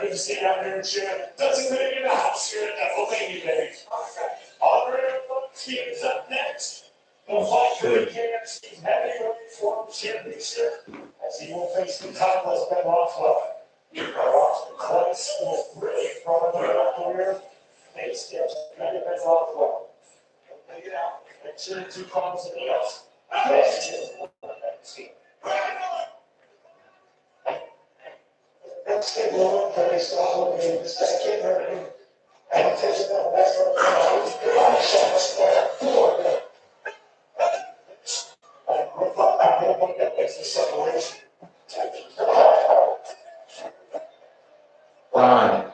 Good to see you out here in Sharon. Doesn't make it out here at the Pennsylvania, baby. Uniform championship as he will face the timeless Ben Rothwell. Close will really throw him out here. They still try to Ben Rothwell. Take it out. Make sure the two palms and heels. Let's get low and very slow. This guy can't hurt him. And take it out. That's what I'm saying. It's the separation. Ron.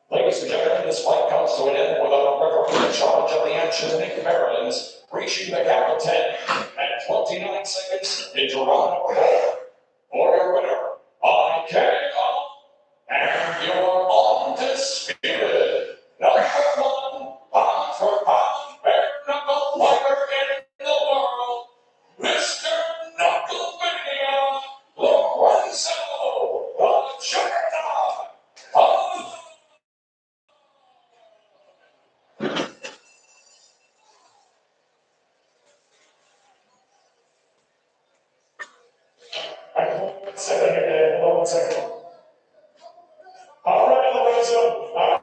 Ladies and gentlemen, this fight comes to an end with a referee in charge of the action, Nick Maryland's reaching the gap of 10 at 29 seconds in Toronto. For your winner, by KO, and your undisputed #1 pound-for-pound bare-knuckle fighter in the world, Mr. Knucklemania, Lorenzo the Juggernaut of Hold on a second. All right, Lorenzo. All right.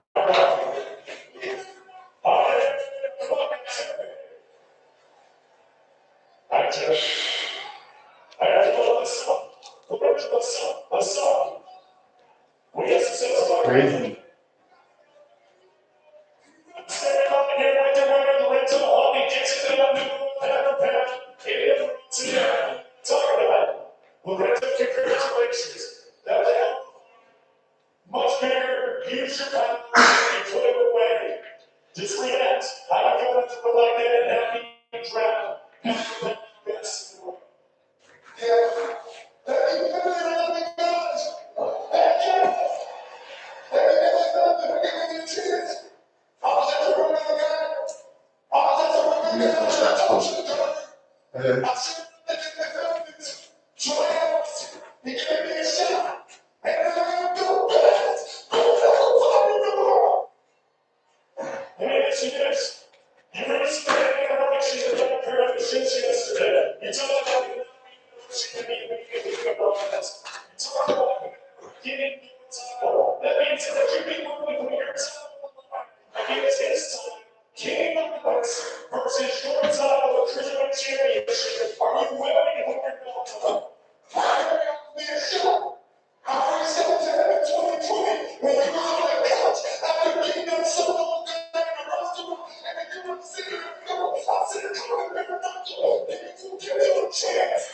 Crazy. Congratulations. That was hell. Much bigger, use your power, and put it away. Just react. I don't want to feel like that and have me drown. Yes. King of Hearts versus your title of Cruiserweight Championship. Are you willing to hold your belt? Chance.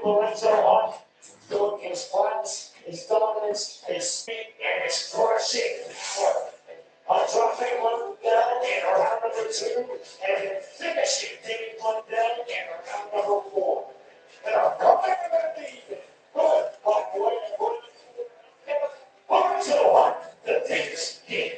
Lorenzo on doing his fights, his dominance, his speed, and his crushing power. Dropping one down in round number 2, and then finishing taking one down in round number 4. And our coming to the lead, good, Lorenzo, the Davis King.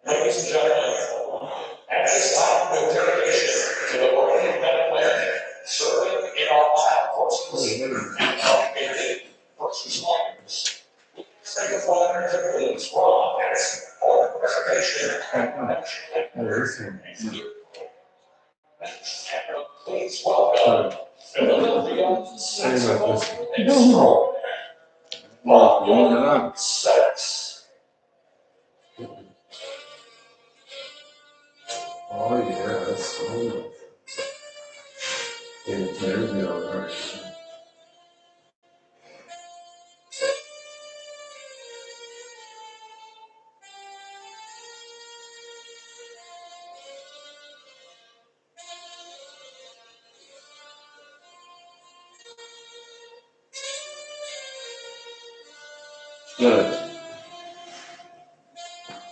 Ladies and gentlemen, at this time, with dedication to the work of men serving in our armed forces and community first responders. Second flyers and police volunteers for the preservation and please welcome Philadelphia Sensible Extraordinary Volume 6. Oh yeah, that's smooth. It's very alright. Good.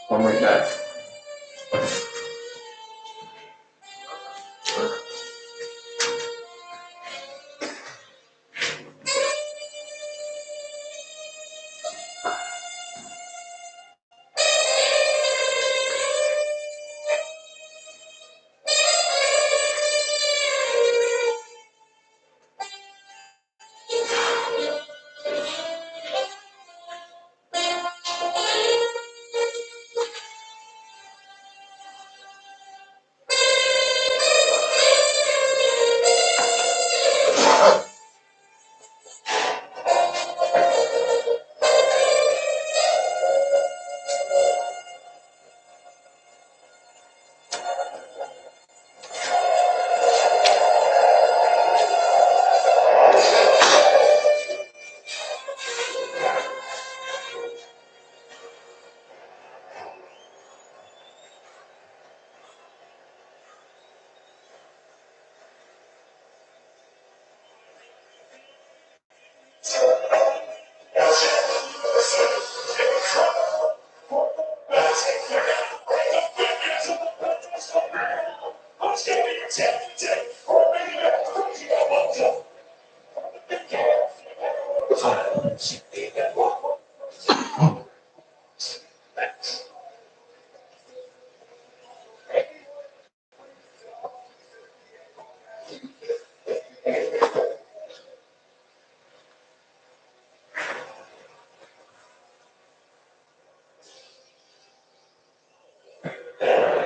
Come right back.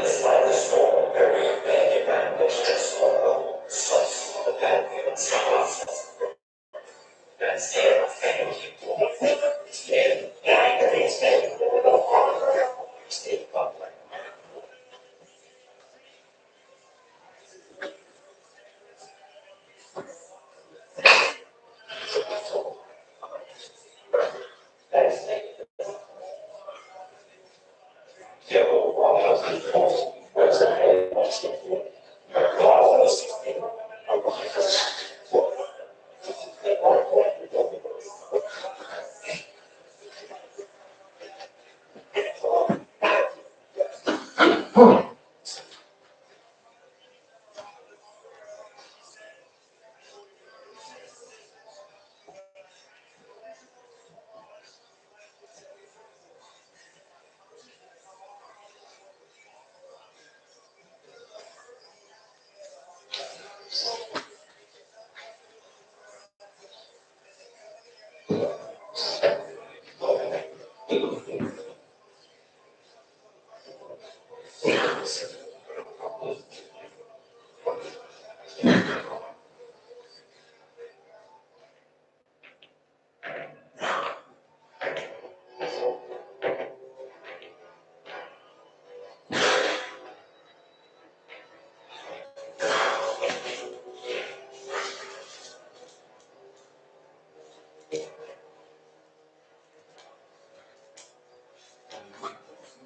It's like the storm, very bad, and stressful.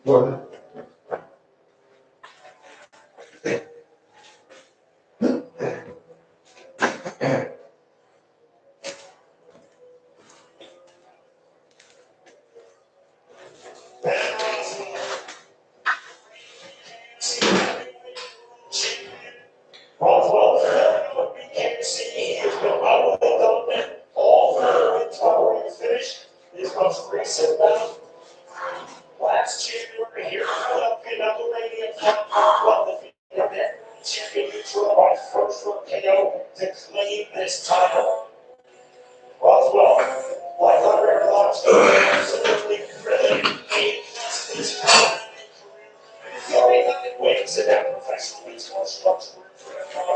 What? Roswell, we can't see his remote development. All the tower is finished. This most recent last January here, up in Pennsylvania, what the event championship by first from KO to claim this title. Roswell, 100 blocks, absolutely brilliant. This Fury wins in that professional baseball structure.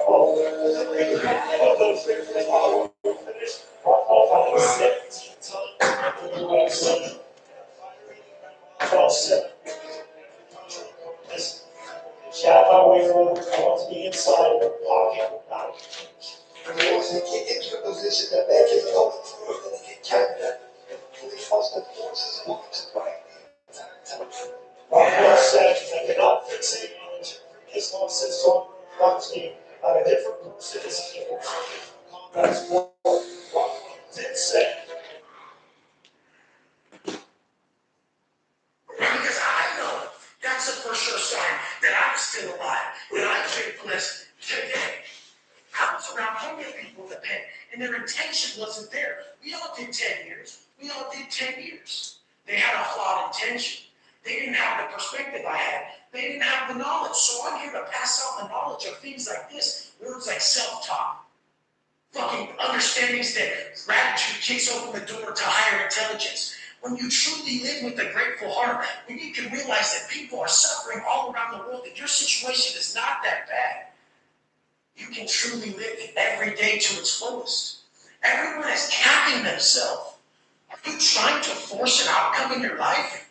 Of those victories, Roswell finished Roswell 17 times in the UFC. 12-7. Shout out way over wants me inside of the pocket, not a cage. Force to get into a position that make it go through and get captured. They trust the forces of movement right. Rockwell said they cannot fixate on the previous losses on Rock's game on a different person is able to combat sport. Rockwell did say. Because I know that's a for sure sign that I'm still alive, that I'm faithfulness today. I was around plenty of people in the pen, and their intention wasn't there. We all did 10 years. We all did 10 years. They had a flawed intention. They didn't have the perspective I had. They didn't have the knowledge. So I'm here to pass on the knowledge of things like this, words like self-talk, fucking understandings that gratitude kicks open the door to higher intelligence. When you truly live with a grateful heart, when you can realize that people are suffering all around the world, that your situation is not that bad, you can truly live every day to its fullest. Everyone is capping themselves. Are you trying to force an outcome in your life?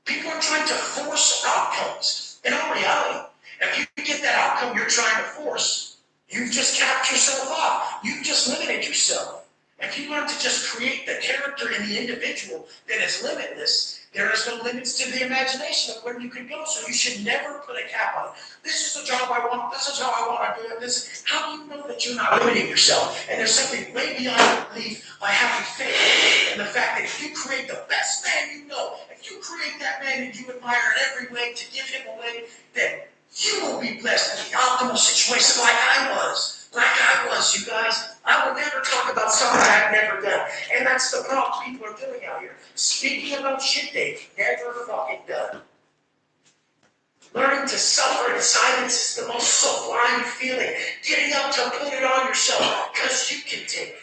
People are trying to force outcomes. In all reality, if you get that outcome you're trying to force, you've just capped yourself off. You've just limited yourself. If you learn to just create the character in the individual that is limitless, there is no limits to the imagination of where you can go. So you should never put a cap on it. This is the job I want. This is how I want to do it. How do you know that you're not limiting yourself? And there's something way beyond belief by having faith in the fact that if you create the best man you know, if you create that man that you admire in every way to give him away, then you will be blessed in the optimal situation like I was. You guys. I will never talk about something I've never done. And that's the problem people are doing out here. Speaking about shit they've never fucking done. Learning to suffer in silence is the most sublime feeling. Getting up to put it on yourself because you can take it.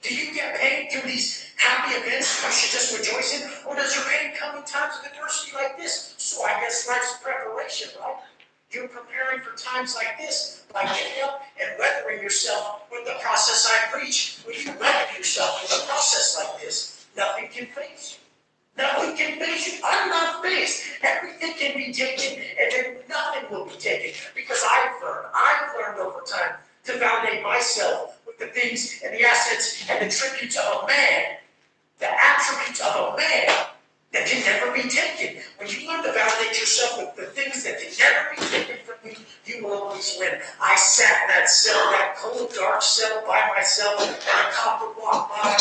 Do you get paid through these happy events you should just rejoice in? Or does your pain come in times of adversity like this? So I guess life's preparation, right? You're preparing for times like this by getting up and weathering yourself with the process I preach. When you weather yourself with a process like this, nothing can faze you. Nothing can faze you. I'm not fazed. Everything can be taken, and then nothing will be taken. Because I've learned over time to validate myself with the things and the assets and the tributes of a man, the attributes of a man that can never be taken. When you learn to validate yourself with the things that can never be taken from you, you will always win. I sat in that cell, that cold, dark cell by myself, and a cop would walk by,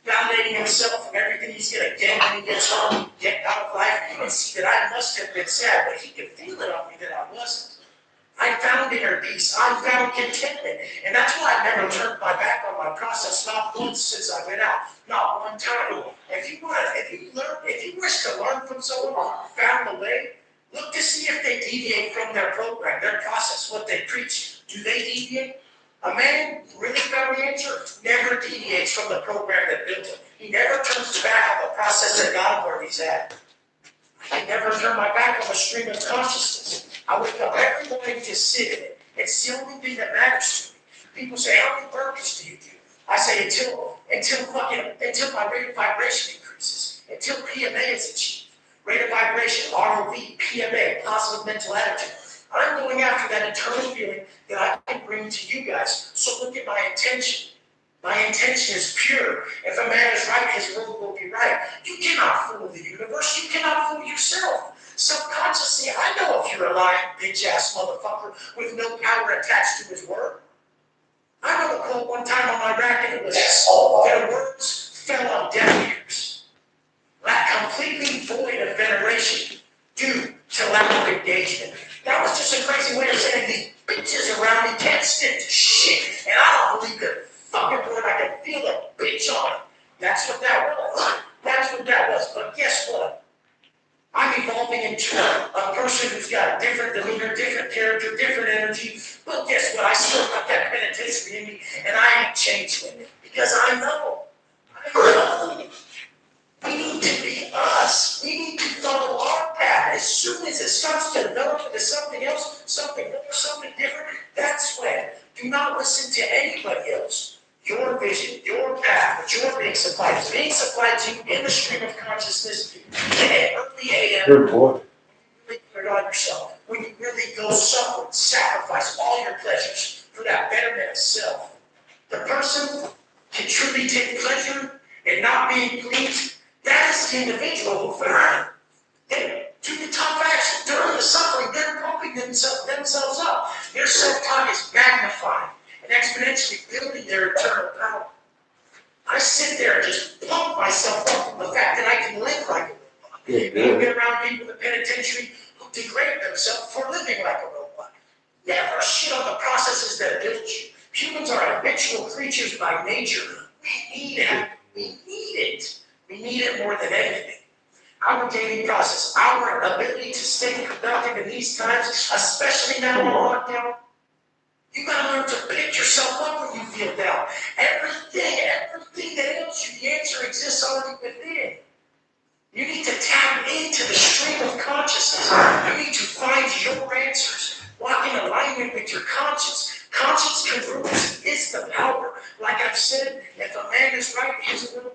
validating himself from everything he's going to get when he gets home, get out of life, and see that I must have been sad, but he could feel it on me that I wasn't. I found inner peace. I found contentment. And that's why I never turned my back on my process, not once since I went out, not one time. If you wish to learn from someone who found the way, look to see if they deviate from their program, their process, what they preach. Do they deviate? A man who really found the answer never deviates from the program that built him. He never turns his back on the process that got him where he's at. I never turn my back on the stream of consciousness. I wake up every morning to sit in it. It's the only thing that matters to me. People say, how many burpees do you do? I say, until my rate of vibration increases, until PMA is achieved. Rate of vibration, ROV, PMA, positive mental attitude. I'm going after that internal feeling that I can bring to you guys. So look at my intention. My intention is pure. If a man is right, his world will be right. You cannot fool the universe. You cannot fool yourself. Subconsciously, I know if you're a lying, bitch-ass motherfucker with no power attached to his word. I wrote a quote one time on my rack, and it was, their words fell on deaf ears. Completely void of veneration due to lack of engagement. That was just a crazy way of saying these bitches around me can't stand to shit, and I don't believe the fucking word. I can feel a bitch on it. That's what that was. That's what that was. But guess what? I'm evolving into a person who's got a different demeanor, different character, different energy. But guess what? I still got that penitentiary in me, and I ain't changing it. Because I know. We need to be us. We need to follow our path. As soon as it starts to develop into something else, something more, something different, that's when. Do not listen to anybody else. Your vision, your path, what you're being supplied is being supplied to you in the stream of consciousness at early AM. Good boy. When you really put it on yourself. When you really go somewhere, sacrifice all your pleasures for that betterment of self. The person can truly take pleasure in not being pleased. That is the individual who found it. Do the tough action during the suffering, they're pumping themselves up. Their self-talk is magnifying and exponentially building their internal power. I sit there and just pump myself up from the fact that I can live like a robot. I've been around people in the penitentiary who degrade themselves for living like a robot. Never shit on the processes that built you. Humans are habitual creatures by nature. We need it. We need it more than anything. Our daily process, our ability to stay productive in these times, especially now on lockdown. You gotta learn to pick yourself up when you feel down. Everything that ails you, the answer exists already within. You need to tap into the stream of consciousness. You need to find your answers. Walk in alignment with your conscience. Conscience congruence is the power. Like I've said, if a man is right, his will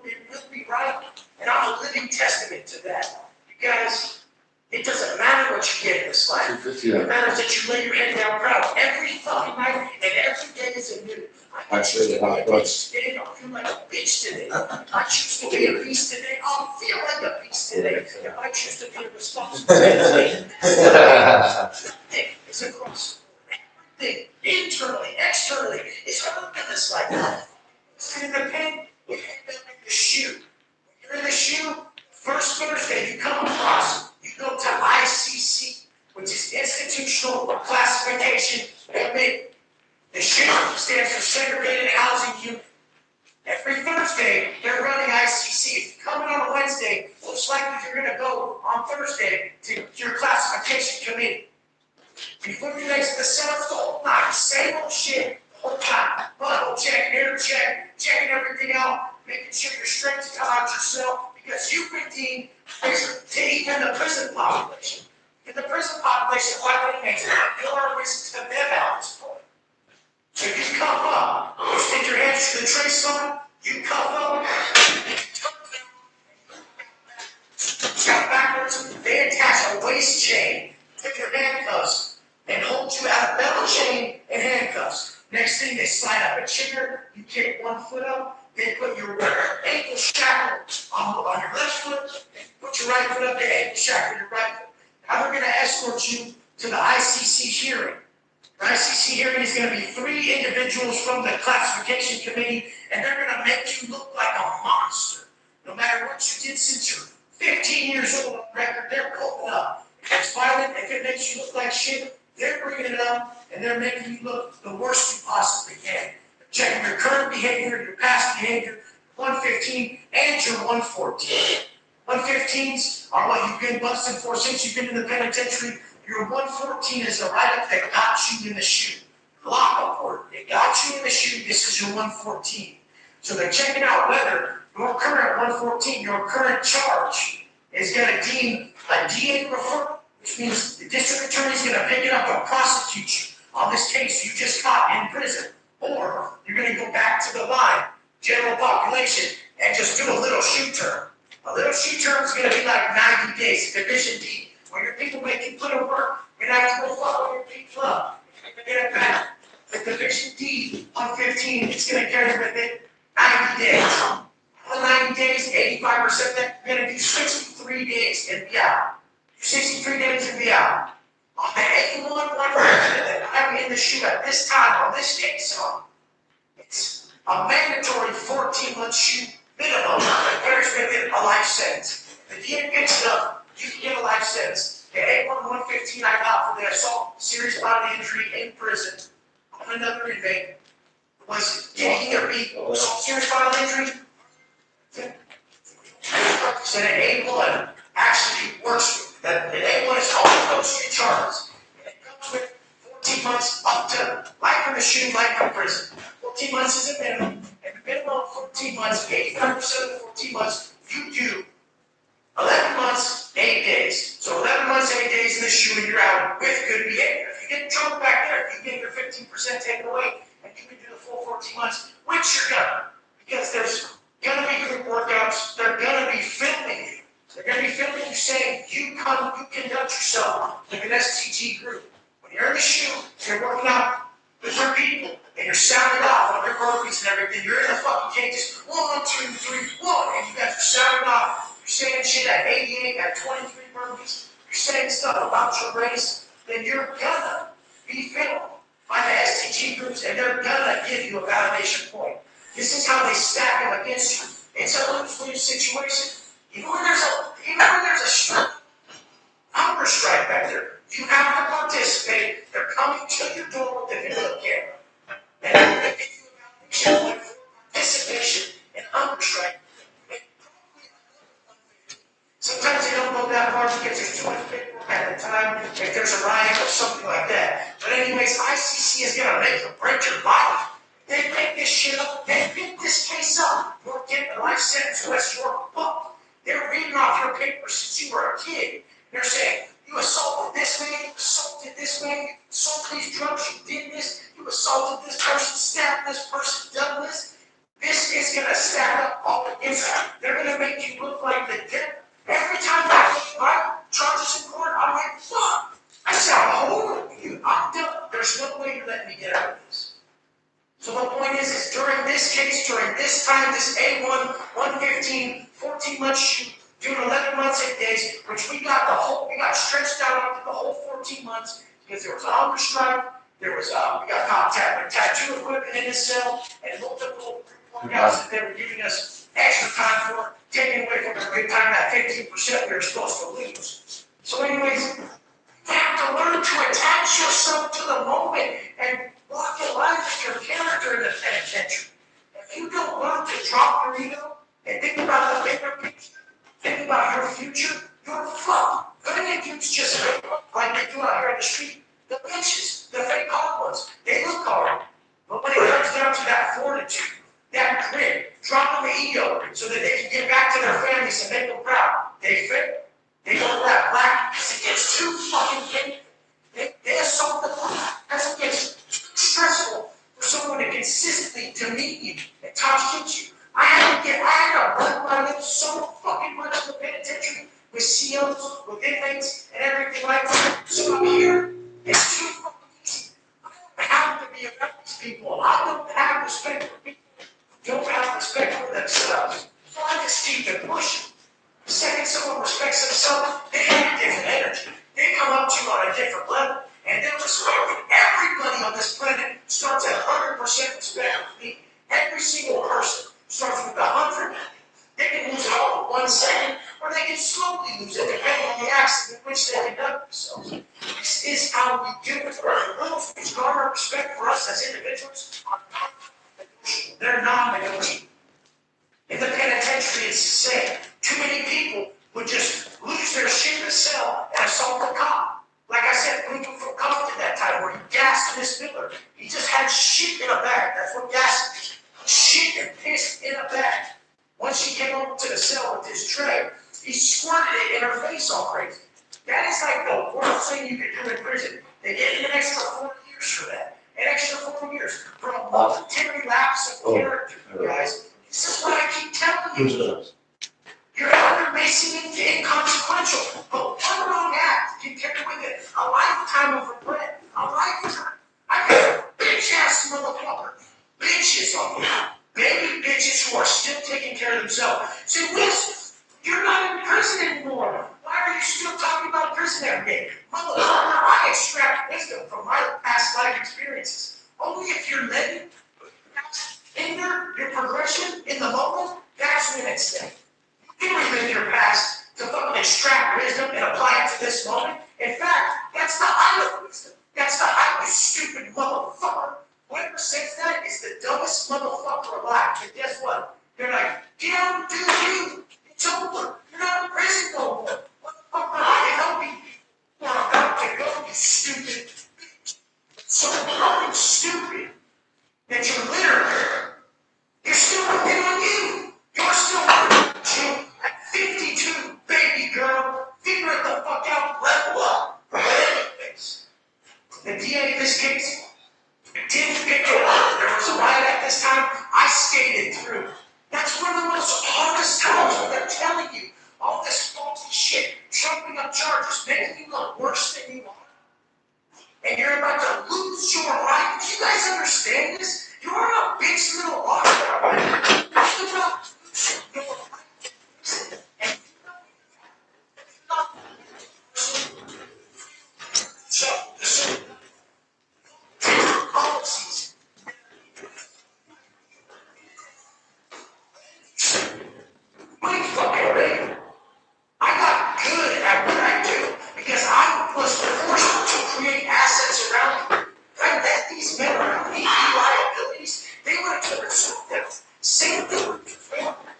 be right. And I'm a living testament to that. You guys, it doesn't matter what you get in this life. It matters that you lay your head down proud every fucking night, and every day is a new. I choose to be a beast today. I'll feel like a bitch today. I choose to be a beast today. I'll feel like a beast today. If I choose to be a responsible today, everything is across. Everything, internally, externally, is hurt in this life. Sit in the pen, you head down in the shoe. When you're in the shoe, first Thursday you come across, you go to ICC, which is Institutional Classification Committee. The SHU stands for Segregated Housing Unit. Every Thursday, they're running ICC. If you come in on a Wednesday, looks like you're going to go on Thursday to your classification committee. Before you exit the center, the whole night, same old shit, the whole time. Butthole check, ear check, checking everything out, making sure you're straight to out yourself, because you've been deemed to even the prison population. In the prison population of white inmates, you are a risk to them at this point. So you come up, you stick your hands to the trace line, you come up, step backwards, they attach a waist chain to your handcuffs and hold you out of metal chain and handcuffs. Next thing, they slide up a chair, you kick one foot up, they put your ankle shackle on your left foot, and put your right foot up, the ankle shackle your right foot. Now they're going to escort you to the ICC hearing. The ICC hearing is going to be 3 individuals from the classification committee, and they're going to make you look like a monster. No matter what you did since you're 15 years old on record, they're pulling it up. If it's violent, if it makes you look like shit, they're bringing it up, and they're making you look the worst you possibly can. They're checking your current behavior, your past behavior, 115 and your 114. 115s are what you've been busted for since you've been in the penitentiary. Your 114 is the write-up that got you in the shoe. Lock report, it got you in the shoe, this is your 114. So they're checking out whether your current 114, your current charge, is going to deem a DA referral, which means the district attorney is going to pick it up and prosecute you on this case you just caught in prison. Or you're going to go back to the line, general population, and just do a little shoe turn. A little shoe turn is going to be like 90 days, Division D. When your people make you put in work, you're going to have to go follow your people up. You're going to get it back. The Division D, 115, it's going to carry with it 90 days. For 90 days, 85% of that, you're going to do 63 days and be out. 63 days and be out. On the A1 that I'm in the shoe at this time, on this day, so it's a mandatory 14-month shoe minimum that carries with it a life sentence. If you get it up, you can get a life sentence. The A1 115 I got for the assault, serious bodily injury in prison on another inmate was getting either be assault, serious bodily injury. So the A1 actually works with that. The A1 is all those 2 charges. And it comes with 14 months up to life in the shoe, life in prison. 14 months is a minimum. And the minimum of 14 months, 85% of the 14 months, you do 11 months, 8 days. So 11 months, 8 days in the shoe, and you're out with good behavior. If you get in trouble back there, you get your 15% taken away, and you can do the full 14 months, which you're gonna. Because there's gonna be group workouts, they're gonna be filming you. They're gonna be filming you saying, you conduct yourself like an STG group. When you're in the shoe, you're working out with your people, and you're sounding off on your burpees and everything. You're in the fucking cages, 1, 2, 3, 1, and you guys are sounding off. You're saying shit at 88, at 23 burpees. You're saying stuff about your race. Then you're gonna be filmed by the STG groups, and they're gonna give you a validation point. This is how they stack them against you. It's a lose-lose situation. Even when there's a strike, hunger strike back there, you have to participate. They're coming to your door with a video camera. And they're going to give you a validation point for participation in hunger strike. Sometimes they don't go that far because there's too much paperwork at the time, if there's a riot or something like that. But anyways, ICC is going to make or break your life. They pick this shit up, they pick this case up. You're getting a life sentence unless you're fucked. They're reading off your papers since you were a kid. They're saying, you assaulted this man, you assaulted this man, you assaulted these drugs, you did this, you assaulted this person, stabbed this person, done this. This is going to stack up all against you. They're going to make you look like the devil. Every time I get my charges in court, I'm like, fuck, I sound horrible to you. I'm done. There's no way you're letting me get out of this. So the point is during this case, during this time, this A1, 115, 14-month shoot, doing 11 months, 8 days, which we got stretched out up to the whole 14 months because there was a hunger strike, we got caught tattoo equipment in his cell, and multiple workouts that they were giving us extra time for, taking away from our good time, that 15% we were supposed to lose. So anyways, you have to learn to attach yourself to the moment and walk your life with your character in the penitentiary. If you don't learn to drop your ego and think about the bigger picture, think about your future, you're fucked. Good dudes just like they do out here in the street. The bitches, the fake hard ones, they look hard. But when it comes down to that fortitude, that grit, dropping the ego so that they can get back to their families and make them proud, they fail. They go to that black piece of It's too fucking painful. They assault the clock. That's what gets stressful for someone to consistently demean you and talk shit to you. I had to run my lips so fucking much in the penitentiary with COs, with inmates, and everything like that. So I'm here. It's too fucking easy. I don't have to be around these people. I don't have respect for people who don't have respect for themselves. So I just keep it pushing. The second someone respects themselves, they have a different energy. They come up to you on a different level, and they'll respect you. Everybody on this planet starts at 100% respect with me. Every single person starts with 100. They can lose it all in 1 second, or they can slowly lose it, depending on the accident in which they conduct themselves. This is how we do it. The rules which garner respect for us as individuals are non-negotiable. They're non-negotiable. In the penitentiary, it's the same. Too many people would just lose their shit in a cell and assault a cop. Like I said, Blumen from Compton that time where he gassed Miss Miller. He just had shit in a bag. That's what gas is. Shit and piss in a bag. Once she came over to the cell with his tray, he squirted it in her face all crazy. That is like the worst thing you could do in prison. They gave him an extra 4 years for that. An extra 4 years for a momentary lapse of character, you guys. This is what I keep telling you. You're either missing it to inconsequential, but one wrong act can carry with it a lifetime of regret. A lifetime. I got a bitch ass motherfucker. Bitches on me. Baby bitches who are still taking care of themselves. Say, Wiz, you're not in prison anymore. Why are you still talking about prison every day? Motherfucker, I extract wisdom from my past life experiences. Only if you're letting hinder your progression in the moment, that's when it's there. You can relive your past to fucking extract wisdom and apply it to this moment. In fact, that's the height of wisdom. That's the height of stupid motherfucker. Whoever says that is the dumbest motherfucker alive. And guess what? They're like, get out and do you. It's over. You're not in prison no more. Motherfucker, I can help you. You're about to go, you stupid bitch. So fucking stupid that you're still working on you. You're still working on you. At 52, baby girl, figure it the fuck out, level up. But anyways, the DA in this case didn't pick it up. There was a riot at this time. I skated through. That's one of the most hardest times when they're telling you all this faulty shit, trumping up charges, making you look worse than you are. And you're about to lose your life. Do you guys understand this? You're a bitch little rock. You're about to lose your life. And so, policies. My fucking way. I got good at what I do because I was forced to create assets around me. If I let these men around me be liabilities, they would have pursued them. Same thing with your family.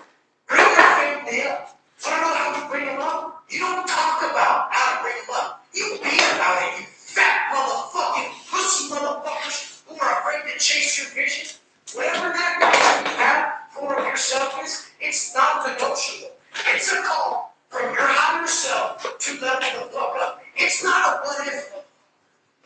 Bring your family up. Want to know how you bring them up? You don't talk about how to bring them up. You be about it, you fat motherfucking pussy motherfuckers who are afraid to chase your vision. Whatever that vision you have for yourself is, it's not negotiable. It's a call from your higher self to level the fuck up. It's not a what if.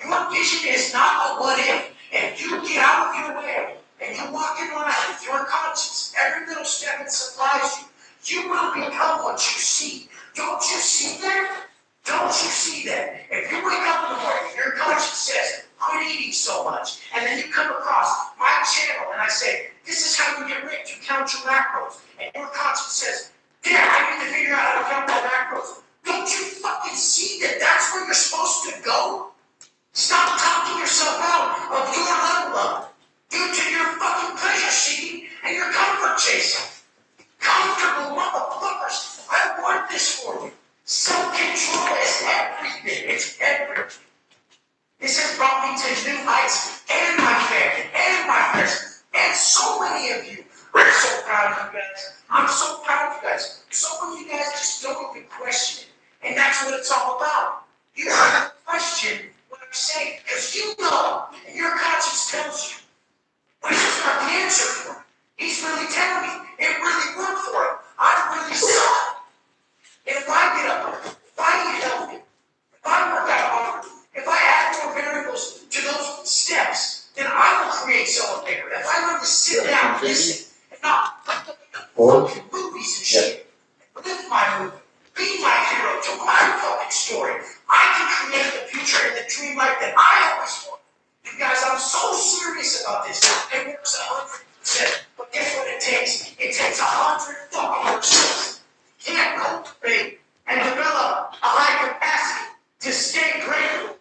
Your vision is not a what if. And you get out of your way and you walk in line with your conscience. Every little step it supplies you. You will become what you see. Don't you see that? Don't you see that? If you wake up in the morning and your conscience says, quit eating so much, and then you come across my channel and I say, this is how you get rich, you count your macros, and your conscience says, yeah, I need to figure out how to count my macros. Don't you fucking see that that's where you're supposed to go? Stop talking yourself out of your level up due to your fucking pleasure seeking and your comfort chasing. Comfortable motherfuckers, I want this for you. Self-control is everything. It's everything. This has brought me to new heights and my family and my friends and so many of you. I'm so proud of you guys. I'm so proud of you guys. Some of you guys just don't even question it. And that's what it's all about. You don't question what I'm saying because you know and your conscience tells you. But he's just not the answer for it. He's really telling me it really worked for him. I really saw it. And if I get up, if I eat healthy, if movies and shit. Live my movie. Be my hero to my fucking story. I can create the future and the dream life that I always wanted. You guys, I'm so serious about this. It works 100%. But guess what it takes? It takes 100 fucking percent. Can't cultivate and develop a high capacity to stay grateful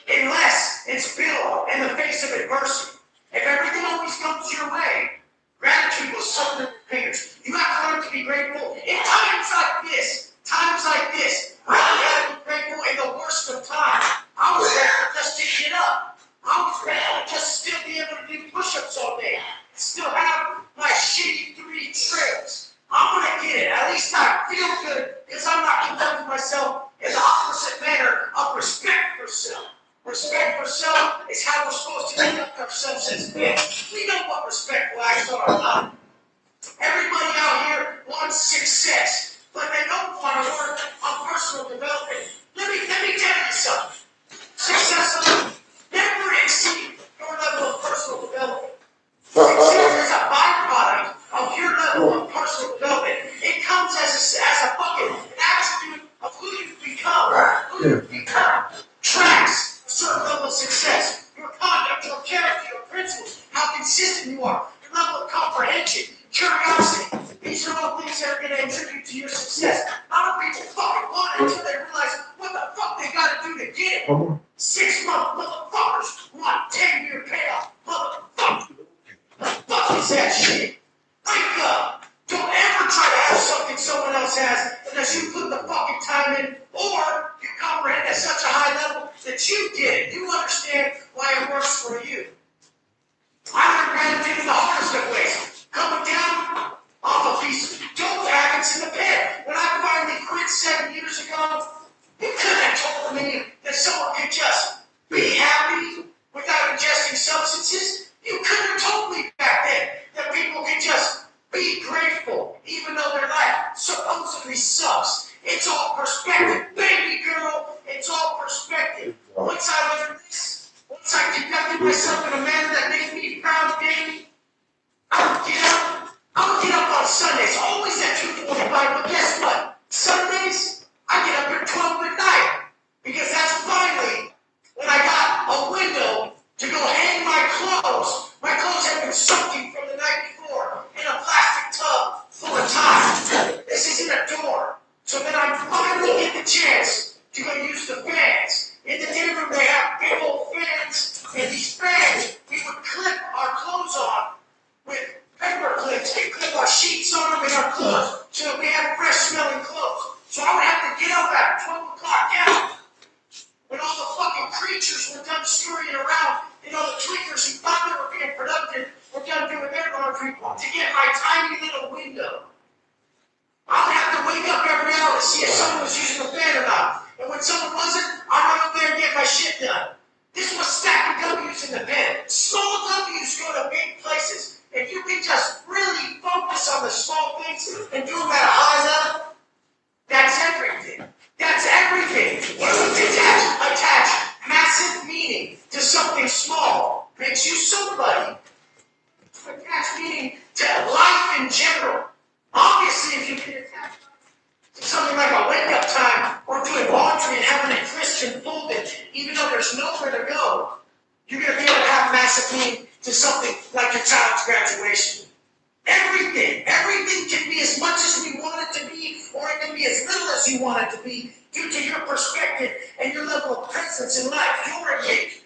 unless it's built in the face of adversity. If everything always comes your way, gratitude will suck your fingers. You have to learn to be grateful in times like this. Times like this, I have to be grateful in the worst of times. I was grateful just to get up. I was grateful just to still be able to do push-ups all day. Still have my shitty 3 trails. I'm gonna get it. At least I feel good because I'm not conducting myself in the opposite manner of respect for self. Respect for self is how we're supposed to conduct ourselves as men. We know what respectful acts are about. Everybody out here wants success, but they don't want to work on personal development. Let me tell you something. Success will never exceed your level of personal development. Success is a byproduct of your level of personal development. It comes as a fucking attribute of who you've become. Who you've become tracks a certain level of success. Your conduct, your character, your principles, how consistent you are, your level of comprehension, curiosity. These are all things that are going to contribute to your success. Not all people fucking want it until they realize what the fuck they got to do to get it. 6-month motherfuckers want 10-year payoff. Motherfucker. The fuck is that shit? Wake up. Don't ever try to have something someone else has unless you put the fucking time in or you comprehend at such a high level that you get it. You understand why it works for you. I learned gratitude in the hardest of ways. Coming down off a piece of dope habits in the bed. When I finally quit 7 years ago, you couldn't have told me that someone could just be happy without ingesting substances. You couldn't have told me back then that people could just be grateful even though their life supposedly sucks. It's all perspective, baby girl. It's all perspective. Once I learned this, once I conducted myself in a manner that made me proud daily, I would get up on Sundays, always at 2:45, but guess what? Sundays, I get up at 12 midnight, because that's finally when I got a window to go hang my clothes. My clothes have been soaking from the night before in a plastic tub full of time. This isn't a door. So then I finally get the chance to go use the fans. In the dinner room, they have big old fans, and these fans, we would clip our clothes on with paper clips. We clip our sheets on them and our clothes so that we have fresh smelling clothes. So I would have to get up at 12 o'clock down when all the fucking creatures were done scurrying around. You know, the tweakers who thought they were being productive were done doing their laundry to get my tiny little window. I would have to wake up every hour to see if someone was using the fan or not. And when someone wasn't, I'd run up there and get my shit done. This was stacking W's in the pen. Small W's go to big places. If you can just really focus on the small things and do them at a high level, that's everything. That's everything. When you attach massive meaning to something small, makes you somebody. Attach meaning to life in general. Obviously, if you can attach to something like a wake-up time or doing laundry and having a Christian folded, even though there's nowhere to go, you're going to be able to have massive meaning to something like your child's graduation. Everything can be as much as we want it to be, or it can be as little as you want it to be, due to your perspective and your level of presence in life, your engagement.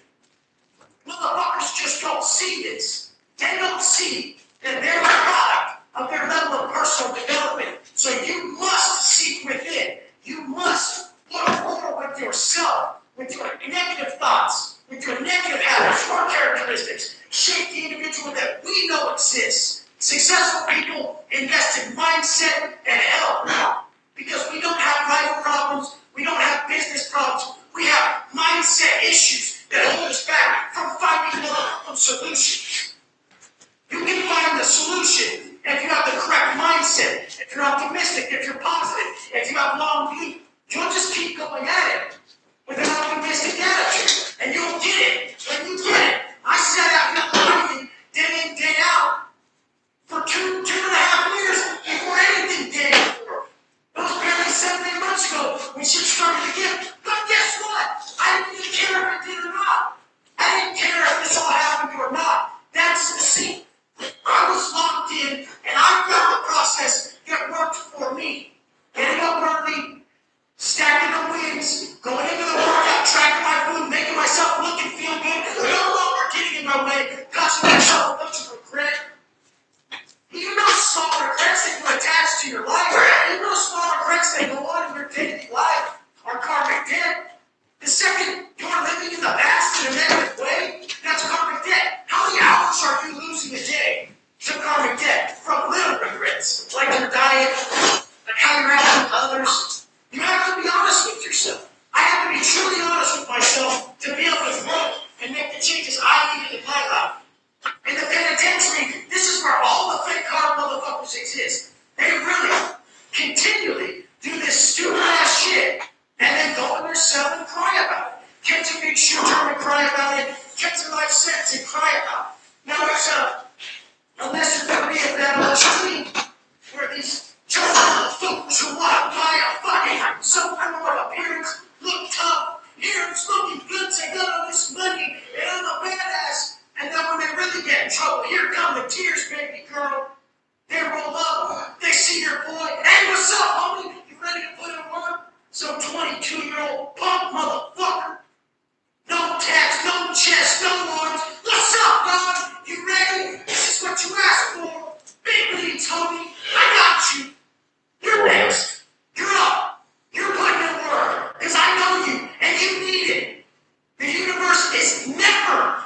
Motherfuckers just don't see this. They don't see that they're a product of their level of personal development. So you must seek within. You must look forward with yourself, with your negative thoughts, with your negative habits, your characteristics. Shape the individual that we know exists. Successful people invest in mindset and health because we don't have life problems, we don't have business problems, we have mindset issues that hold us back from finding long-term solutions. You can find the solution if you have the correct mindset, if you're optimistic, if you're positive, if you have long view. You'll just keep going at it with an optimistic attitude, and you'll get it when you get it. I set out nothing day in, day out for two and a half years before anything did continually do this stupid ass shit and then go in their cell and cry about it. Catch a big shoe term and cry about it. Catch a life sentence and cry about it. Now it's a lesser degree of that on the street where these fuckers who want to buy a fucking some kind of appearance, look tough, here it's looking good, they got all this money, and I'm a badass. And then when they really get in trouble, here come the tears, baby girl. They roll up, they see your boy. Hey, what's up, homie? You ready to put in work? Some 22-year-old punk motherfucker. No tats, no chest, no arms. What's up, dog? You ready? This is what you asked for. Big league, Tony. I got you. You're next. You're up. You're putting in work. Because I know you, and you need it. The universe is never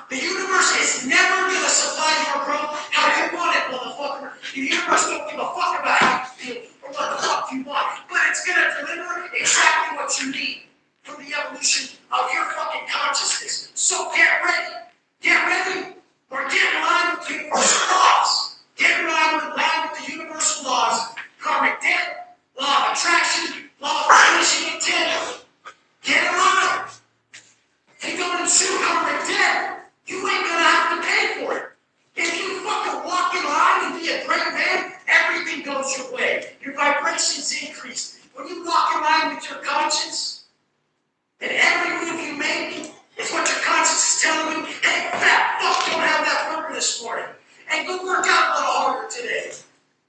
gonna supply your growth how you want it, motherfucker. The universe don't give a fuck about how you feel or what the fuck you want. But it's gonna deliver exactly what you need for the evolution of your fucking consciousness. So get ready. Get ready. Or get in line with the universal laws. Get in line with the universal laws. Karmic debt, law of attraction, law of diminishing intent. Get in line. If you don't ensue karmic debt, you ain't gonna have to pay for it. If you fucking walk in line and be a great man, everything goes your way. Your vibrations increase. When you walk in line with your conscience, and every move you make is what your conscience is telling you, hey, fat fuck, don't have that burger this morning. And go work out a little harder today.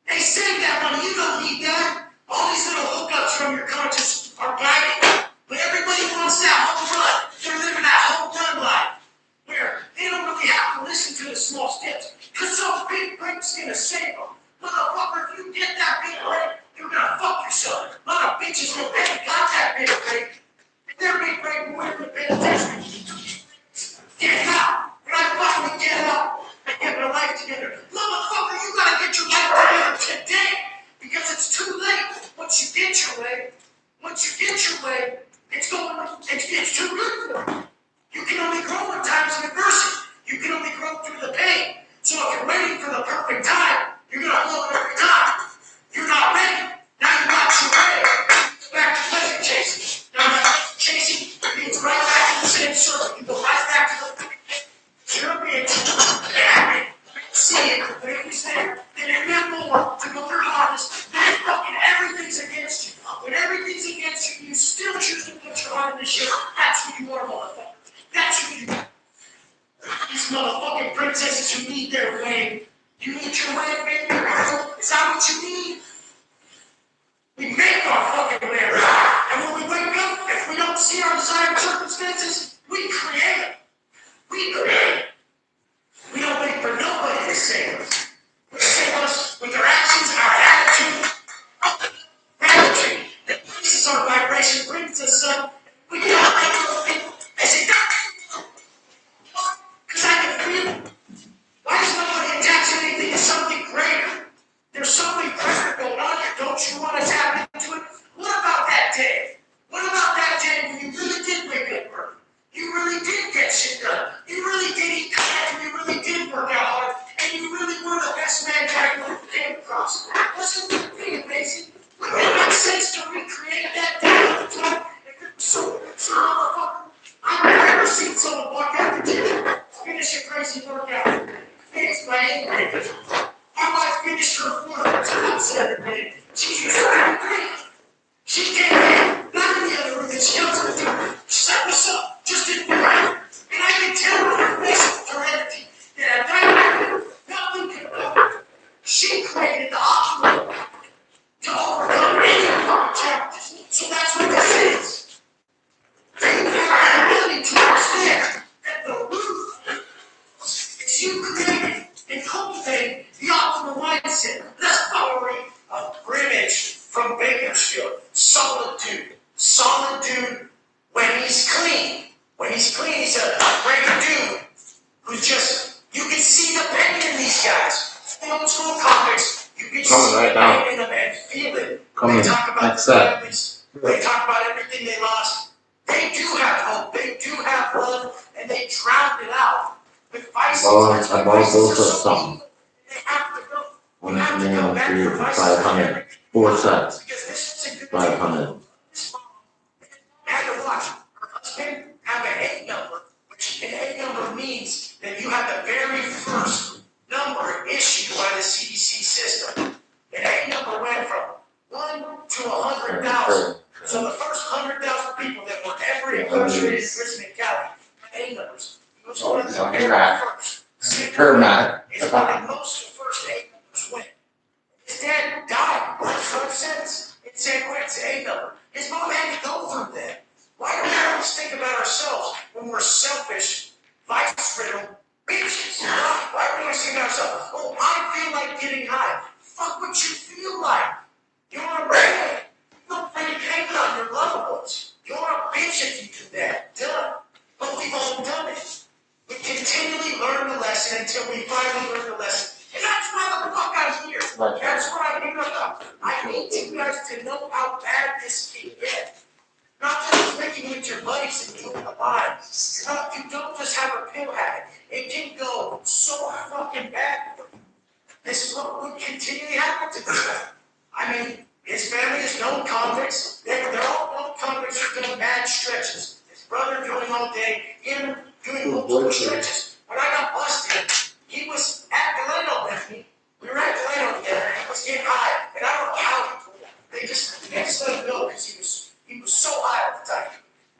Hey, save that money, you don't need that. All these little hookups from your conscience are guiding. But everybody wants that home run. They're living that home run life. Where they don't really have to listen to the small steps. Because some big break's gonna save them. Motherfucker, if you get that big break, you're gonna fuck yourself. A lot of bitches will pay got that big break. And their big break will never pay attention. Get out. When I finally get out and get my life together. Motherfucker, you gotta get your life together today. Because it's too late. Once you get your way, it's too good for you. You can only grow in times of adversity. You can only grow through the pain. So if you're waiting for the perfect time, you're gonna blow it every time. You're not ready. Now you got your way. Back to pleasure chasing. Now pleasure chasing leads right back to the same circle. You go right back to the you're being happy. See it, but if you stay there, then you're not more to go through harvest. Then fucking everything's against you. When everything's against you, you still choose to put your heart in the shit. That's who you are, motherfucker. That's who you are. These motherfucking princesses who need their way. You need your way, baby girl. Is that what you need? We make our fucking way. And when we wake up, if we don't see our desired circumstances, we create it. We create it. We don't wait for nobody to save us. We save us with our actions, our attitude, gratitude. That raises our vibration, brings us up. We don't like those people. They say, because I can feel it. Why does nobody attach anything to something greater? There's something greater going on here. Don't you want to tap into it? What about that day? What about that day when you really did wake up early? You really did get shit done. You really did eat clean. You really did work out hard. And you really were the best man Jack ever came across. Wasn't it pretty amazing? Would it make sense to recreate that day all the time? If it was so motherfucker, I've never seen someone walk out the gym, finish a crazy workout, finish my ankle. My wife finished her 4 hours outside the day. She used to do great. She came in, not in the other room, and she yelled at the door. She's like, what's up? Just didn't do right. And I can tell by her face with serenity that at that moment, nothing could help. She created the obstacle to overcome any of our challenges. So that's what this is. You have the ability to understand that the root is you creating and cultivating the optimal mindset. That's powering a image from Bakersfield. Solid dude when he's clean. When he's clean, he's a great dude who's just, you can see the pain in these guys. In old school comics, you can see the pain in them and feel it. They talk about their families. They talk about everything they lost. They do have hope. They do have love, and they drowned it out with vices. They have to go. They have to come back for vices. 4 cents. Because this was a good 500. This mom had to watch her husband have an egg number, which an egg number means that you have the very first number issued by the CDC system. An egg number went from 1 to 100,000. So the first 100,000 people that were ever incarcerated in prison in Cali had egg numbers. He was one of the very first. Paramount. It's where most of the first egg numbers went. His dad died for 5 cents in San Quentin egg number. His mom had to go through that. Why do we always think about ourselves when we're selfish, vice-ridden bitches? Why do we always think about ourselves? Oh, I feel like getting high. Fuck what you feel like. You're a man. You don't think hang on your loved ones. You're a bitch if you do that. Done. But we've all done it. We continually learn the lesson until we finally learn the lesson. And that's why the fuck I'm here. That's why I'm here. I need you guys to know how bad this can get. Not just drinking with your buddies and doing a line. You don't just have a pill habit. It can go so fucking bad for you. This is what would continually happen to this guy. I mean, his family is known convicts. They're all known convicts who've done mad stretches. His brother doing all day, him doing multiple stretches. When I got busted, he was at Delano with me. We were at Delano together, and he was getting high. And I don't know how he pulled it. They just let him go because he was so high at the time.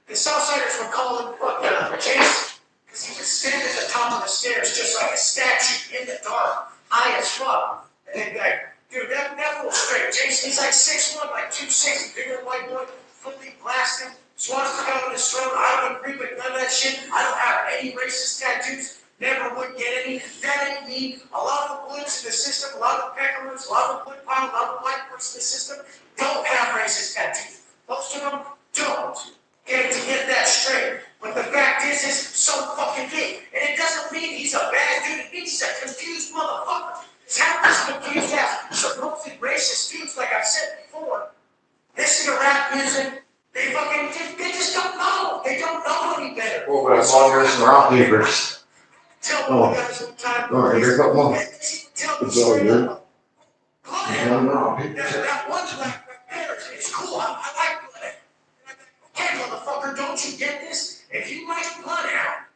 The Southsiders would call him fucking Jason because he would stand at the top of the stairs just like a statue in the dark, high as fuck. And they'd be like, dude, that fool's straight. Jason, he's like 6'1", like 260, bigger than white boy, fully blasted, swastika on his throat. I don't agree with none of that shit. I don't have any racist tattoos. Never would get any. That ain't me. A lot of the bullets in the system, a lot of the peckeroots, a lot of the blood pile, a lot of the white boys in the system don't have racist tattoos. Most of them don't. Get that straight. But the fact is so fucking big. And it doesn't mean he's a bad dude. It means he's a confused motherfucker. It's half this confused ass supposed racist dudes, like I've said before. Listen to rap music. They just don't know. They don't know any better. Oh, but I'm all yours and rock papers. Tell the guys one time. Oh, here's a couple more. Tell the It's all story. good. Bloodhound. That one black there, it's cool. I like Bloodhound. Okay, motherfucker, don't you get this? If you like Bloodhound,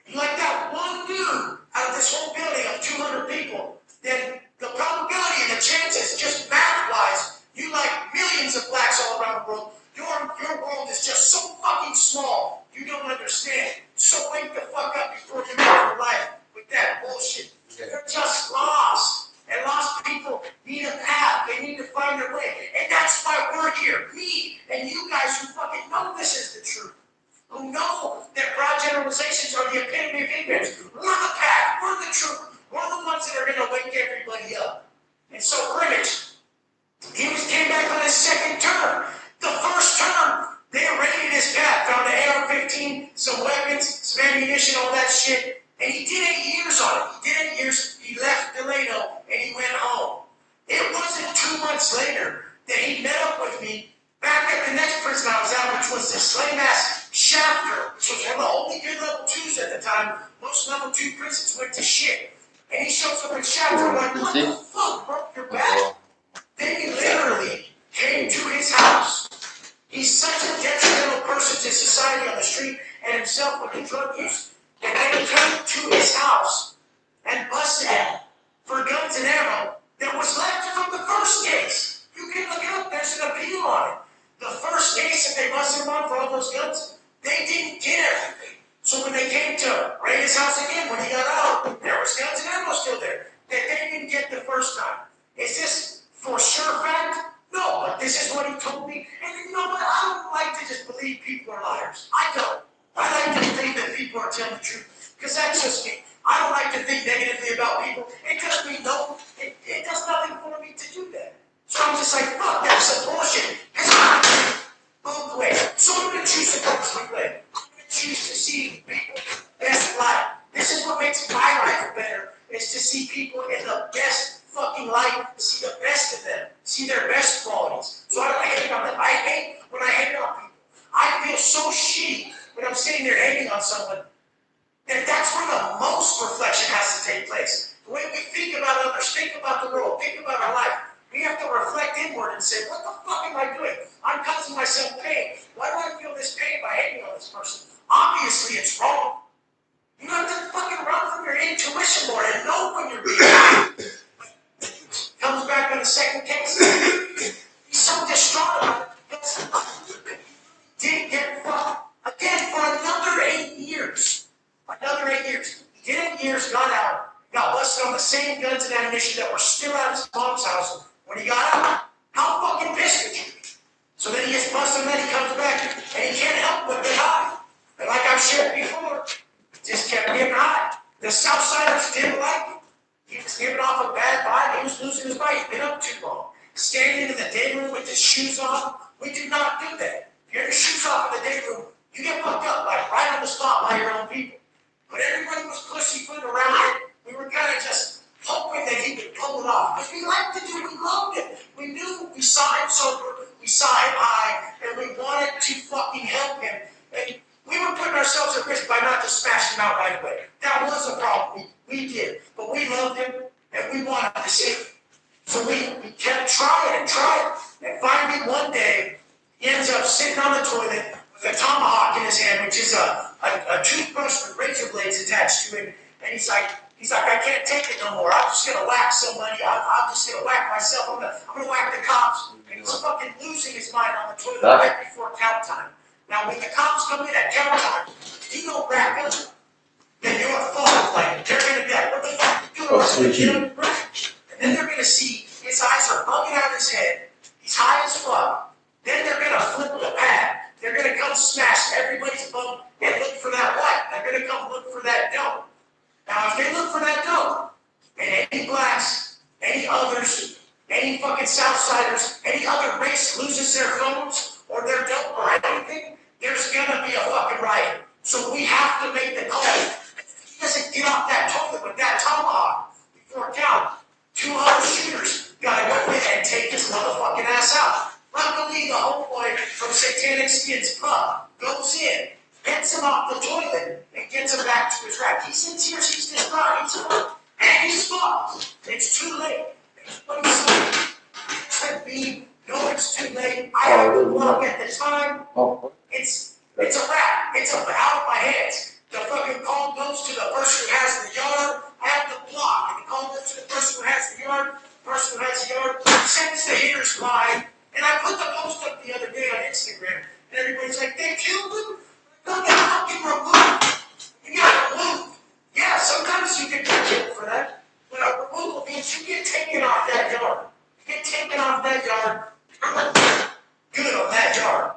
you like that one dude out of this whole building of 200 people, then the probability and the chances, just math-wise, you like millions of blacks all around the world. Your world is just so fucking small. You don't understand. So wake the fuck up before you make your life with that bullshit. You're just lost. And lost people need a path. They need to find their way. And that's why we're here. Me and you guys who fucking know this is the truth. Who know that broad generalizations are the epitome of ignorance. We're the path. We're the truth. We're the ones that are going to wake everybody up. And so Grimmage, came back on his second term. The first term, they raided his path, found an AR-15, some weapons, some ammunition, all that shit. And he did 8 years on it. He did 8 years. He left Delano and he went home. It wasn't 2 months later that he met up with me back at the next prison I was at, which was this lame-ass Shafter, which was one of the only good level 2s at the time. Most level 2 prisons went to shit. And he shows up in Shafter, I'm like, what the fuck, bro? You're back? Then he literally came to his house. He's such a detrimental person to society on the street and himself with the drug use. And then he came to his house and busted him for guns and ammo that was left from the first case. You can look it up, there's an appeal on it. The first case that they busted him on for all those guns, they didn't get everything. So when they came to raid his house again, when he got out, there was guns and ammo still there that they didn't get the first time. Is this for sure fact? No, but this is what he told me. And you know what? I don't like to just believe people are liars. I don't. I like to think that people are telling the truth. Because that's just me. I don't like to think negatively about people. It does me no, it does nothing for me to do that. So I'm just like, fuck, that's some bullshit. It's not both ways. So I'm going to choose to go this way. I'm going to choose to see people best life. This is what makes my life better, is to see people in the best fucking life, see the best of them, see their best qualities. So I don't hate on them. I hate when I hate on people. I feel so shitty when I'm sitting there hating on someone. That's where the most reflection has to take place. The way we think about others, think about the world, think about our life. We have to reflect inward and say, what the fuck am I doing? I'm causing myself pain. Why do I feel this pain by hating on this person? Obviously, it's wrong. You have to fucking run from your intuition more and know when you're being wrong. Comes back on the second case. He's so distraught about it. Didn't get fucked again for another 8 years. Another 8 years. He did 8 years, got out, got busted on the same guns and ammunition that were still at his mom's house when he got out. How fucking pissed would you be? So then he gets busted and then he comes back and he can't help but get high. And like I've shared before, just kept getting high. The Southsiders didn't like him. He was giving off a bad vibe. He was losing his mind. He'd been up too long. Standing in the day room with his shoes on. We do not do that. If you have your shoes off in the day room, you get fucked up like right on the spot by your own people. But everybody was pussyfooting around it. We were kind of just hoping that he would pull it off. Because we liked to do it. We loved it. We knew we saw him sober. We saw him high. And we wanted to fucking help him. And we were putting ourselves at risk by not just smashing him out right away. That was a problem. We did. But we loved him, and we wanted to save him. So we kept trying and trying. And finally, one day, he ends up sitting on the toilet with a tomahawk in his hand, which is a toothbrush with razor blades attached to it. And he's like, I can't take it no more. I'm just going to whack somebody. I'm just going to whack myself. I'm going to whack the cops. And he's fucking losing his mind on the toilet right before count time. Now, when the cops come in at count time, he don't wrap up. Then you're a phone, like, they're going to be like, what the fuck are you doing? And then they're going to see his eyes are bugging out of his head. He's high as fuck. Then they're going to flip the pad. They're going to come smash everybody's bum and look for that white. They're going to come look for that dope. Now, if they look for that dope, and any blacks, any others, any fucking Southsiders, any other race loses their phones or their dope or anything, there's going to be a fucking riot. So we have to make the call. He doesn't get off that toilet with that tomahawk before count. 2 other shooters gotta go in and take his motherfucking ass out. Luckily, the homeboy from Satanic Skins Pub goes in, gets him off the toilet, and gets him back to his rack. He's in tears, he's distraught, he's fucked, and he's fucked. It's too late. What he's saying, said, "B, no, it's too late. I have to walk at the time. It's a wrap. It's out of my hands. The fucking call goes to the person who has the yard. I have the block. And the call goes to the person who has the yard. The person who has the yard sends the haters mine. And I put the post up the other day on Instagram. And everybody's like, they killed him? No, they fucking removed. You got removed. Yeah, sometimes you can get killed for that. But a removal means you get taken off that yard. You get taken off that yard. Good on that yard.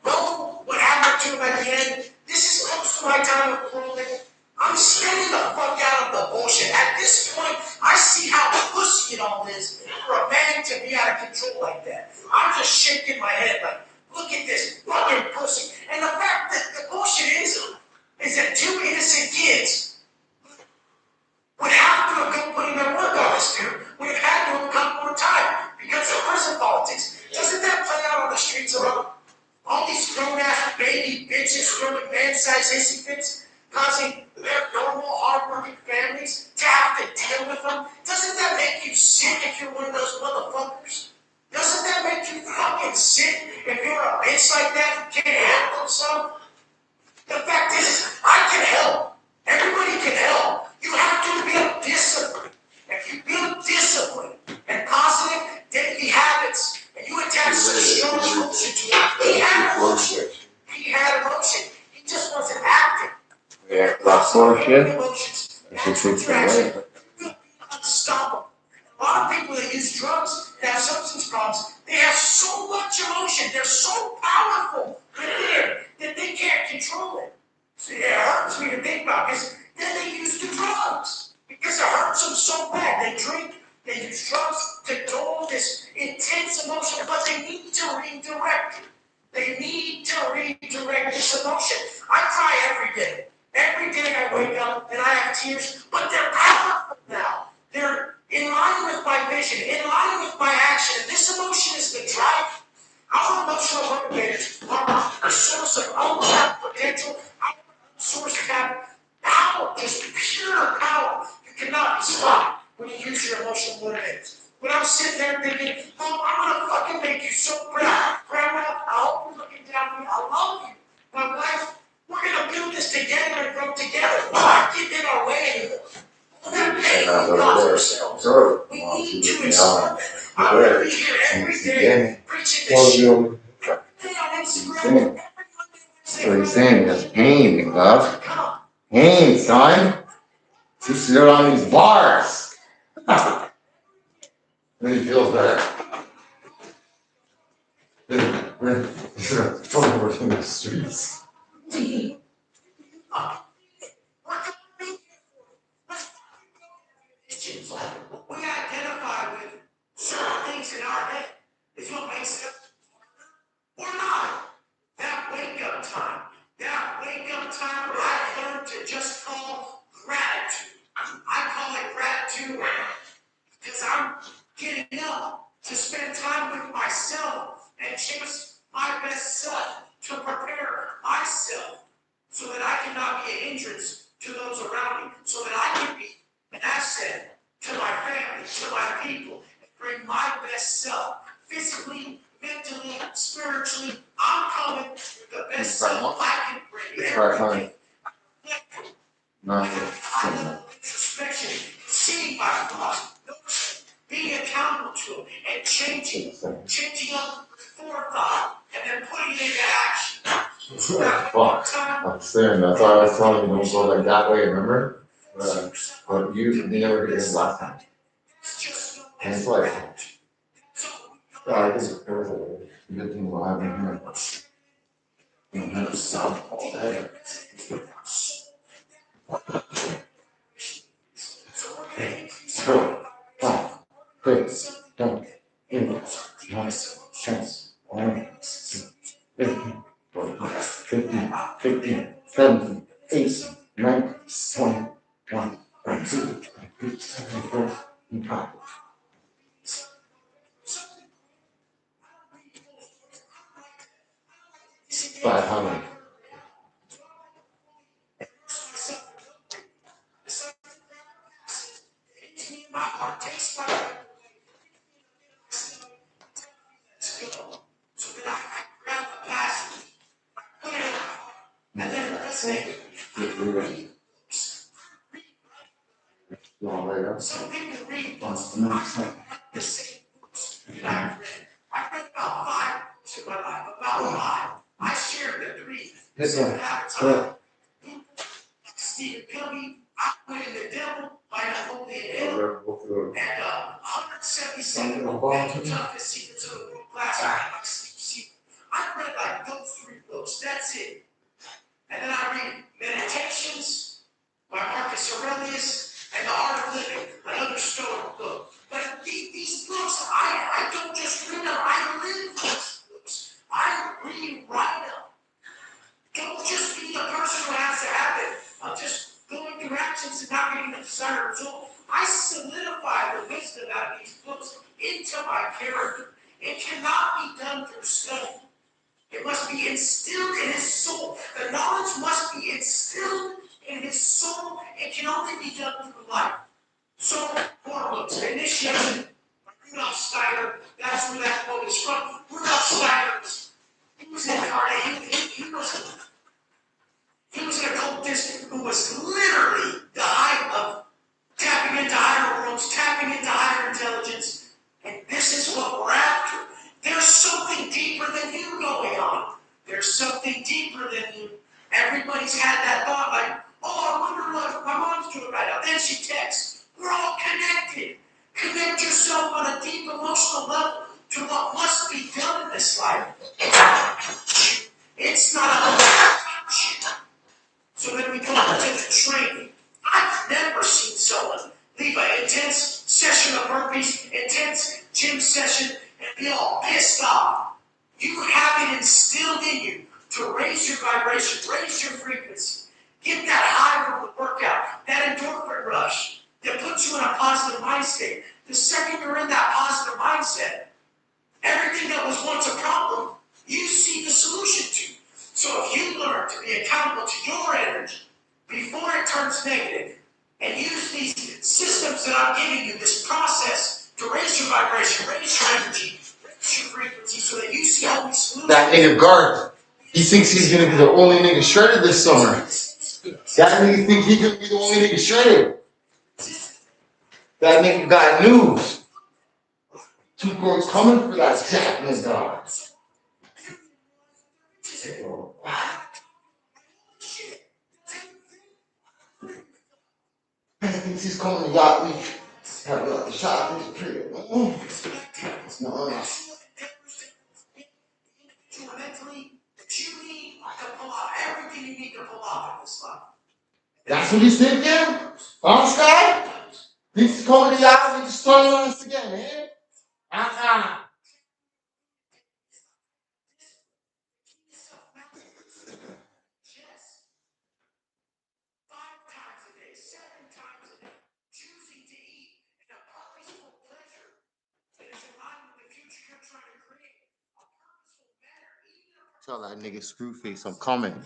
Know what happened to him at the end? This is close to my time of clothing. I'm staying the fuck out of the bullshit. At this point, I see how pussy it all is for a man to be out of control like that. I'm just shaking my head like, look at this fucking pussy. And the fact that the bullshit is that 2 innocent kids would have to have been putting their work on this dude, would have had to have come more time because of prison politics. Doesn't that play out on the streets of all these grown-ass baby bitches throwing man-sized hissy fits, causing their normal, hard-working families to have to deal with them? Doesn't that make you sick if you're one of those motherfuckers? Doesn't that make you fucking sick if you're a bitch like that who can't handle themselves? The fact is, I can help. Everybody can help. You have to build discipline. If you build discipline and positive daily habits, and you attach such strong emotion to it, he had emotion. He had emotion. He just wasn't acting. Yeah, that's bullshit. Emotions. That's what you're actually. You'll be unstoppable. A lot of people that use drugs, that have substance problems, they have so much emotion. They're so powerful that they can't control it. So it hurts me to think about because then they use the drugs because it hurts them so bad. They drink, they use drugs to dull this intense emotion, but they need to redirect it. They need to redirect this emotion. I cry every day. Every day I wake up and I have tears, but they're powerful now. They're in line with my vision, in line with my action. And this emotion is the drive. Our emotional motivators are a source of untapped potential, our source of power, just pure power. You cannot be stopped when you use your emotional motivators. When I'm sitting there thinking, Yeah. preaching this shit on Instagram. What he's saying is pain, love. Pain, son. Just sit on these bars. Then he feels better. We're in the streets. We identify with certain things in our head. Is what makes us or not. That wake up time. That wake up time where I learned to just call gratitude. I call it gratitude because I'm getting up to spend time with myself and chase my best self to prepare myself so that I cannot be a hindrance to those around me, so that I can be an asset to my family, to my people, and bring my best self, physically, mentally, spiritually. I'm coming with the best self I can bring. Everything. No, Introspection, seeing my thoughts, noticing, being accountable to them, and changing up forethought, and then putting it into action. fuck. I'm saying that's why I was telling you don't go like that way, remember? But you never did this last time. And it's like, I think there was a good thing about having him. You don't have to stop all day. So, 5, 6, 7, 8, 9, 10, 11, 15, 15, 17, 18, 19, 20, 21, 22, 23, 24, 25. 500. My heart takes my so that I can grab the passage, put it in my heart, and then resonate. You want to lay down? Some people read What's the next thing? the same books that I read. I read about 5 books in my life, about 5. I shared the 3. This So one. at a time. Stephen Covey, I went in the devil by Napoleon Hill. And 177 toughest secrets of the world class. I read like those 3 books. That's it. And then I read Meditations by Marcus Aurelius and The Art of Living, another Stoic book. But these books, I don't just read them. I live these books. I rewrite them. Don't just be the person who has the habit of just going through actions and not getting the desired result. I solidify the wisdom out of these books into my character. It cannot be done through study. It must be instilled in his soul. The knowledge must be instilled in his soul. It can only be done through life. So, more books. Initiation by Rudolf Steiner. That's where that quote is from. Rudolf Steiner was incarnate. He was an occultist who was literally the height of tapping into higher worlds, tapping into higher intelligence. And this is what we're after. There's something deeper than you going on. There's something deeper than you. Everybody's had that thought like, oh, I wonder what my mom's doing right now. Then she texts. We're all connected. Connect yourself on a deep emotional level to what must be done in this life. It's not about you. So then we go into the training. I've never seen someone leave an intense session of burpees, intense gym session, and be all pissed off. You have it instilled in you to raise your vibration, raise your frequency, get that high from the workout, that endorphin rush that puts you in a positive mind state. The second you're in that positive mindset, everything that was once a problem, you see the solution to. So if you learn to be accountable to your energy before it turns negative, and use these systems that I'm giving you, this process to raise your vibration, raise your energy, raise your frequency, so that you see all these solutions. That nigga Garth, he thinks he's gonna be the only nigga shredded this summer. That nigga think he's gonna be the only nigga shredded. That nigga got news. Two girls coming for that Japanese dog. I think she's coming to yacht week. Have a the shop in the crib. It's not nice. Mentally, that you need to pull out everything you need to pull out of this life. That's what he's thinking? Huh, Sky? He's coming to yacht week, destroying us again, man. Tell that nigga Screwface I'm coming.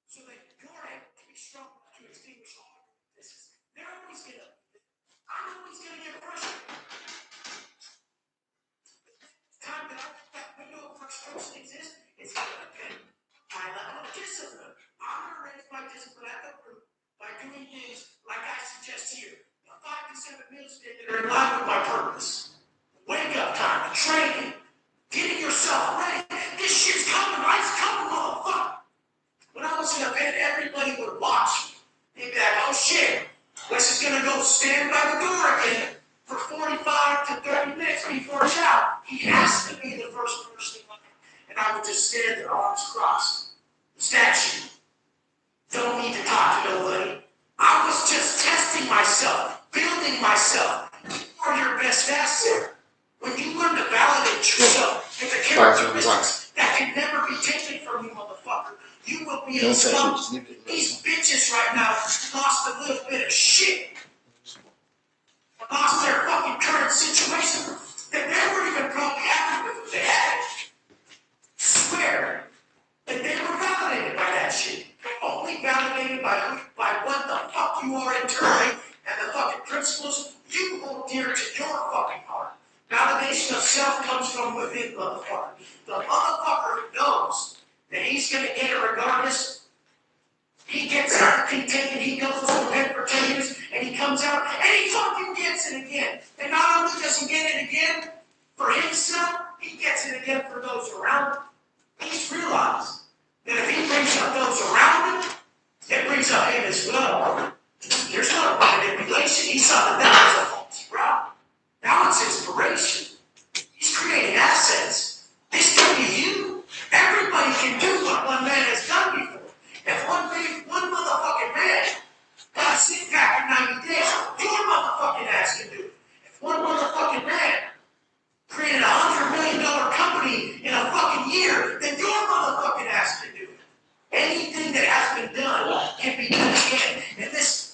So that your head can be strong enough to extinguish all of this. I'm always gonna get frustrated. Time that I think that window of frustration exists, it's gonna depend on my level of discipline. I'm gonna raise my discipline at the root by doing things like I suggest here. 5 to 7 meals a day that are in line with my purpose. Wake up time, training, getting yourself ready. This shit's coming, right? It's coming, motherfucker. When I was in a bed, everybody would watch me. They'd be like, oh shit, Wes is gonna go stand by the door again for 45 to 30 minutes before chow. He has to be the first person in line. And I would just stand there, arms crossed. Statue. Don't need to talk to nobody. I was just testing myself, building myself. You are your best asset. When you learn to validate yourself with the characteristics that can never be taken from you, motherfucker, you will be unstoppable. These bitches right now lost a little bit of shit. Lost their fucking current situation that they weren't even probably happy with what they had. Swear that they were validated by that shit. Only validated by what the fuck you are internally and the fucking principles you hold dear to your fucking heart. Validation of self comes from within, motherfucker. The motherfucker who knows that he's gonna get it regardless, he gets everything taken, he goes to bed for 10 years, and he comes out, and he fucking gets it again. And not only does he get it again for himself, he gets it again for those around him. He's realized that if he brings up those around him, it brings up him as well. There's no manipulation. He saw that was a false route. Now it's inspiration. He's creating assets. This can be you. Everybody can do what one man has done before. If one motherfucking man got a six pack in 90 days, your motherfucking ass can do it. If one motherfucking man created a $100 million company in a fucking year, then your motherfucking ass can do it. Anything that has been done can be done again. And this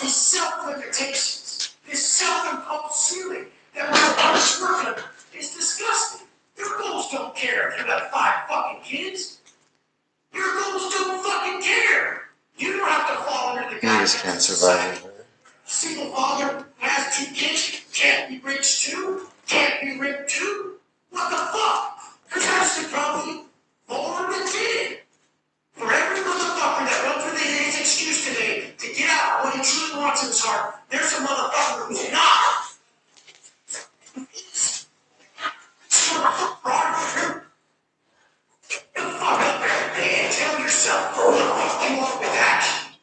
is self-limitations, this self-imposed ceiling that we're working on is disgusting. Your goals don't care if you got 5 fucking kids. Your goals don't fucking care. You don't have to fall under the guidance. Niggas can't survive. Single father who has 2 kids can't be rich too, can't be rich too. What the fuck? Because that's the problem. Born and did. For every motherfucker that runs with his excuse today to get out what he truly wants in his heart, there's a motherfucker who's not. Get the fuck up every day and tell yourself you want with action.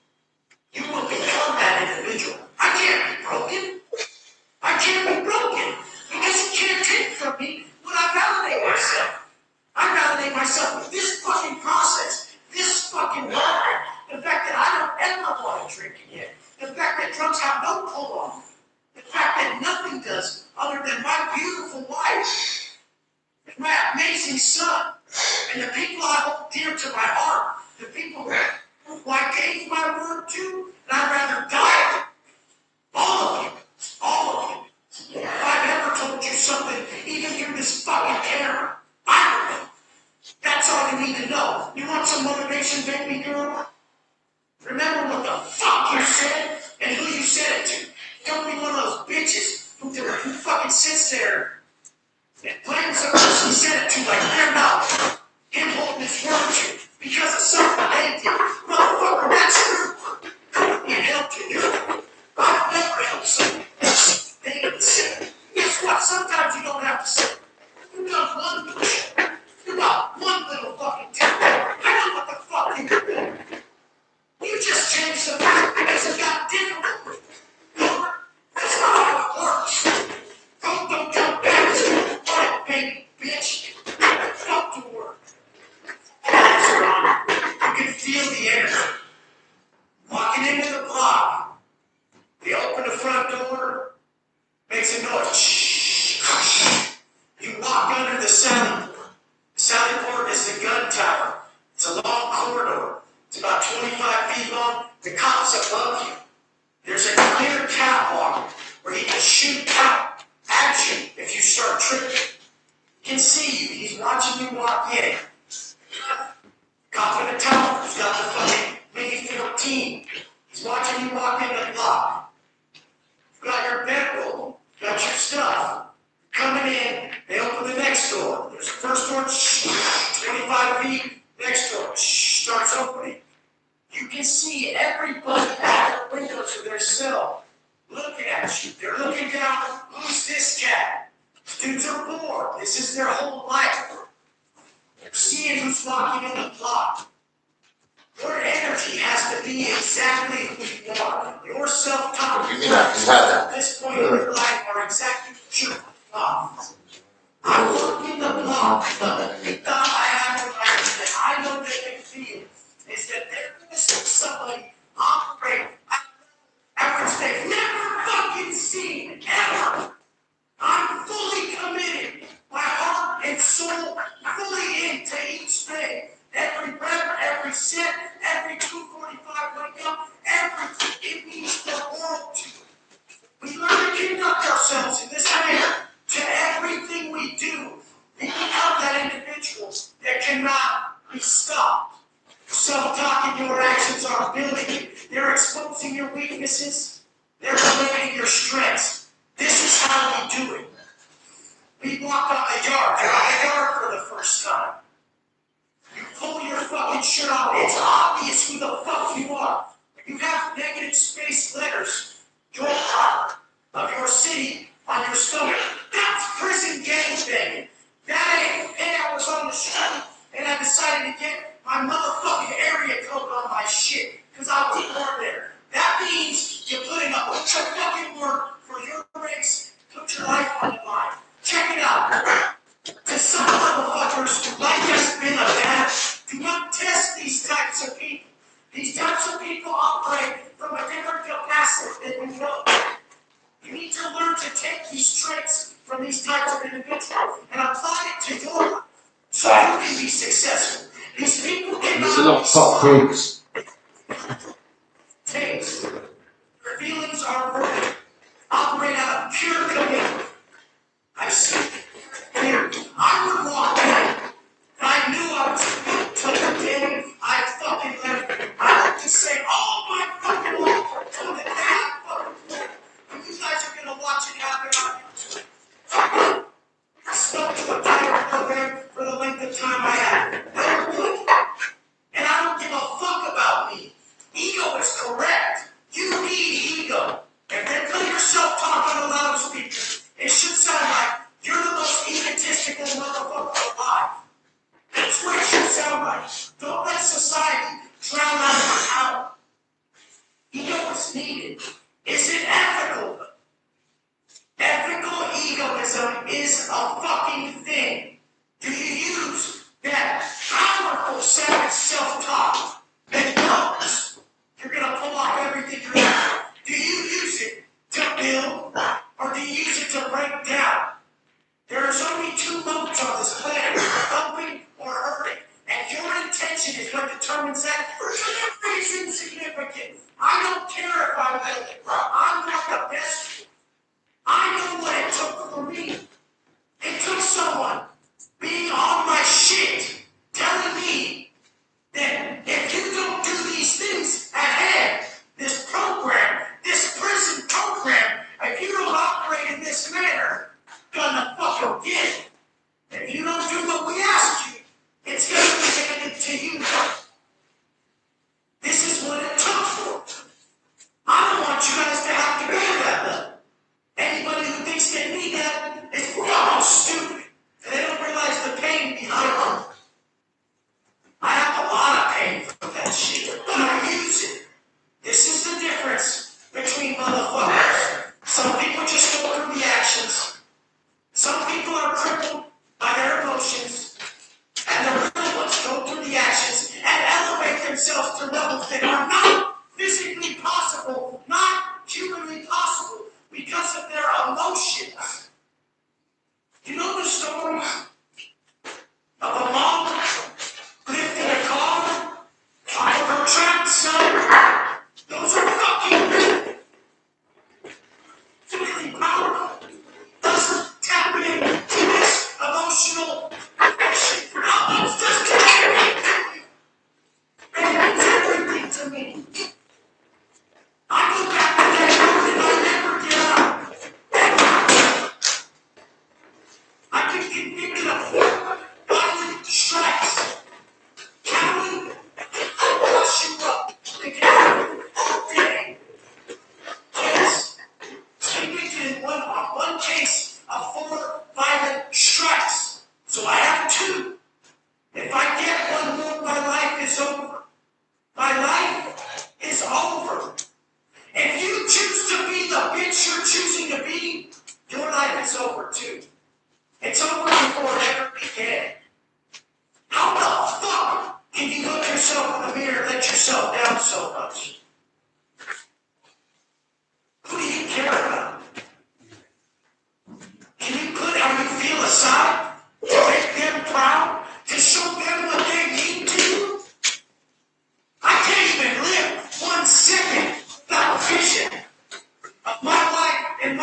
You will become that individual. I can't be broken. I can't be broken because you can't take from me when I validate myself. I validate myself with this fucking process, this fucking life. The fact that I don't ever want to drink again. The fact that drugs have no pull on me. The fact that nothing does other than my beautiful wife, my amazing son, and the people I hold dear to my heart, the people who I gave my word to, and I'd rather die. All of you. All of you. If I've ever told you something, even through this fucking camera, I don't know. That's all you need to know. You want some motivation, baby girl? Remember what the fuck you said and who you said it to. Don't be one of those bitches who fucking sits there and blames the person he said it to like they're not him holding his word to because of something they did. Motherfucker, that's true. You held at you. They're looking down, who's this cat? Dudes are bored. This is their whole life. They're seeing who's walking in the block. Your energy has to be exactly who you are. Your self-talk Give me that. You had that. at this point in your life are exactly what you are. I walk in the block. The thought I have in my head that I know they can feel is that they're going to see somebody operate at which they've never fucking seen, ever. I'm fully committed, my heart and soul fully into each thing. Every breath, every sip, every 2:45 wake up, everything. It means the world to you. We learn to conduct ourselves in this manner to everything we do. We become that individual that cannot be stopped. Self-talk and your actions are building you. They're exposing your weaknesses. They're eliminating your strengths. This is how we do it. We walk on the yard. You're on the yard for the first time. You pull your fucking shirt off. It's obvious who the fuck you are. You have negative space letters. Your heart of your city on your stomach. That's prison gangbanging. That ain't, hey, I was on the street and I decided to get my motherfucking area code on my shit because I was born there. That means you're putting up with your fucking work for your race. Put your life on the line. Check it out. To some motherfuckers, life has been a battle. Do not test these types of people. These types of people operate from a different capacity than we know. You need to learn to take these traits from these types of individuals and apply it to your life so you can be successful. These people cannot be smart. Taste. Your feelings are worthy. Operate out of pure commitment. I've seen it. Here, I would walk in. I knew I was till the day I fucking left. I like to say all my fucking life till the day I fucking left. And you guys are gonna watch it happen on YouTube. I stuck to a tighter program for the length of time I had. And I don't give a fuck about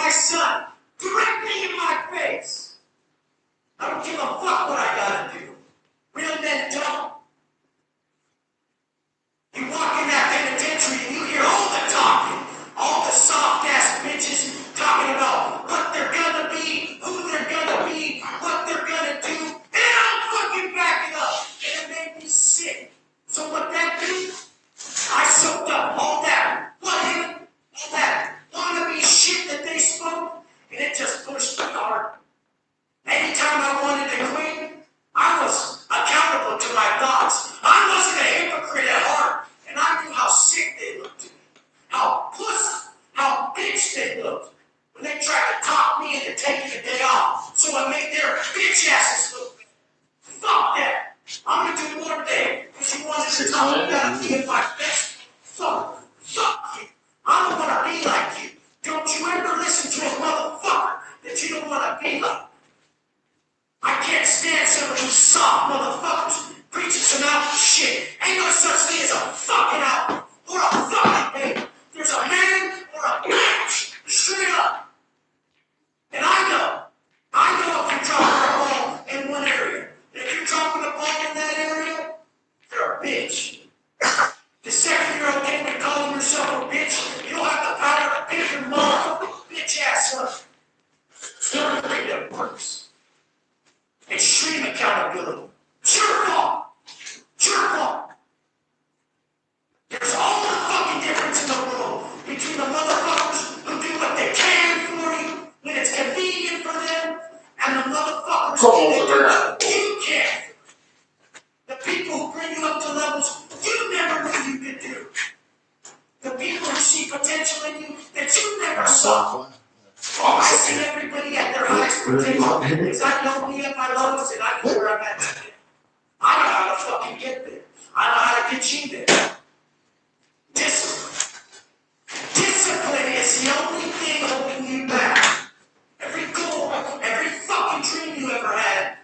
my son directly in my face. I don't give a fuck what I gotta do. Real men don't. You walk in that penitentiary and you hear all the talking, all the soft ass bitches talking about what they're gonna be, who they're gonna be, what they're gonna do, and I'm fucking backing up. And it made me sick. So what that did, I soaked up all that, all that wannabe shit that they spoke, and it just pushed me hard. Anytime I wanted to quit, I was accountable to my thoughts. I wasn't a hypocrite at heart, and I knew how sick they looked to me, how pussy, how bitch they looked when they tried to talk me into taking a day off so I make their bitch asses look bad. Fuck that. I'm gonna do more today because you wanted to talk about me in my best. Fuck you. I don't want to be like you. Don't you ever listen to a motherfucker that you don't want to be like. I can't stand some of these soft motherfuckers preaching some out shit. Ain't no such thing as a fucking out or a fucking baby. There's a man or a bitch. Straight up. And I know if you're dropping a ball in one area. If you're dropping a ball in that area, you're a bitch. The second you're okay with calling yourself a bitch, you don't have the power to pick your motherfucking bitch ass up. Learn the way that works. Extreme accountability. Jerk off. There's all the fucking difference in the world between the motherfuckers who do what they can for you when it's convenient for them and the motherfuckers who do what you can. The people who bring you up to levels you never knew you could do. The people who see potential in you that you never saw. I see everybody at their highest potential because I know me at my lowest and I know where I'm at today. I know how to fucking get there. I know how to get you there. Discipline is the only thing holding you back. Every goal, every fucking dream you ever had,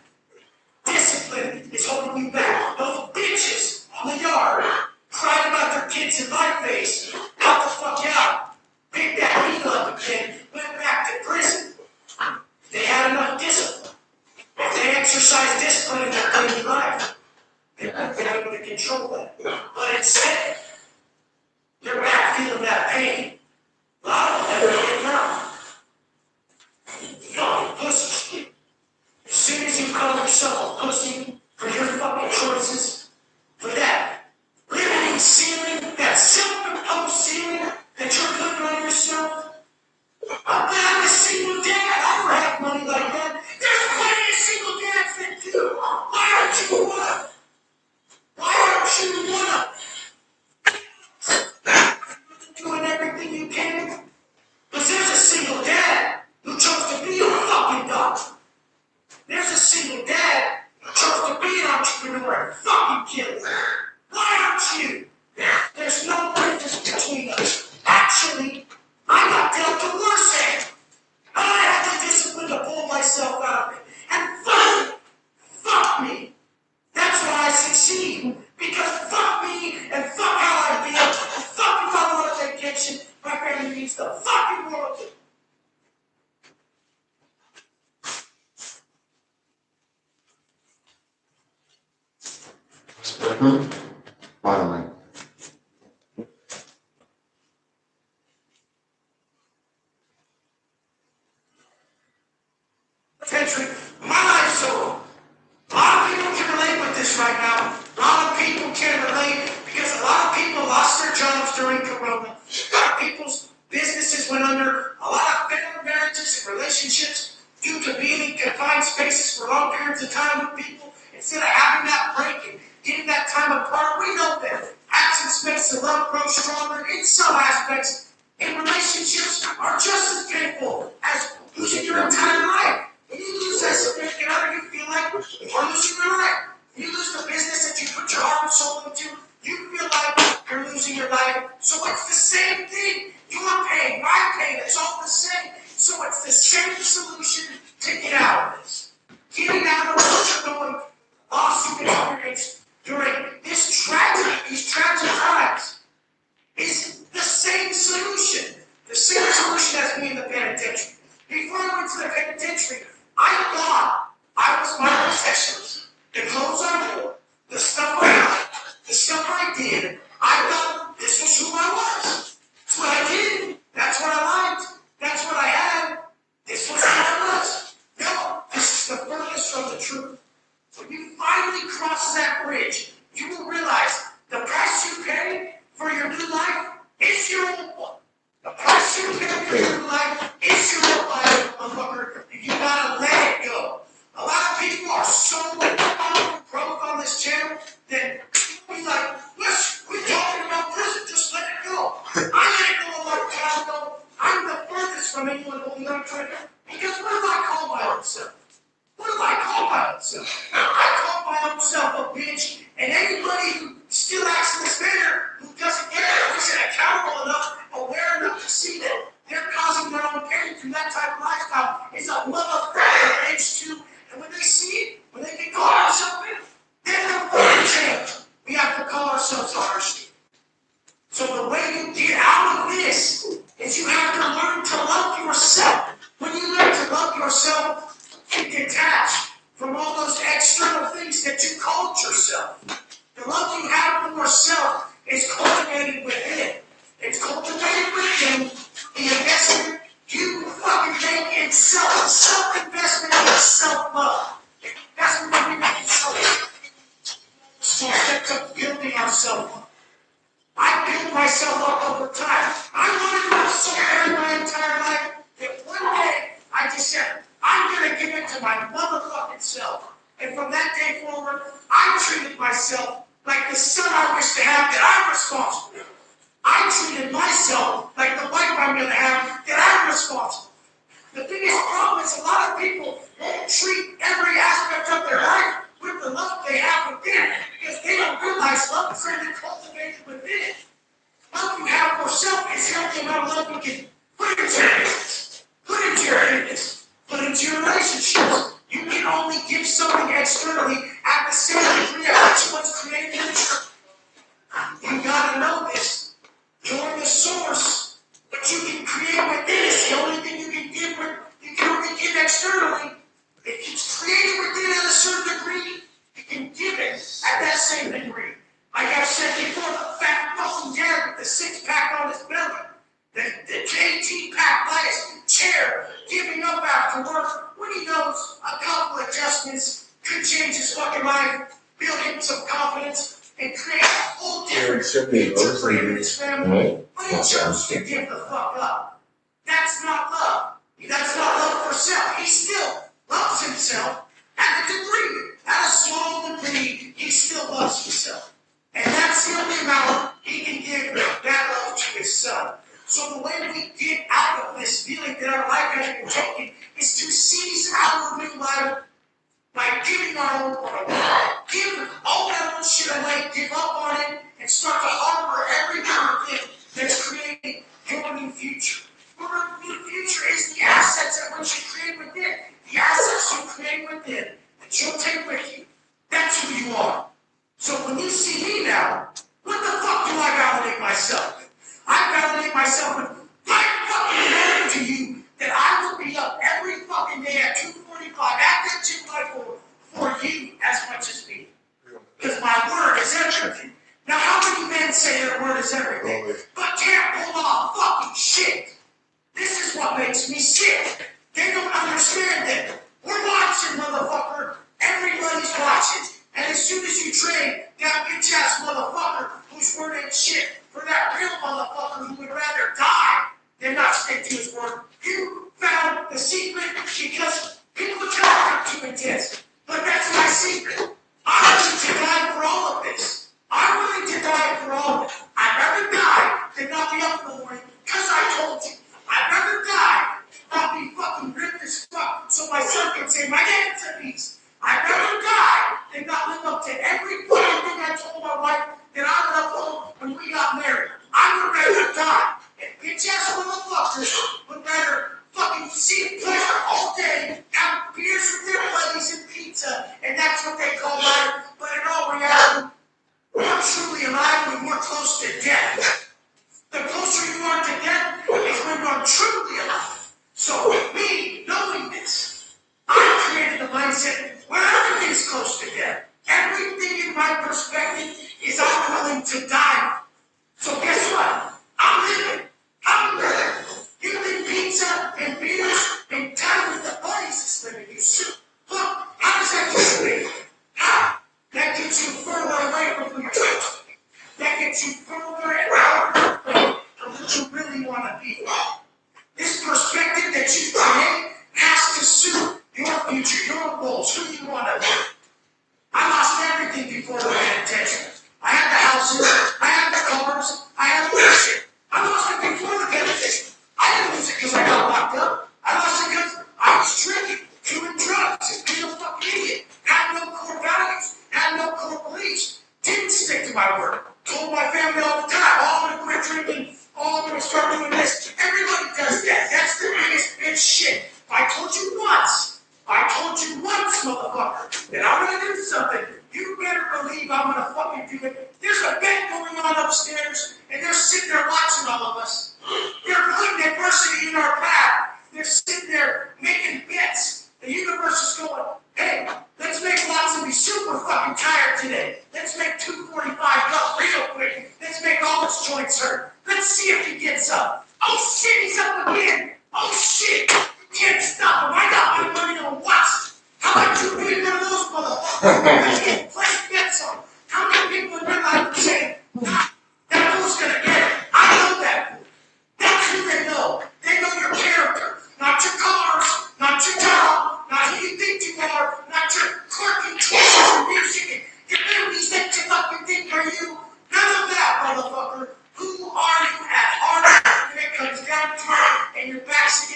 discipline is holding you back. Those bitches on the yard crying about their kids in my face, got the fuck out, picked that needle up again, went back to prison. They had enough discipline. If they exercised discipline in their daily life, they wouldn't be able to control that. But instead, they're back feeling that pain. A lot of them never get now. Fucking pussy. As soon as you call yourself a pussy for your fucking choices, for that limiting ceiling, that self-imposed ceiling that you're putting on yourself, I'm a single dad. I don't have money like that. There's plenty of single dads that do. Why aren't you one? Doing everything you can? Because there's a single dad who chose to be a fucking doctor. There's a single dad who chose to be an entrepreneur and fucking kill it. Why aren't you? There's no difference between us. Actually, I got dealt a worse hand. I had the discipline to pull myself out of it. And fuck me. That's why I succeed. Because fuck me and fuck how I feel. And fuck if I want a vacation. My family needs the fucking world. Finally. Country, my life's so. A lot of people can relate with this right now. A lot of people can relate because a lot of people lost their jobs during Corona. A lot of people's businesses went under. A lot of failed marriages and relationships due to being in confined spaces for long periods of time with people. Instead of having that break and getting that time apart, we know that absence makes the love grow stronger in some aspects. And relationships are just as painful as losing your entire life. When you lose that significant other, you feel like you're losing your life. When you lose the business that you put your heart and soul into, you feel like you're losing your life. So it's the same thing. Your pain, my pain, it's all the same. So it's the same solution to get out of this. Getting out of what you're going, loss you've experienced during these tragic times is the same solution. The same solution as being in the penitentiary. learn to, because what do I call my own self? What do I call my own self? I call my own self a bitch, and anybody who still acts in this manner, who doesn't get it, who isn't accountable enough, aware enough to see that they're causing their own pain through that type of lifestyle, is a motherfucker age 2, and when they see it, when they can call themselves in, then they'll fucking change. We have to call ourselves honesty. So the way you get out of this is you have to learn to love yourself. When you learn to love yourself, you detach from all those external things that you called yourself. The love you have for yourself is cultivated within. It's cultivated within the investment you fucking make in self. Self-investment is self-love. That's what we make in self. So that's a building ourselves up. I built myself up over time. I wanted to be so bad my entire life that one day I just said, I'm going to give it to my motherfucking self. And from that day forward, I treated myself like the son I wish to have that I'm responsible for. I treated myself like the wife I'm going to have that I'm responsible for. The biggest problem is a lot of people won't treat every aspect of their life with the love they have within because they don't realize love is only cultivated within. Love you have for self is healthy amount of love you can put into your business, put into your fitness, put into your relationships. You can only give something externally at the same degree at which one's created internally. You gotta know this. You're the source. What you can create within is the only thing you can give with, you can only give externally. If it's created within at a certain degree, you can give it at that same degree. Like I've said before, the fat fucking dad with the 6-pack on his belly, the 18-pack by his chair, giving up after work, when he knows a couple adjustments could change his fucking life, build him some confidence, and create a whole different future for him and his family. But he chose to give the fuck up. That's not love. That's not love for self. He still loves himself at a degree. At a small degree, he still loves himself. And that's the only amount he can give that love to himself. So the way we get out of this feeling that our life has been taken is to seize our new life by giving our own life. Give all that old shit away, give up on it, and start to harbor everything within that's creating your new future. Your new future is the assets that which you create within. The assets you create within that you'll take with you. That's who you are. So when you see me now, what the fuck do I validate myself with? I validate myself with my fucking word to you that I will be up every fucking day at 2:45 at that gym level for you as much as me. Because my word is everything. Now how many men say their word is everything, but can't pull off fucking shit? This is what makes me sick. They don't understand that we're watching, motherfucker. Everybody's watching. And as soon as you train that bitch-ass motherfucker whose word ain't shit for that real motherfucker who would rather die than not stick to his word, you found the secret because people tell me I'm too intense. But that's my secret. I'm willing to die for all of this. I'm willing to die for all of it. I'd rather die than not be up in the morning because I told you. I'd rather die than not be fucking ripped as fuck so my son can say my dad's a piece. I'd rather die than not live up to every fucking thing I told my wife that I would uphold when we got married. I would rather die. And bitch-ass motherfuckers would rather fucking see pleasure all day, have beers with their buddies and pizza, and that's what they call life. But in all reality, we're truly alive when we're close to death. The closer you are to death is when you're truly alive. So me knowing this, I created a mindset where everything's close to death. Everything in my perspective is I'm willing to die. So guess what? I'm living. I'm living. Eating pizza and beers and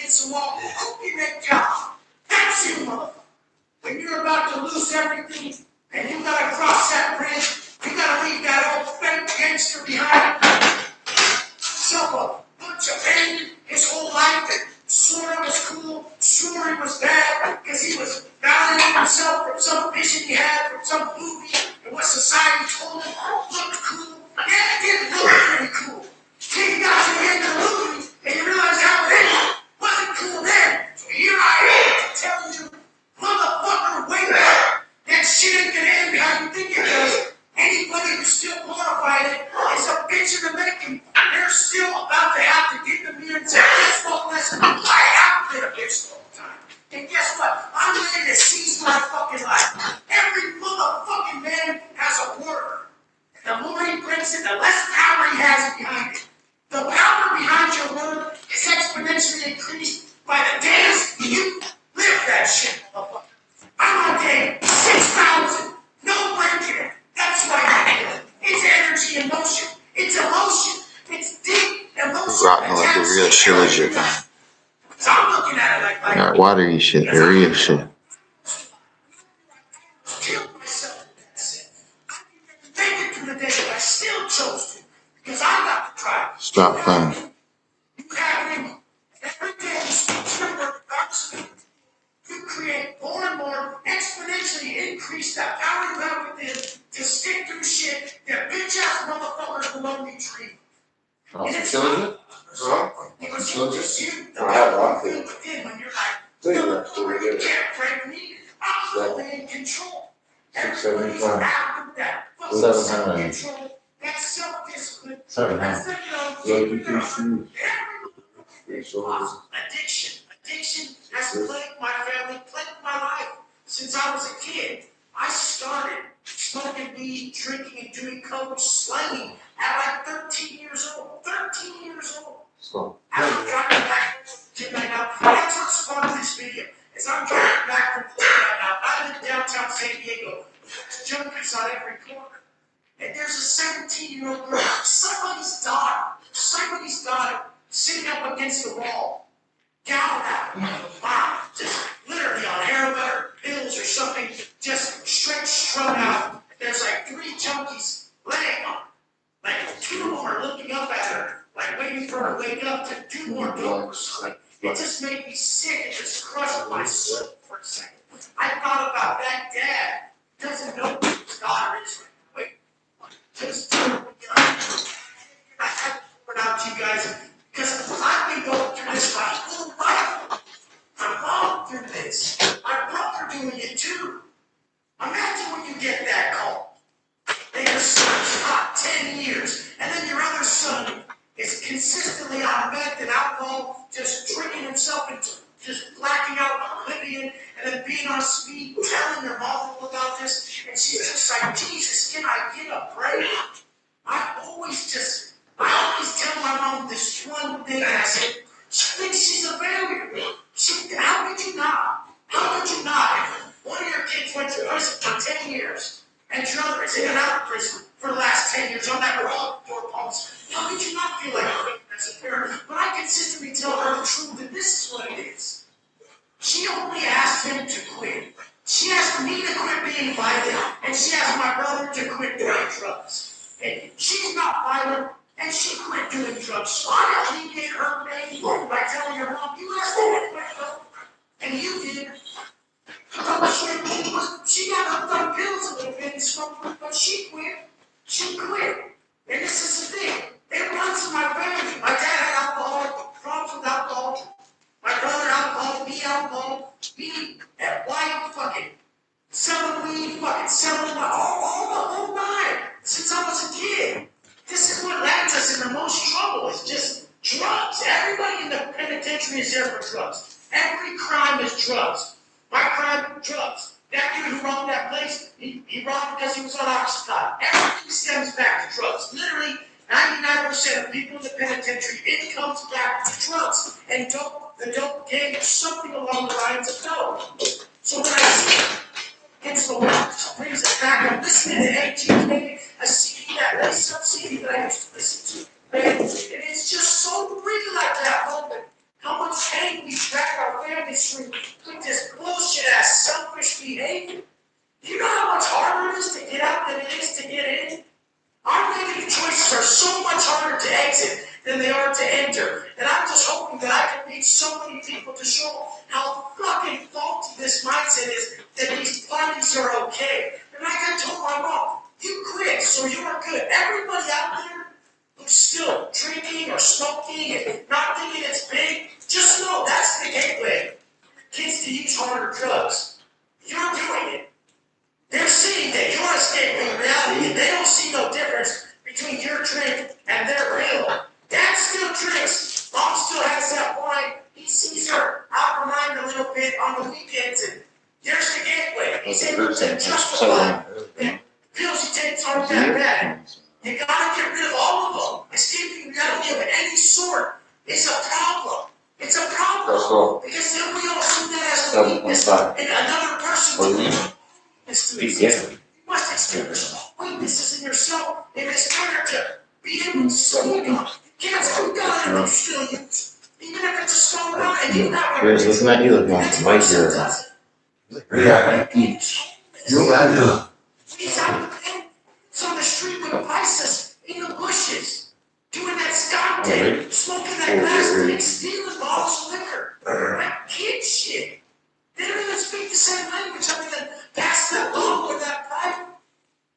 against the wall. Open that job. That's you, motherfucker. When you're about to lose everything and you gotta cross that bridge, you gotta leave that old fake gangster behind. Shove a bunch of pain his whole life and swore it was cool, swore it was bad because he was validating himself from some vision he had from some movie and what society told him looked cool. Yeah, it did look pretty cool. Till you got to the end of the movie and you realize how it wasn't cool then. So here I am telling you, motherfucker, wake up. That shit ain't gonna end how you think it does. Anybody who still glorified it is a bitch in the making. They're still about to have to get the mirror and say, guess what, listen, I have been a bitch the whole time. And guess what? I'm ready to seize my fucking life. Every motherfucking man has a word. And the more he brings it, the less power he has behind it. The power behind your word is exponentially increased by the days you live that shit, motherfucker. I'm on day 6,000. No breaking it. That's why I do it. It's energy and motion. It's emotion. It's deep emotion. Rotten like a real shit. So I'm looking at it like That watery shit, the real shit. kill myself. That's it. I didn't make it to the day that I still chose to. Because I got to try. Stop playing. You have it in you. Every day you speak your word regardless of it. You create more and more, exponentially increase that power you have within to stick through shit that bitch ass motherfuckers will only dream. Oh, And it's killing not it? Huh? because Killing it's it? just you, the I have power one you thing. feel within when you're like, Tell you no, that, so we you get it. can't pray me. I'm fully in control. Everybody's 675. after that. 700. Self-control, that's self-discipline. 700. That's Addiction has plagued my family, plagued my life since I was a kid. I started smoking weed, drinking, and doing coke, slanging at like 13 years old. 13 years old. Stop. I'm driving back from the gym right now. That's what spawned this video. Is I'm driving back from the gym right now. I live downtown San Diego. There's junkies on every corner. And there's a 17-year-old girl, somebody's daughter, sitting up against the wall, gouged out, wow, just literally on heroin or pills or something, just straight strung out. There's like 3 junkies laying on her. Like 2 of them are looking up at her, like waiting for her to wake up to do more dope or something. It just made me sick. It just crushed my soul for a second. I thought about that dad doesn't know who his daughter is. Wait, just I have to point out to you guys because I've been going through this my whole life. My mom through this. My brother doing it too. Imagine when you get that call. And your son's hot 10 years, and then your other son is consistently on meth and alcohol, just drinking himself into just blacking out, oblivion, and then being on speed, telling their mom all about this, and she's just like, Jesus, can I get a break? I always tell my mom this one thing, and I said, she thinks she's a failure. How could you not? How could you not? One of your kids went to prison for 10 years, and your other is in and out of prison for the last 10 years on that raw door pumps. How could you not feel like a failure as a parent? But I consistently tell her the truth, and this is what it is. She only asked him to quit. She asked me to quit being violent, and she asked my brother to quit doing drugs. And she's not violent, and she quit doing drugs. So I alleviate her pain by telling her mom, you asked me to quit, though, and you did. She got hooked on pills a little bit and smoked, but she quit. She quit. And this is the thing. It runs in my family. My dad had alcohol, problems with alcohol. My brother alcohol, me alcohol, me and white fucking selling weed, fucking selling all the whole time since I was a kid. This is what lands us in the most trouble. It's just drugs. Everybody in the penitentiary is there for drugs. Every crime is drugs. My crime, drugs. That dude who robbed that place, he robbed because he was on Oxycontin. Everything stems back to drugs. Literally, 99% of people in the penitentiary, it comes back to drugs. And the dope game is something along the lines of dope. So when I see against the wall, it brings it back. I'm listening to ATK, a CD that lace up CD that I used to listen to. And it's just so real at that moment. How much pain we drag our families through with this bullshit ass selfish behavior. You know how much harder it is to get out than it is to get in? Our negative choices are so much harder to exit than they are to enter. And I'm just hoping that I can reach so many people to show how fucking faulty this mindset is, that these parties are okay. And like I told my mom, you quit so you are good. Everybody out there who's still drinking or smoking and not thinking it's big, just know that's the gateway for kids to use harder drugs. You're doing it. They're seeing that you're escaping reality, and they don't see no difference between your drink and their pill. Dad still drinks. Mom still has that wine. He sees her out her mind a little bit on the weekends, and there's the gateway. He's able to justify that pills he takes aren't that bad. You gotta get rid of all of them. Escaping reality of any sort is a problem. It's a problem. Because then we all see that as a weakness in another person. You must experience weaknesses in yourself in this character. Be able to speak up. You can't speak up and it's still you. Even if it's a small amount and you're not Here's listen at you looking like the mic here. Yeah. You imagine. He's out it's on the street with vices in the bushes, doing that Scott day, smoking that plastic, stealing bottles of liquor. That kid shit. They don't even speak the same language other than pass that ball or that pipe.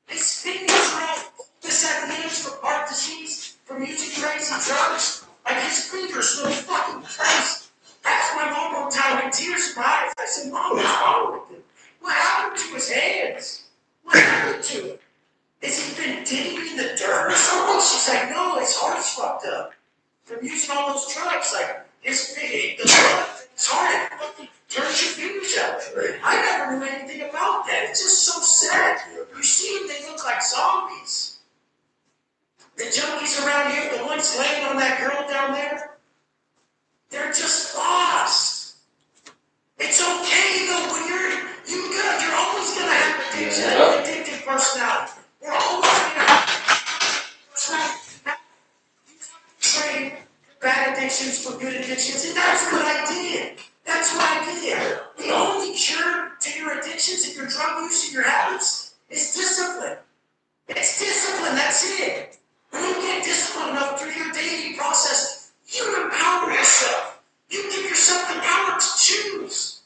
They speak around this had names for heart disease, from using crazy drugs. Like his fingers really fucking crazy. That's my mom one time with tears in my eyes. I said, Mom, what's wrong with him? What happened to his hands? What happened to him? Has he been digging in the dirt or something? She's like, no, his heart's fucked up. From using all those drugs, like his heart fucking turns your fingers out. I never knew anything about that. It's just so sad. You see them, they look like zombies. The junkies around here, the ones laying on that girl down there, they're just lost. It's okay though when you're always gonna have addiction, an addictive personality. We're always gonna have personality. Train bad addictions for good addictions, and that's what I did. That's what I did. The only cure to your addictions and your drug use and your habits is discipline. It's discipline, that's it. When you get disciplined enough through your daily process, you empower yourself. You give yourself the power to choose.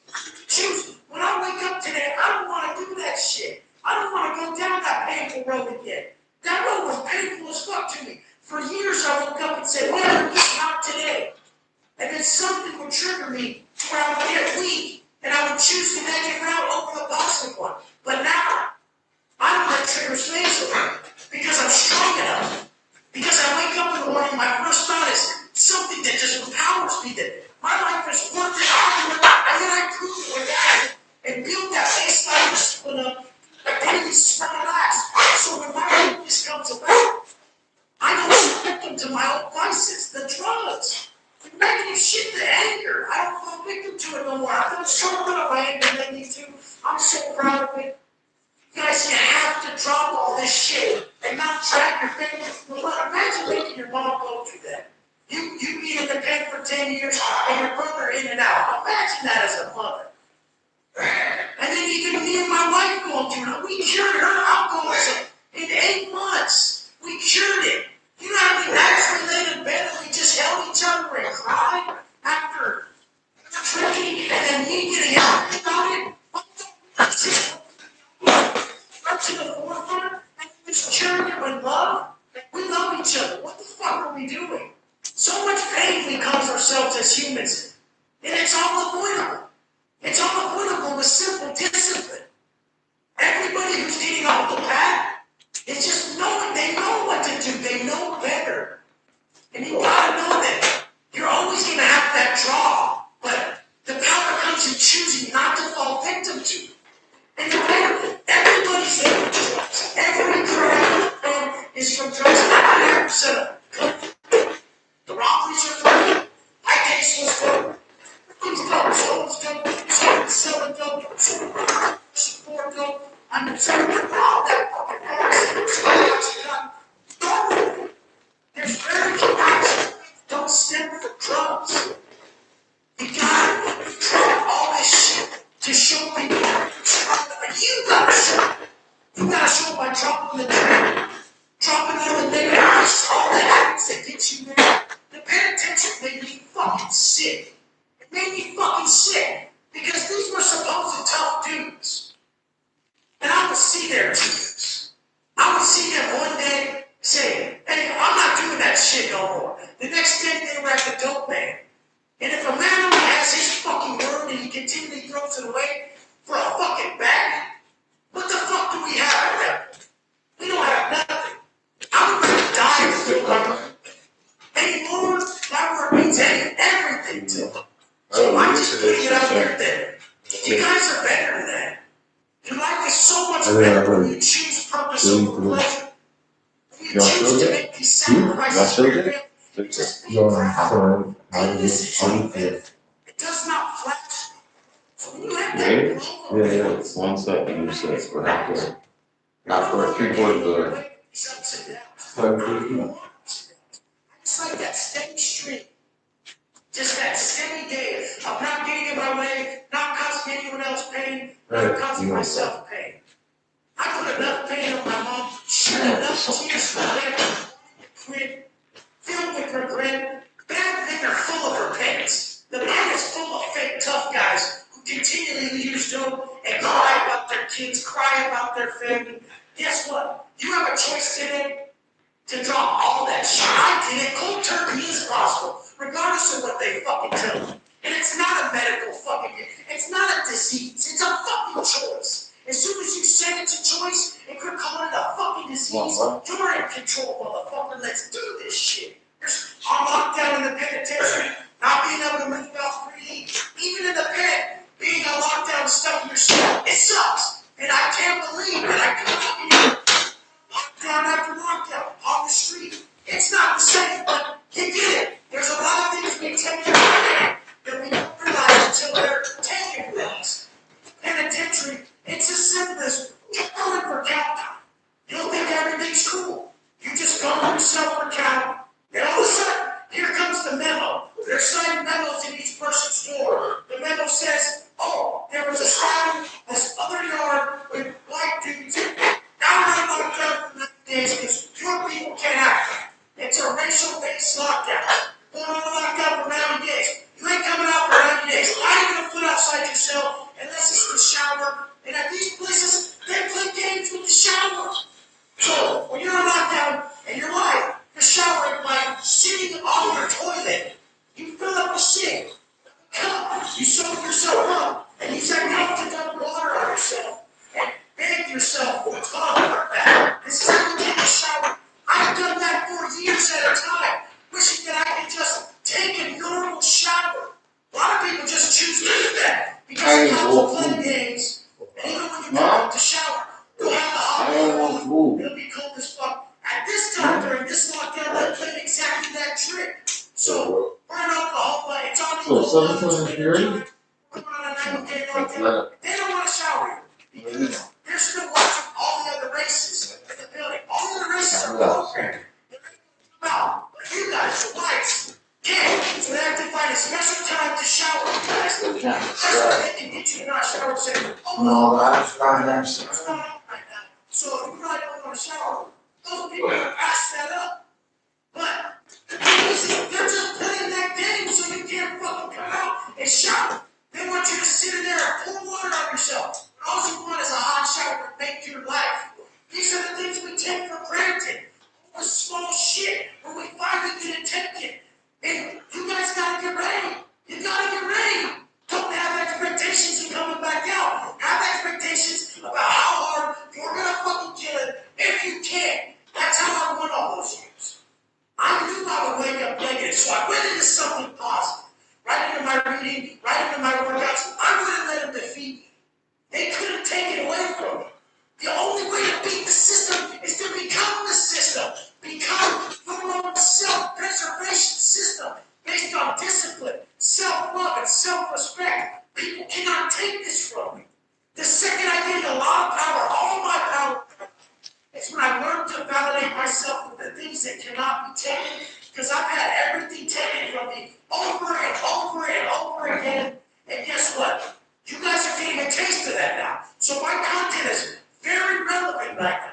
Choose. When I wake up today, I don't want to do that shit. I don't want to go down that painful road again. That road was painful as fuck to me. For years I woke up and said, well, not today. And then something would trigger me where I would get weak, and I would choose the negative route over the positive one. But now, I don't let triggers phase me because I'm strong enough. Because I wake up in the morning, my first thought is something that just empowers me that my life is worth it, and then I prove it with that and build that baseline discipline up, a daily relax. So when my weakness comes about, I don't submit them to my own vices, the drugs, the negative shit, the anger. I don't fall victim to it no more. I feel so good of my anger that I need to. I'm so proud of it. Guys, you have to drop all this shit and not drag your family through the mud. Imagine making your mom go through that. You being in the pen for 10 years and your brother in and out. Imagine that as a mother. And then even me and my wife going through it. We cured her alcoholism in 8 months. We cured it. You know how many nights we laid in bed and we just held each other and cried after drinking and then me getting out about it? Up to the forefront and just curing it with love. We love each other. What the fuck are we doing? So much pain we cause ourselves as humans. And it's all avoidable. It's all avoidable with simple discipline. Everybody who's getting off the path, it's just knowing they know what to do. They know better. And you gotta know that you're always gonna have that draw. But the power comes in choosing not to fall victim to. And everybody's there for drugs. Every crime is from drugs. 99% the robberies are from high case was from things dope, souls dope, selling dope, support dope. I'm saying all that fucking drugs. There's very few actions don't stem from drugs. You gotta sick because these were supposed tough dudes. And I would see their tears. I would see them one day say, hey, I'm not doing that shit no more. The next day they were at the dope man. And if a man only has his fucking word and he continually throws it away for a fucking bag, what the fuck do we have at that point? We don't have nothing. I would rather die than feel my word. Anymore, my word means everything to me. So I'm just putting it out there that you guys are better than that. Your life is so much better when you choose purpose over pleasure. When you choose to make these sacrifices for your family. Just be proud. Make decisions. It does not flash. So when you let that go, Yeah, it's one step, you said, we're not good. Not for 3/4 of the. it's ups and downs. It's like that steady stream. Just that steady day of not getting in my way, not causing anyone else pain, not causing myself pain. I put enough pain on my mom, shed enough tears for her, quit, filled with regret, bad thing are full of her pants. The man is full of fake tough guys who continually use dope and cry about their kids, cry about their family. Guess what? You have a choice today to drop all that shit. I did it. Cold turkey is possible, regardless of what they fucking tell you. And it's not a medical fucking, it's not a disease. It's a fucking choice. As soon as you say it's a choice and quit calling it a fucking disease, you're in control, motherfucker. Let's do this shit. I'm locked down in the penitentiary, not being able to move out freely. Even in the pen, being on lockdown and stuck in your cell, it sucks. And I can't believe that I come out here. Lockdown after lockdown, on the street. It's not the same, but you get it. There's a lot of things we take for granted that we don't realize until they're taken from us. Penitentiary, it's as simple as you're going for count time. You don't think everything's cool. You just go to yourself for count, and all of a sudden, here comes the memo. They're signing memos in each person's door. The memo says, oh, there was a stabbing this other yard with white dudes. Now we're locked down for 90 days because your people can't act. It's a racial-based lockdown. Going on lockdown for 90 days. You ain't coming out for 90 days. I ain't gonna put outside your cell unless it's the shower. And at these places, they play games with the shower. So when you're on lockdown and your wife, you're showering by sitting on your toilet, you fill up a sink, cup, you soak yourself up, and use that cup to dump water on yourself. And bathe yourself with water back. This is how you take a shower. I've done that for years at a time, wishing that I could just take a normal shower. A lot of people just choose to do that because it comes with playing games. And even when you go out to shower, you'll have the hot water. It'll be cold as fuck. At this time during this lockdown, they played exactly that trick. So burn alcohol, but it's on the we're on a 90-day lockdown. They don't want to shower you because they're still watching all the other races in the building. All the other races are programmed. They're ready to come out. But you guys, the whites, can't. So they have to find a special time to shower you guys. That's why they can get you to not shower and say, oh, No, that's not it's not up right now. So if you really don't want to shower, those people are pass that up. But the thing is, they're just playing that game so you can't fucking come out and shower. They want you to sit in there and pour water on yourself. All you want is a hot shower to make your life. These are the things we take for granted. All the small shit when we finally get attention. And you guys gotta get ready. You gotta get ready. Don't have expectations of coming back out. Have expectations about how hard you're gonna fucking kill it if you can. That's how I won all those years. I knew I would wake up negative, so I went into something positive. Right into my reading, right into my workouts. I wouldn't let them defeat me. They couldn't take it away from me. The only way to beat the system is to become the system. Become your own self-preservation system based on discipline, self-love, and self-respect. People cannot take this from me. The second I gained a lot of power, all my power, it's when I learned to validate myself with the things that cannot be taken, because I've had everything taken from me over and over and over again. And guess what? You guys are getting a taste of that now. So my content is very relevant right now.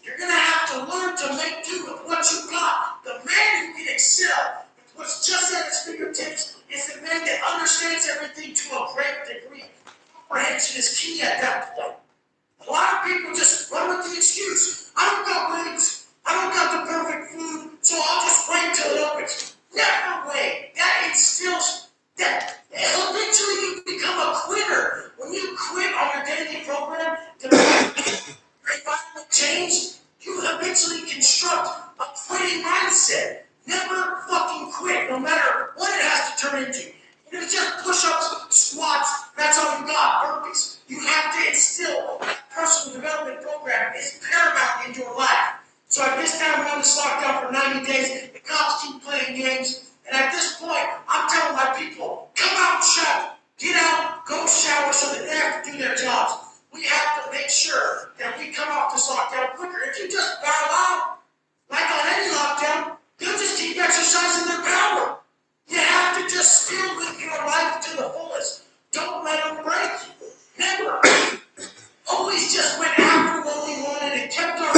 You're going to have to learn to make do with what you got. The man who can excel with what's just at his fingertips is the man that understands everything to a great degree. Comprehension is key at that point. A lot of people just run with the excuse. I don't got wings. I don't got the perfect food, so I'll just wait till it opens. Never wait. That instills that eventually you become a quitter. When you quit on your daily program to make environment change, you eventually construct a quitting mindset. Never fucking quit, no matter what it has to turn into. If it's just push-ups, squats, that's all you got, burpees. You have to instill that personal development program is paramount in your life. So at this time, we're on this lockdown for 90 days. The cops keep playing games. And at this point, I'm telling my people, come out and shout. Get out, go shower so that they have to do their jobs. We have to make sure that we come off this lockdown quicker. If you just bow out, like on any lockdown, they'll just keep exercising their power. You have to just still live your life to the fullest. Don't let them break you. Never. Always just went after what we wanted and kept our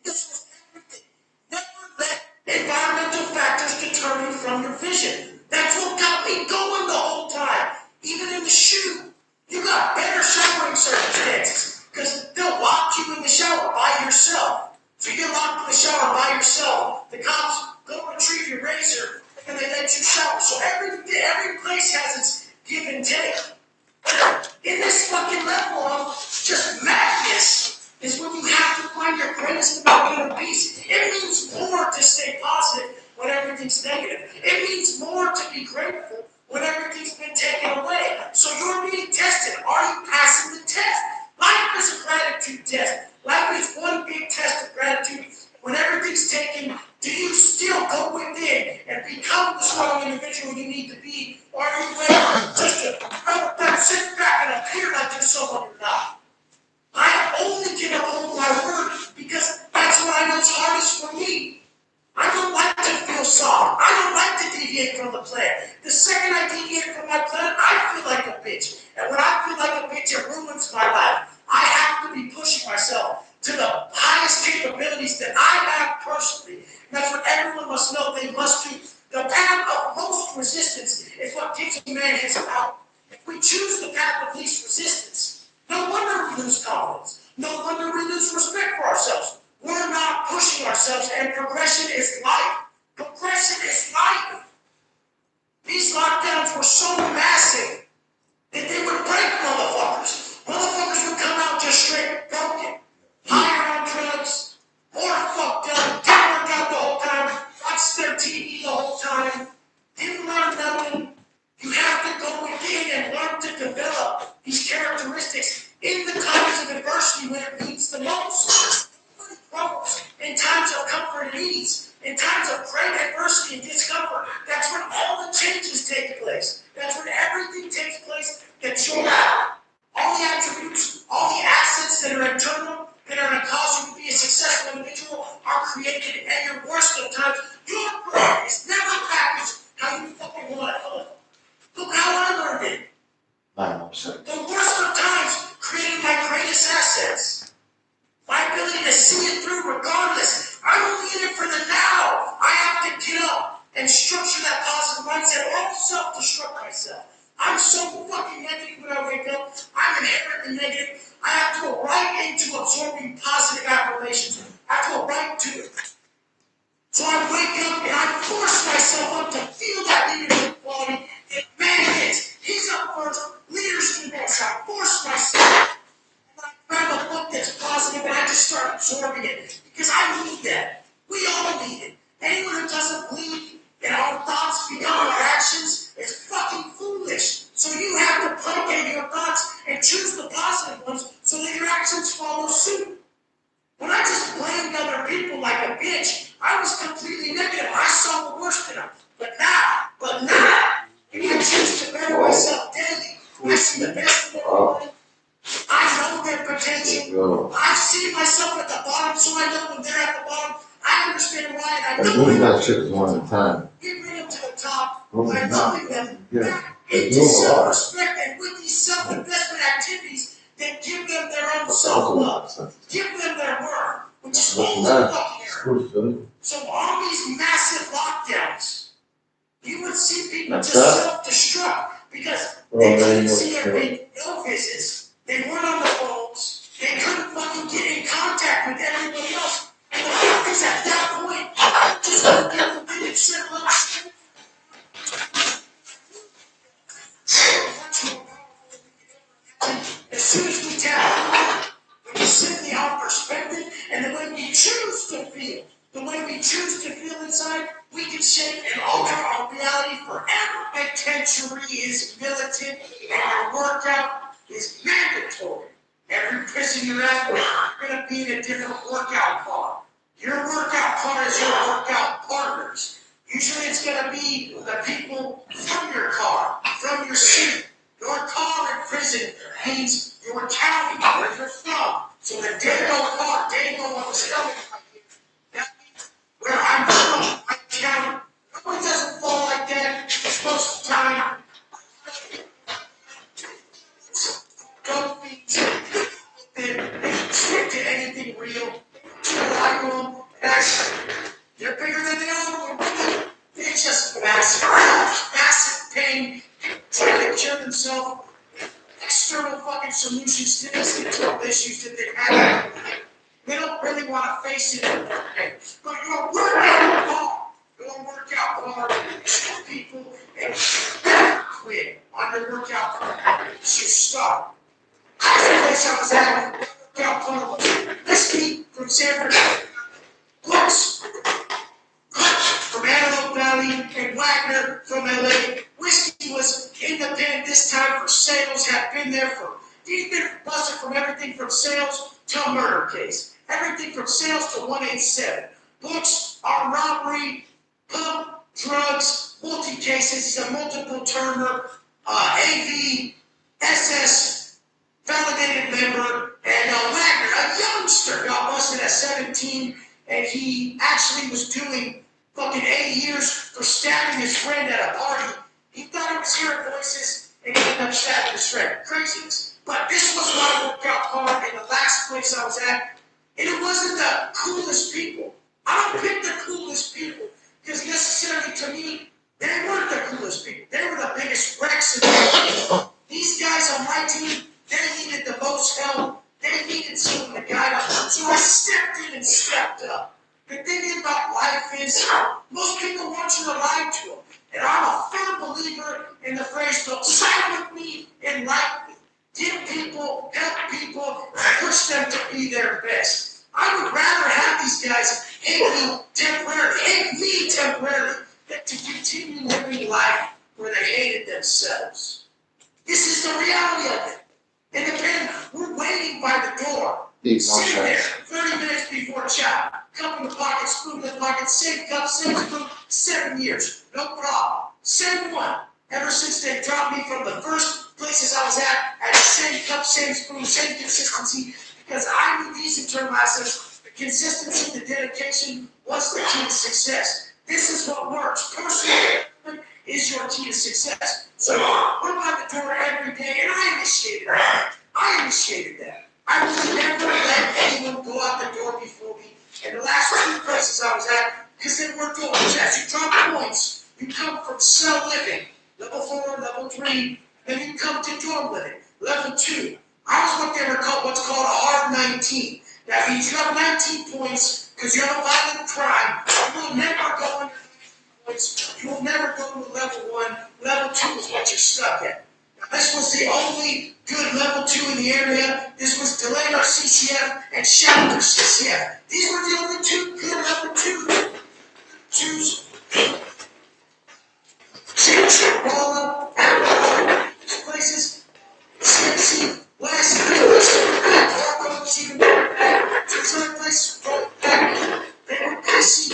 this was everything. Never let environmental factors deter you from your vision. That's what got me going the whole time. Even in the shoe. You got better showering circumstances. Because they'll lock you in the shower by yourself. So you get locked in the shower by yourself. The cops go retrieve your razor and they let you shower. So every place has its give and take. In this fucking level of just madness is when you have to find your greatest inner peace. It means more to stay positive when everything's negative. It means more to be grateful when everything's been taken away. So you're being tested. Are you passing the test? Life is a gratitude test. Life is one big test of gratitude. When everything's taken, do you still go within and become the strong individual you need to be? Or are you ready just to sit back and appear like you're someone you're not? I only can uphold my word because that's what I know is hardest for me. I don't like to feel soft. I don't like to deviate from the plan. The second I deviate from my plan, I feel like a bitch. And when I feel like a bitch, it ruins my life. I have to be pushing myself to the highest capabilities that I have personally. And that's what everyone must know they must do. The path of most resistance is what gives a man his power. If we choose the path of least resistance, no wonder we lose confidence. No wonder we lose respect for ourselves. We're not pushing ourselves, and progression is life. Progression is life. These lockdowns were so massive that they would break motherfuckers. Motherfuckers would come out just straight broken. Higher on drugs, more fucked up, didn't work out the whole time, watched their TV the whole time, didn't learn nothing. You have to go within and learn to develop these characteristics in the times of adversity when it means the most. In times of comfort and ease, in times of great adversity and discomfort, that's when all the changes take place. That's when everything takes place that you're at. All the attributes, all the assets that are internal, that are going to cause you to be a successful individual, are created at your worst of times. Your brain is never packaged how you fucking want it. Look how I learned it. 9%. The worst of times created my greatest assets. My ability to see it through regardless. I'm only in it for the now. I have to get up and structure that positive mindset or I'll self-destruct myself. I'm so fucking negative when I wake up. I'm inherently negative. I have to go right into absorbing positive affirmations. I have to go right to it. So I wake up and I force myself up to feel that leadership quality. And man is, he's up first, leadership next. I force myself. Grab a book that's positive and I just start absorbing it because I need that. We all need it. Anyone who doesn't believe in our thoughts become our actions is fucking foolish. So you have to placate your thoughts and choose the positive ones so that your actions follow suit. When I just blamed other people like a bitch, I was completely negative. I saw the worst in them. But now, I choose to better myself daily. I see the best in everyone. I know their potential. I see myself at the bottom, so I know when they're at the bottom. I understand why, and I know doing that shit one at a time. you bring them to the top No, by they're not. moving them Yeah. back They're into doing a lot. self-respect and with these self-investment activities that give them their own self-love, give them their worth, which is all the fucking error. So all these massive lockdowns, You would see people That's just self-destruct because they couldn't see well, everything, no visits. They weren't on the phones. They couldn't fucking get in contact with everybody else. And the fact is, at that point, just don't give a minute, settle up. As soon as we tap, when you sit in the our perspective and the way we choose to feel, the way we choose to feel inside, we can shape and alter our reality forever. Penitentiary is militant and your workout is mandatory. Every prison you're at, you're going to be in a different workout car. Your workout car is your workout partners. Usually it's going to be the people from your car, from your city. Your car in prison means your county, where you're from. So the Dago car, Dago on the stomach, that means where I'm from, my county. No, it doesn't fall like that. Most of the time, don't be stick to anything real. I know them, they're bigger than they are. They're just massive pain, trying to cure themselves. External fucking solutions to these internal issues that they have. They don't really want to face it. But you're working hard. You'll work out hard. Show people and quit on your workout plan. You start. That's the place I was at. Workout plan. Whiskey from San Francisco. Books from Antelope Valley and Wagner from LA. Whiskey was in the pen this time for sales, had been there for, he's been busted from everything from sales to a murder case. Everything from sales to 187. Books on robbery, pump, drugs, multi-cases. He's a multiple termer, AV, SS, validated member, and Wagner, a youngster, got busted at 17, and he actually was doing fucking 8 years for stabbing his friend at a party. He thought he was hearing voices, and he ended up stabbing his friend. Craziness. But this was my workout part in the last place I was at, and it wasn't the coolest people. I don't pick the coolest people, because necessarily to me, they weren't the coolest people. They were the biggest wrecks in the world. These guys on my team, they needed the most help. They needed someone to guide them. So I stepped in and stepped up. The thing about life is, most people want you to lie to them. And I'm a firm believer in the phrase, don't side with me and like me. Give people, help people, and push them to be their best. I would rather have these guys hate me temporarily, than to continue living life where they hated themselves. This is the reality of it. And then we're waiting by the door. Sitting there 30 minutes before chow. Cup in the pocket, spoon in the pocket, same cup, same spoon, 7 years. No problem. Same one. Ever since they dropped me from the first places I was at the same cup, same spoon, same consistency, because I knew these internal assets, the consistency, the dedication was the key to success. This is what works. Personal development is your key to success. So we're by the door every day, and I initiated that. I would never let anyone go out the door before me. And the last 2 places I was at, because they were doors. As you drop points, you come from cell living, level 4, level 3, then you come to dorm living, level 2. I was what they were called, what's called a hard 19. That means you have 19 points because you have a violent crime. You will never go under 19 points. You will never go to level 1. Level 2 is what you're stuck at. Now, this was the only good level 2 in the area. This was Delano CCF and Shelter CCF. These were the only 2 good level 2s. Walla, Apple, these places, CMC, West, Arco, even there's other places going back. They were PC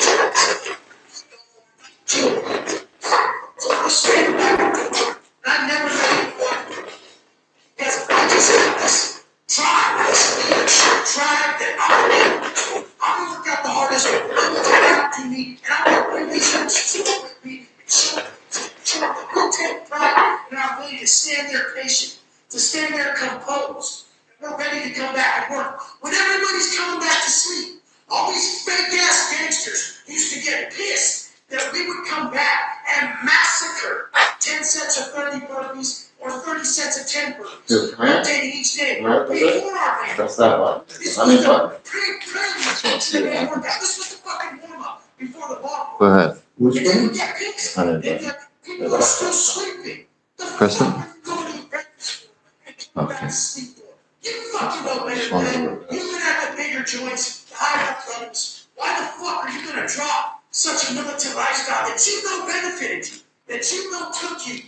so I stayed back. I never let anyone, because I just had this drive that I'm gonna work out the hardest, I'm gonna take it out to me, and I'm gonna bring these things to me, and take pride in our ability to stand there patient, to stand there composed, and we're ready to come back and work. When everybody's coming back to sleep, all these fake ass gangsters used to get pissed that we would come back and massacre 10 sets of 30 burpees or 30 sets of 10 burpees, Dude, come here. rotating each day Come here, that's it. before our band. That's that one. This I was mean, the what? pre-prelude to the band workout. This was the fucking warm-up before the ball. Go ahead. Which And then one? we get picks, I and didn't the people are still sleeping. The Preston? fuck are you going to breakfast for and come back Okay. to sleep for? You fucking know better Just than wanted to that. work You've been at the bigger joints, the higher up levels. Why the fuck are you gonna drop such a militant lifestyle that you know benefited you, that you know took you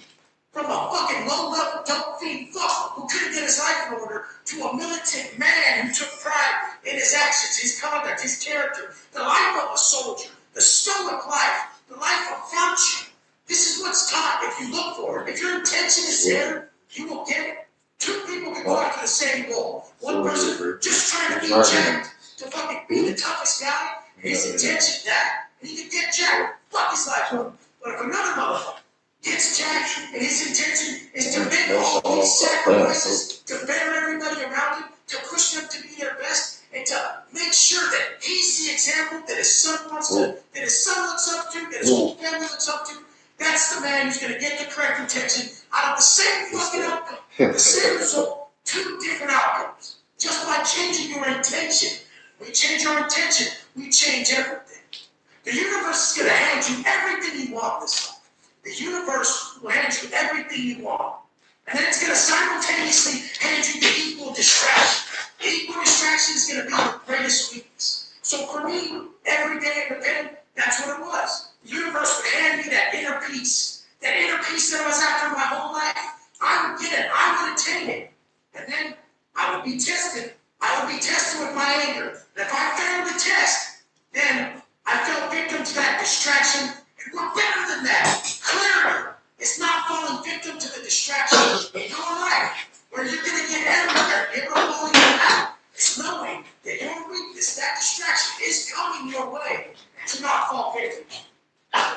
from a fucking low-level dope fiend fuck who couldn't get his life in order to a militant man who took pride in his actions, his conduct, his character, the life of a soldier, the stoic life, the life of virtue. This is what's taught if you look for it. If your intention is there, you will get it. Two people can go after the same goal. One person just trying to be jacked, to fucking be the toughest guy, his intention that, and he can get jacked, fuck his life up. But if another motherfucker gets jacked and his intention is to make all these sacrifices, to bear everybody around him, to push them to be their best, and to make sure that he's the example that his son wants to, that his son looks up to, that his whole family looks up to, that's the man who's gonna get the correct intention out of the same fucking outcome, the same result, two different outcomes. Just by changing your intention. We change our intention, we change everything. The universe is gonna hand you everything you want this life. The universe will hand you everything you want. And then it's gonna simultaneously hand you the equal distraction. The equal distraction is gonna be your greatest weakness. So for me, every day in the pen, that's what it was. The universe would hand me that inner peace that I was after my whole life. I would get it, I would attain it. And then I would be tested. I would be tested with my anger. And if I failed the test, then I fell victim to that distraction. And we're better than that. Clearly, it's not falling victim to the distraction in your life where you're going to get everywhere. You're going to fall out. It's knowing that your weakness, that distraction, is coming your way. To not fall victim.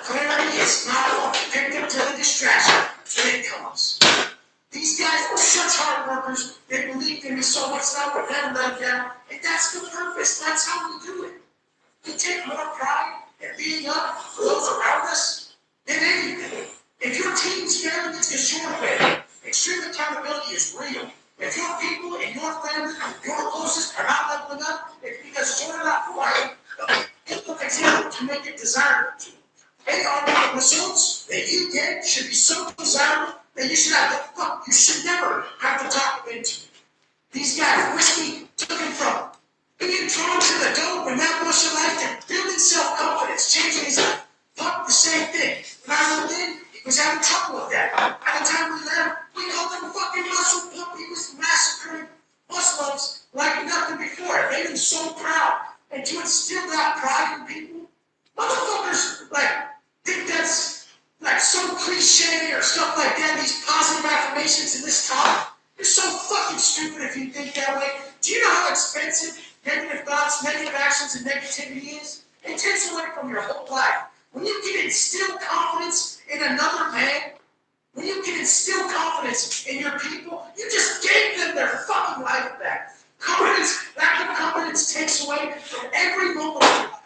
Clarity is not falling victim to the distraction when it comes. These guys were such hard workers. They believed in me so much that I would never let them down. And that's the purpose. That's how we do it. We take more pride in being up for those around us than anything. If your team's failing, it's because you're failing. Extreme accountability is real. If your people in your family, your closest, are not leveling up, it's because you're not providing an example to make it desirable to you. They are the results that you get should be so desirable that you should have the fuck. You should never have to talk them into it. These guys, whiskey took him from being drawn to the dope and that much of life to building self-confidence, changing his life. Fuck the same thing. When I moved in, he was having trouble with that. By the time we left, we called him fucking muscle pump. He was massacring Muslims like nothing before. It made him so proud. And to instill that pride in people, motherfuckers think that's so cliche or stuff like that, these positive affirmations in this talk. You're so fucking stupid if you think that way. Do you know how expensive negative thoughts, negative actions, and negativity is? It takes away from your whole life. When you can instill confidence in another man, when you can instill confidence in your people, you just gave them their fucking life back. Confidence, lack of confidence takes away from every moment of your life.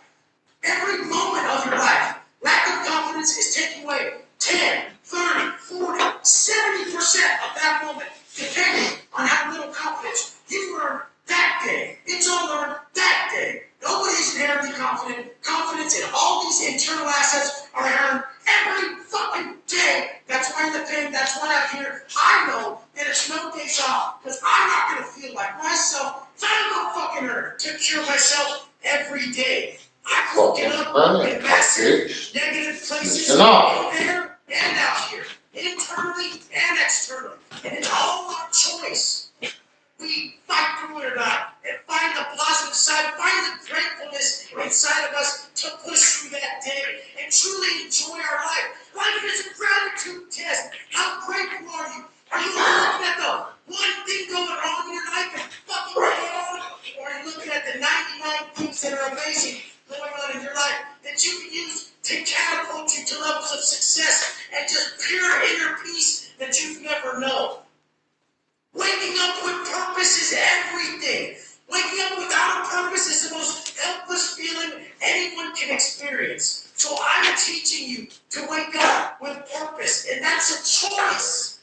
Every moment of your life. Lack of confidence is taking away 10, 30, 40, 70% of that moment, depending on how little confidence you learned that day. It's all learned that day. Nobody's inherently confident. Confidence in all these internal assets are earned every fucking day. That's why in the pen, that's why I'm here. I know that it's no days off, because I'm not going to feel like myself. So I'm going to fucking earn, take care of myself every day. I could get up in massive negative places in there and out here, internally and externally. And it's all our choice. We fight through it or not, and find the positive side, find the gratefulness inside of us to push through that day and truly enjoy our life. Life is a gratitude test. How grateful are you? Are you looking at the one thing going wrong in your life and fucking going on? Or are you looking at the 99 things that are amazing going on in your life that you can use to catapult you to levels of success and just pure inner peace that you've never known? Waking up with purpose is everything. Waking up without a purpose is the most helpless feeling anyone can experience. So I'm teaching you to wake up with purpose, and that's a choice.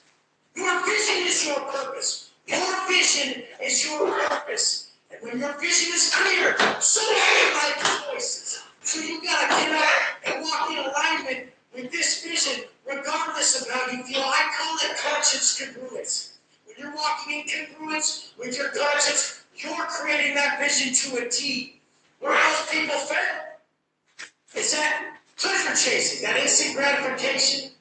Your vision is your purpose. Your vision is your purpose. And when your vision is clear, so are your life choices. So you gotta get up and walk in alignment with this vision, regardless of how you feel. I call it conscience congruence. When you're walking in congruence with your conscience, you're creating that vision to a T. Where most people fail is that pleasure chasing, that instant gratification,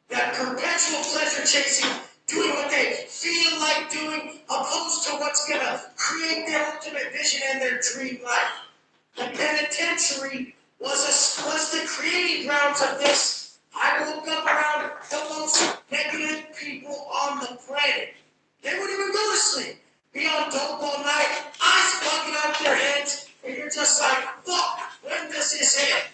that perpetual pleasure chasing, doing what they feel like doing, opposed to what's going to create their ultimate vision and their dream life. The penitentiary was the creating grounds of this. I woke up around the most negative people on the planet. They wouldn't even go to sleep. Be on dope all night, eyes bugging out their heads, and you're just like, fuck, when does this end?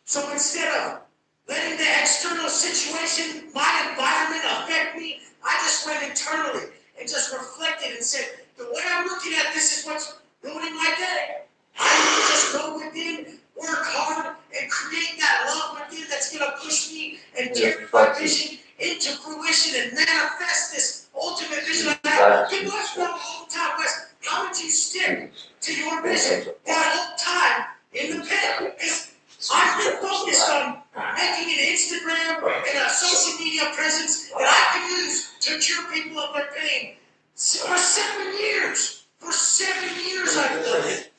So instead of letting the external situation, my environment affect me, I just went internally and just reflected and said, the way I'm looking at this is what's ruining my day. I need to just go within, work hard, and create that love within that's going to push me and carry my vision into fruition and manifest this ultimate vision I have. People ask me all the time, Wes, how did you stick to your vision that whole time in the pit? Because I've been focused on making an Instagram and a social media presence that I can use to cure people of their pain. For 7 years. For 7 years I've done it.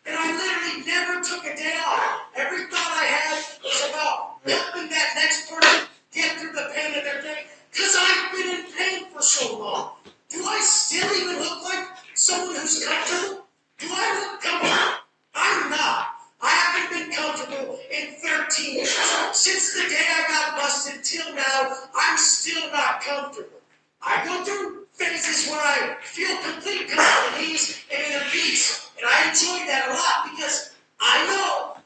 And I literally never took a day off. Every thought I had was about helping that next person get through the pain of their day. Because I've been in pain for so long. Do I still even look like someone who's comfortable? Do I look comfortable? I'm not. I haven't been comfortable in 13 years. Since the day I got busted till now, I'm still not comfortable. I go through phases where I feel complete comfort, ease, and inner peace. And I enjoy that a lot because I know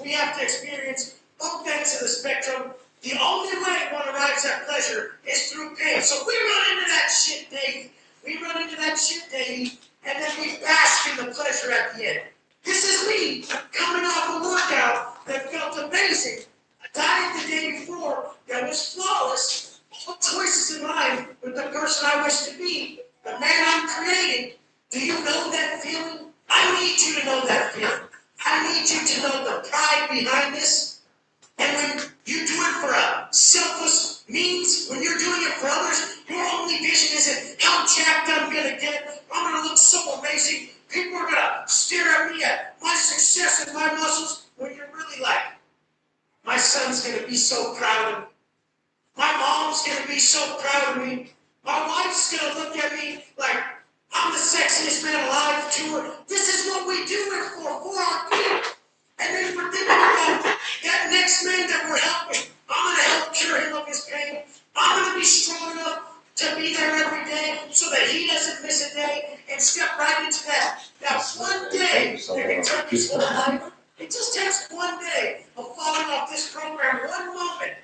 we have to experience both ends of the spectrum. The only way one arrives at pleasure is through pain. So we run into that shit daily. And then we bask in the pleasure at the end. This is me coming off a workout that felt amazing. A diet the day before that was flawless. All choices in line with the person I wish to be, the man I'm creating. Do you know that feeling? I need you to know that feeling. I need you to know the pride behind this. And when you do it for a selfless means, when you're doing it for others, your only vision isn't how jacked I'm going to get. I'm going to look so amazing. People are going to stare at me at my success and my muscles when you're really like, my son's going to be so proud of me. My mom's going to be so proud of me. My wife's going to look at me like I'm the sexiest man alive to her. This is what we do it for our people. And then we're thinking about that next man that we're helping. I'm going to help cure him of his pain. I'm going to be strong enough to be there every day so that he doesn't miss a day and step right into that one day that can turn his whole life. It just takes one day of falling off this program, one moment.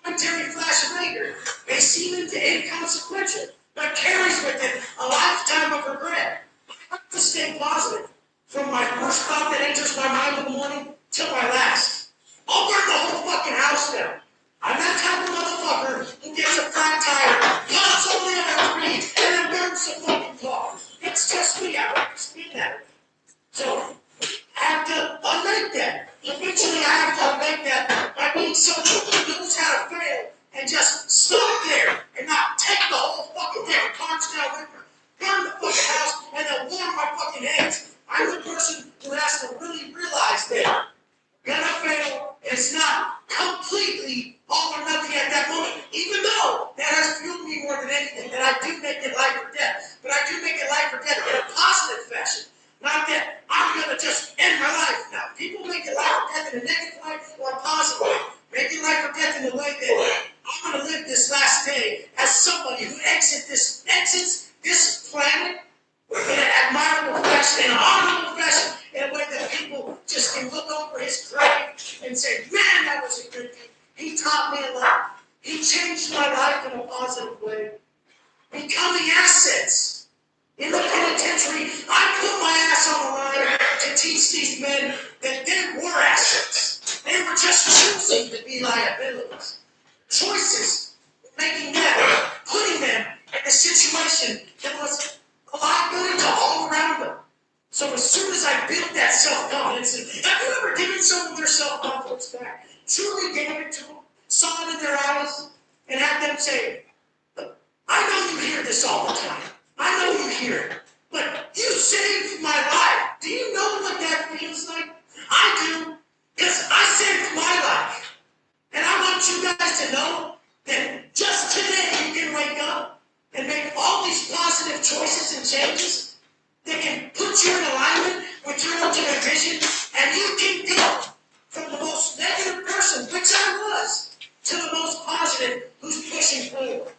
Momentary flash of anger may seem inconsequential, but carries with it a lifetime of regret. I have to stay positive from my first thought that enters my mind in the morning till my last. I'll burn the whole fucking house down. I'm that type of motherfucker who gets a flat tire, pops only on a tree, and then burns the fucking car. It's just me. I like to spin that. So I have to unmake that. Eventually I have to unmake that by being someone who knows how to fail and just stop there and not take the whole fucking thing, cards down with me, burn the fucking house, and then warm my fucking hands. I'm the person who has to really realize that gonna fail, and it's not completely all or nothing at that moment, even though that has fueled me more than anything, that I do make it life or death. But I do make it life or death in a positive fashion. Not that I'm going to just end my life now. People make it life or death in a negative way or a positive way. Make it life or death in the way that I'm going to live this last day as somebody who exits this planet in an admirable fashion, in an honorable fashion, in a way that people just can look over his grave and say, man, that was a good thing. He taught me a lot. He changed my life in a positive way. Becoming assets. In the penitentiary, I put my ass on the line to teach these men that they were assets. They were just choosing to be liabilities. Choices, making them, putting them in a situation that was a liability to all around them. So as soon as I built that self-confidence, have you ever given someone their self-confidence back? Truly gave it to them, saw it in their eyes, and had them say, I know you hear this all the time. I know you hear it. But you saved my life. Do you know what that feels like? I do. Because I saved my life. And I want you guys to know that just today you can wake up and make all these positive choices and changes that can put you in alignment with your ultimate vision, and you can go from the most negative person, which I was, to the most positive who's pushing forward.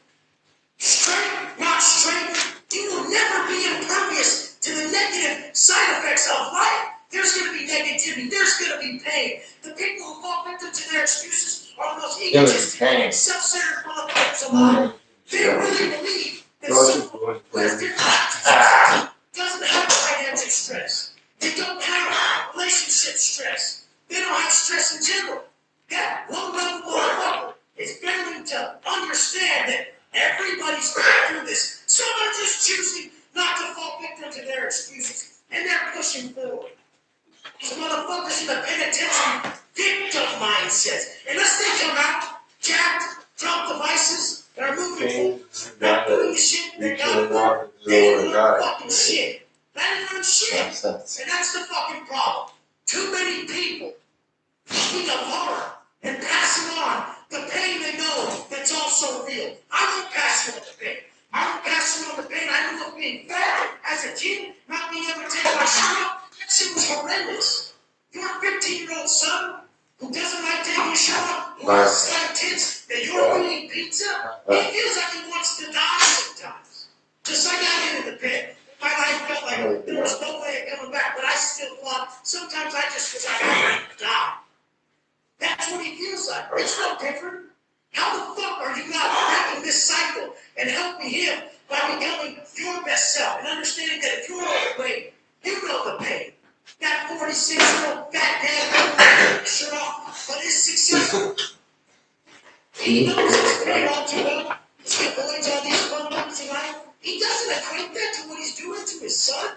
Straight, not straight. You will never be impervious to the negative side effects of life. There's going to be negativity. There's going to be pain. The people who fall victim to their excuses are the most egotistic and self-centered motherfuckers alive. They really believe that someone who has different doesn't have financial stress. They don't have relationship stress. They don't have stress in general. That low-level motherfucker is failing to understand that everybody's going through this. Some are just choosing not to fall victim to their excuses, and they're pushing forward. These motherfuckers in the penitentiary, victim mindsets. Unless they come out, jacked, drop devices, and are moving forward, not doing the shit they got, they didn't learn fucking shit. They didn't learn shit. And that's the fucking problem. Too many people speak of horror and passing on the pain they know that's also real. I won't pass on the pain. I won't pass on the pain. I know of being fat as a kid, not being able to take my shirt off. That shit was horrendous. Your 15-year-old son who doesn't like taking his shirt off, who has slight tits, that you're eating pizza, he feels like he wants to die sometimes. Just like I did in the pit. My life felt like there was no way of coming back, but I still thought sometimes I just wish I could die. That's what he feels like. It's no different. How the fuck are you not breaking this cycle and helping him by becoming your best self and understanding that if you're overweight, you know the pain. That 46-year-old fat dad shirt off, but is successful. He knows his pain all too well. He avoids all these fun moments in life. He doesn't equate that to what he's doing to his son.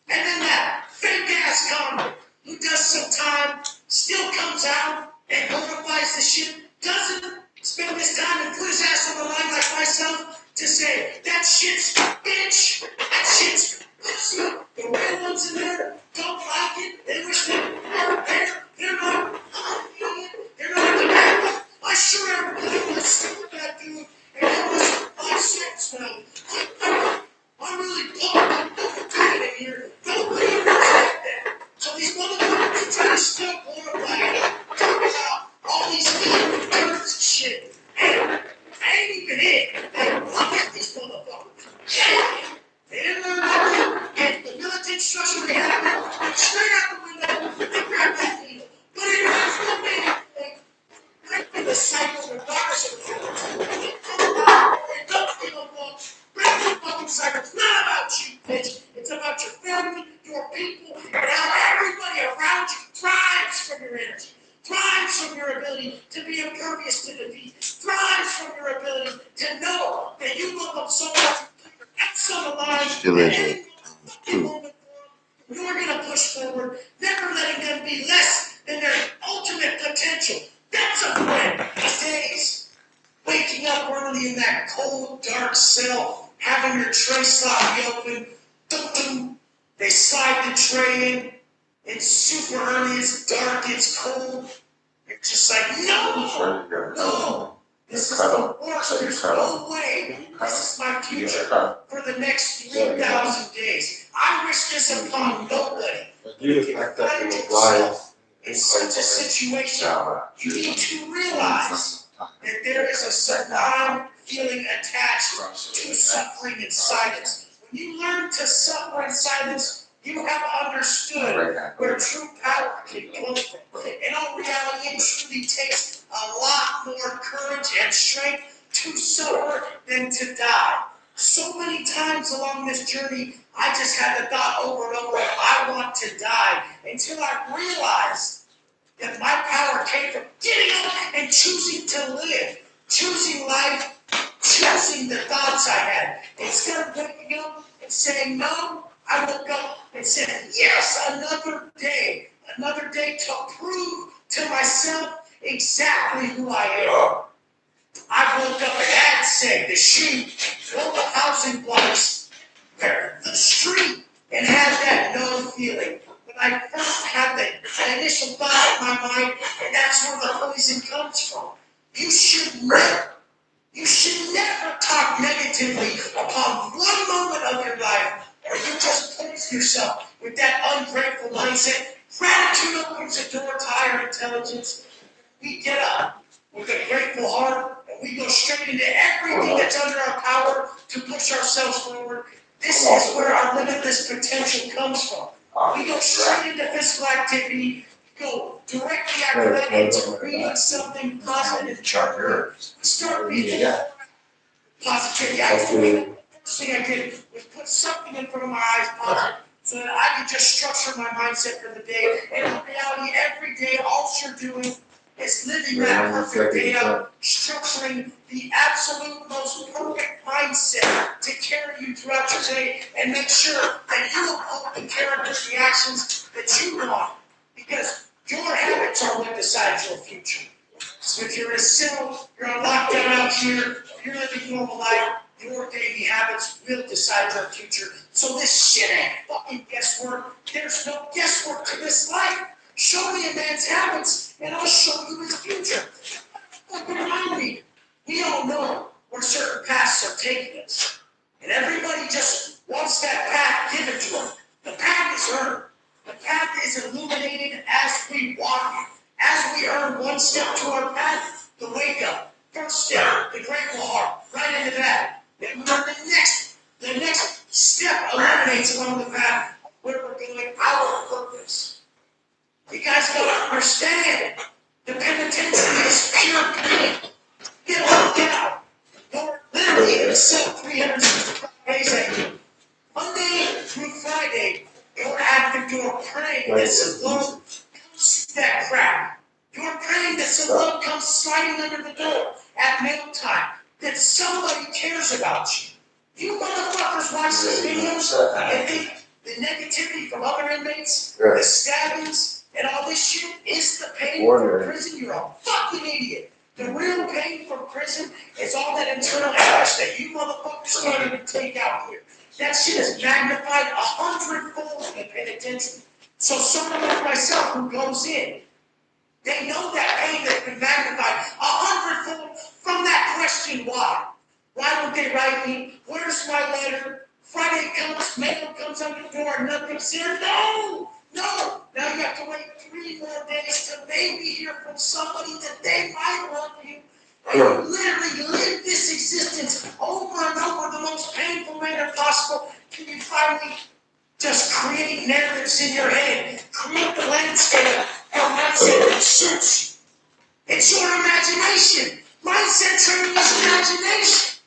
And then that fake-ass convict who does some time, still comes out and glorifies the shit, doesn't spend his time and put his ass on the line like myself to say, that shit's bitch, that shit's pussy, the real ones in there don't like it, they wish they weren't there, they're not feeling it, they're not in the back. I sure am gonna stick with that dude and give us 5 cents now. I'm really pumped, I'm overtaking it here, nobody knows like that. So these motherfuckers try to still glorify it, talk about all these terms and shit. Hey, I ain't even it. Hey, look at these motherfuckers. They didn't learn how to get the militant structure they have, straight out the window, they grab that needle. But it has no meaning. Breaking the cycle regardless of the they don't give a fuck. Break the fucking cycle. It's not about you, bitch. It's about your family, your people, and how everybody around you thrives from your energy. Thrives from your ability to be impervious to defeat. Thrives from your ability to know that you love them so much. That's on the line. Still is it. You're going to push forward, never letting them be less than their ultimate potential. That's a friend these days. Waking up early in that cold, dark cell, having your tray slot be open. Dum-dum. They slide the tray in. It's super early, it's dark, it's cold. You're just like, no! This is the worst, there's no way. This is my future for the next 3,000 days. I wish this upon nobody. You just act like in life. In such a situation, you need to realize that there is a sublime feeling attached to suffering in silence. When you learn to suffer in silence, you have understood where true power can come from. In all reality, it truly takes a lot more courage and strength to suffer than to die. So many times along this journey, I just had the thought over and over, I want to die, until I realized that my power came from getting up and choosing to live, choosing life, choosing the thoughts I had. Instead of waking up and saying no, I woke up and said, yes, another day to prove to myself exactly who I am. I woke up and had said the sheep, all the housing blocks, the street, and had that no feeling. When I first had the initial thought in my mind, and that's where the poison comes from. You should never talk negatively upon one moment of your life, or you just place yourself with that ungrateful mindset. Gratitude opens the door to higher intelligence. We get up with a grateful heart, and we go straight into everything that's under our power to push ourselves forward. This is where our limitless potential comes from. We go straight into physical activity, go directly after that into reading something positive and charter. We start reading positivity. The first thing I did was put something in front of my eyes positive, so that I could just structure my mindset for the day. And in reality, every day, all you're doing is living that perfect day out, structuring the absolute most perfect mindset to carry you throughout your day and make sure that you uphold the characters, the actions that you want. Because your habits are what decides your future. So if you're in a cell, you're on lockdown out here, you're living normal life, your daily habits will decide your future. So this shit ain't fucking guesswork. There's no guesswork to this life. Show me a man's habits, and I'll show you his future. Fucking around me. We all know where certain paths are taking us. And everybody just wants that path given to them. The path is earned. The path is illuminated as we walk it. As we earn one step to our path, the wake up. First step, the grateful heart. Right into that. Then we learn the next step eliminates along the path where we're going, our purpose. You guys gotta understand, the penitentiary is pure pain. Get locked out. You're literally in a cell 365 days a year. Monday through Friday, you're active, you're praying that some love comes through that crack. You're praying that some love comes sliding under the door at mealtime, that somebody cares about you. You motherfuckers watch these videos and think the negativity from other inmates, the stabbings, and all this shit is the pain from prison. You're a fucking idiot. The real pain from prison is all that internal stress that you motherfuckers started to take out here. That shit is magnified 100-fold in the penitentiary. So someone like myself who goes in, they know that pain that's been magnified 100-fold from that question, why? Why don't they write me? Where's my letter? Friday comes, mail comes on the door, nothing's there. No! Now you have to wait 3 more days to maybe hear from somebody that they might love you. And you literally live this existence over and over the most painful manner possible till you finally just create narratives in your head. Create the landscape or mindset that suits you. It's your imagination. Mindset training is imagination.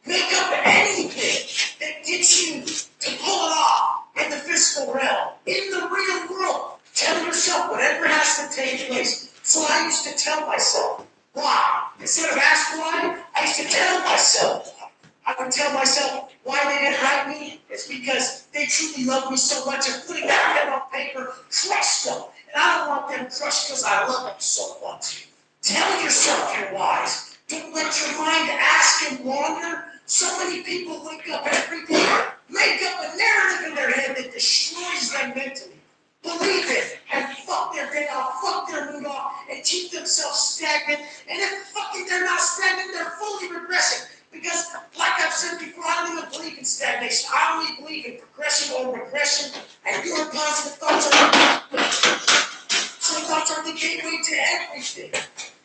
Make up anything that gets you to pull it off in the physical realm, in the real world. Tell yourself whatever has to take place. So I used to tell myself, why? Instead of ask why, I used to tell myself why. I would tell myself why they didn't write me. It's because they truly love me so much and putting that pen on paper crushed them. And I don't want them crushed because I love them so much. Tell yourself your whys. Don't let your mind ask and wander. So many people wake up every day, make up a narrative in their head that destroys them mentally. Believe it, and fuck their day off, fuck their mood off, and keep themselves stagnant. And if fucking they're not stagnant, they're fully regressing. Because, like I've said before, I don't even believe in stagnation. I only believe in progression or regression, and your positive thoughts are the gateway to everything.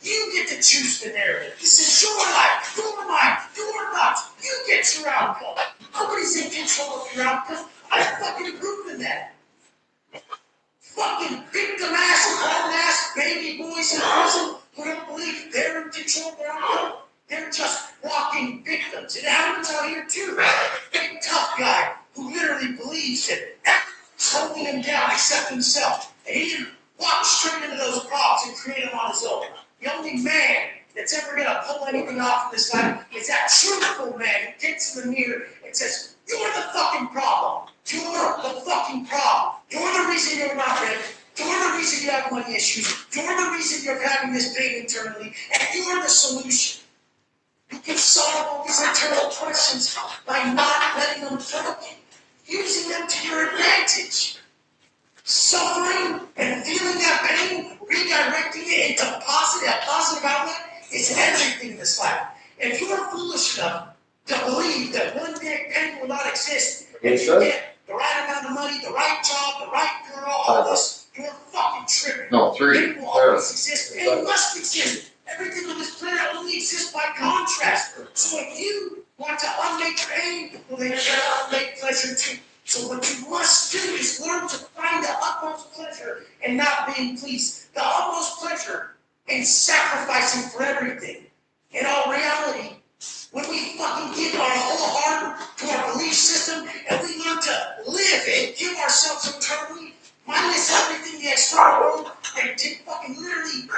You get to choose the narrative. This is your life, your mind, your thoughts. You get your outcome. Nobody's in control of your outcome. I fucking proven that. Fucking victim-ass, grown-ass baby boys in prison who don't believe they're in control of their outcome. They're just walking victims. happens. It happens out here too. Big tough guy who literally believes that everything's holding him down except himself. And he can walk straight into those problems and create them on his own. The only man that's ever going to pull anything off in this life is that truthful man who gets in the mirror and says, "You're the fucking problem. You're the fucking problem. You're the reason you're not ready. You're the reason you have money issues. You're the reason you're having this pain internally. And you're the solution." You can solve all these internal questions by not letting them throw you, using them to your advantage. Suffering and feeling that pain, redirecting it into a positive outlet is everything in this life. If you're foolish enough to believe that one day pain will not exist, and you get the right amount of money, the right job, the right girl, all this, you're fucking tripping. No, 3. Pain will always exist. Pain must exist. Everything on this planet only exists by contrast. So if you want to unmake pain, well then you're going to unmake pleasure too. So what you must do is learn to find the utmost pleasure in not being pleased. The utmost pleasure in sacrificing for everything. In all reality, when we fucking give our whole heart to our belief system and we learn to live and give ourselves internally, minus everything the external world, and to fucking literally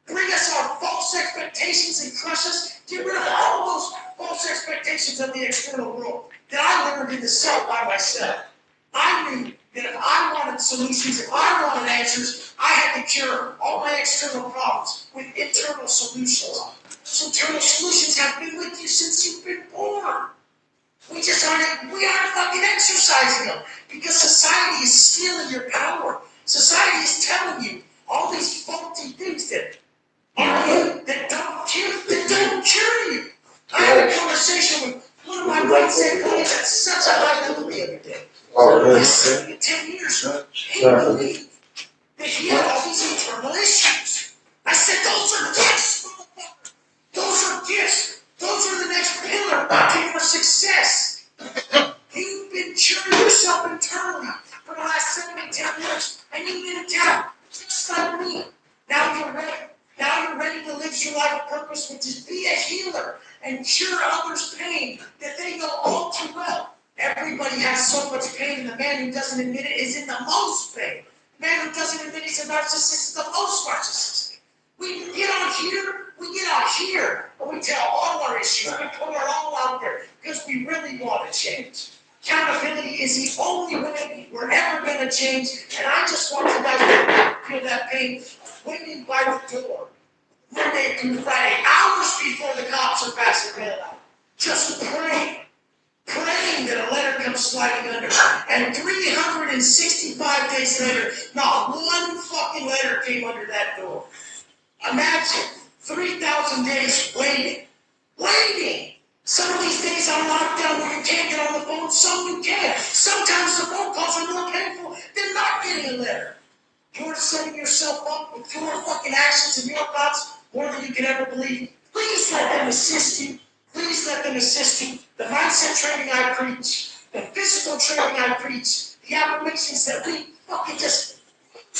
bring us our false expectations and crush us, get rid of all those false expectations of the external world that I learned in the self by myself. I knew that if I wanted solutions, if I wanted answers, I had to cure all my external problems with internal solutions. Those internal solutions have been with you since you've been born. We aren't fucking exercising them because society is stealing your power. Society is telling you all these faulty things that don't cure you. I had a conversation with one of my mindset coaches at such a high level the other day. Oh, I said, in 10 years, he believed that he had all these internal issues. I said, those are gifts, motherfucker. Those are gifts. Those are the next pillar to your success. You've been curing yourself internally for the last 7 to 10 years, and you've been attacked just like me. Now you're ready. Now you're ready to live your life of purpose, which is be a healer and cure others' pain that they know all too well. Everybody has so much pain, and the man who doesn't admit it is in the most pain. The man who doesn't admit he's a narcissist is the most narcissistic. We get out here, and we tell all our issues. We put it all out there because we really want to change. Accountability is the only way we're ever going to change, and I just want you guys to feel that pain waiting by the door, Monday through Friday, hours before the cops are passing mail out. Just praying that a letter comes sliding under. And 365 days later, not one fucking letter came under that door. Imagine 3,000 days waiting. Some of these days on lockdown where you can't get on the phone, some you can. Sometimes the phone calls are more painful than not getting a letter. You're setting yourself up with your fucking actions and your thoughts more than you can ever believe. Please let them assist you. Please let them assist you. The mindset training I preach, the physical training I preach, the affirmations that we fucking just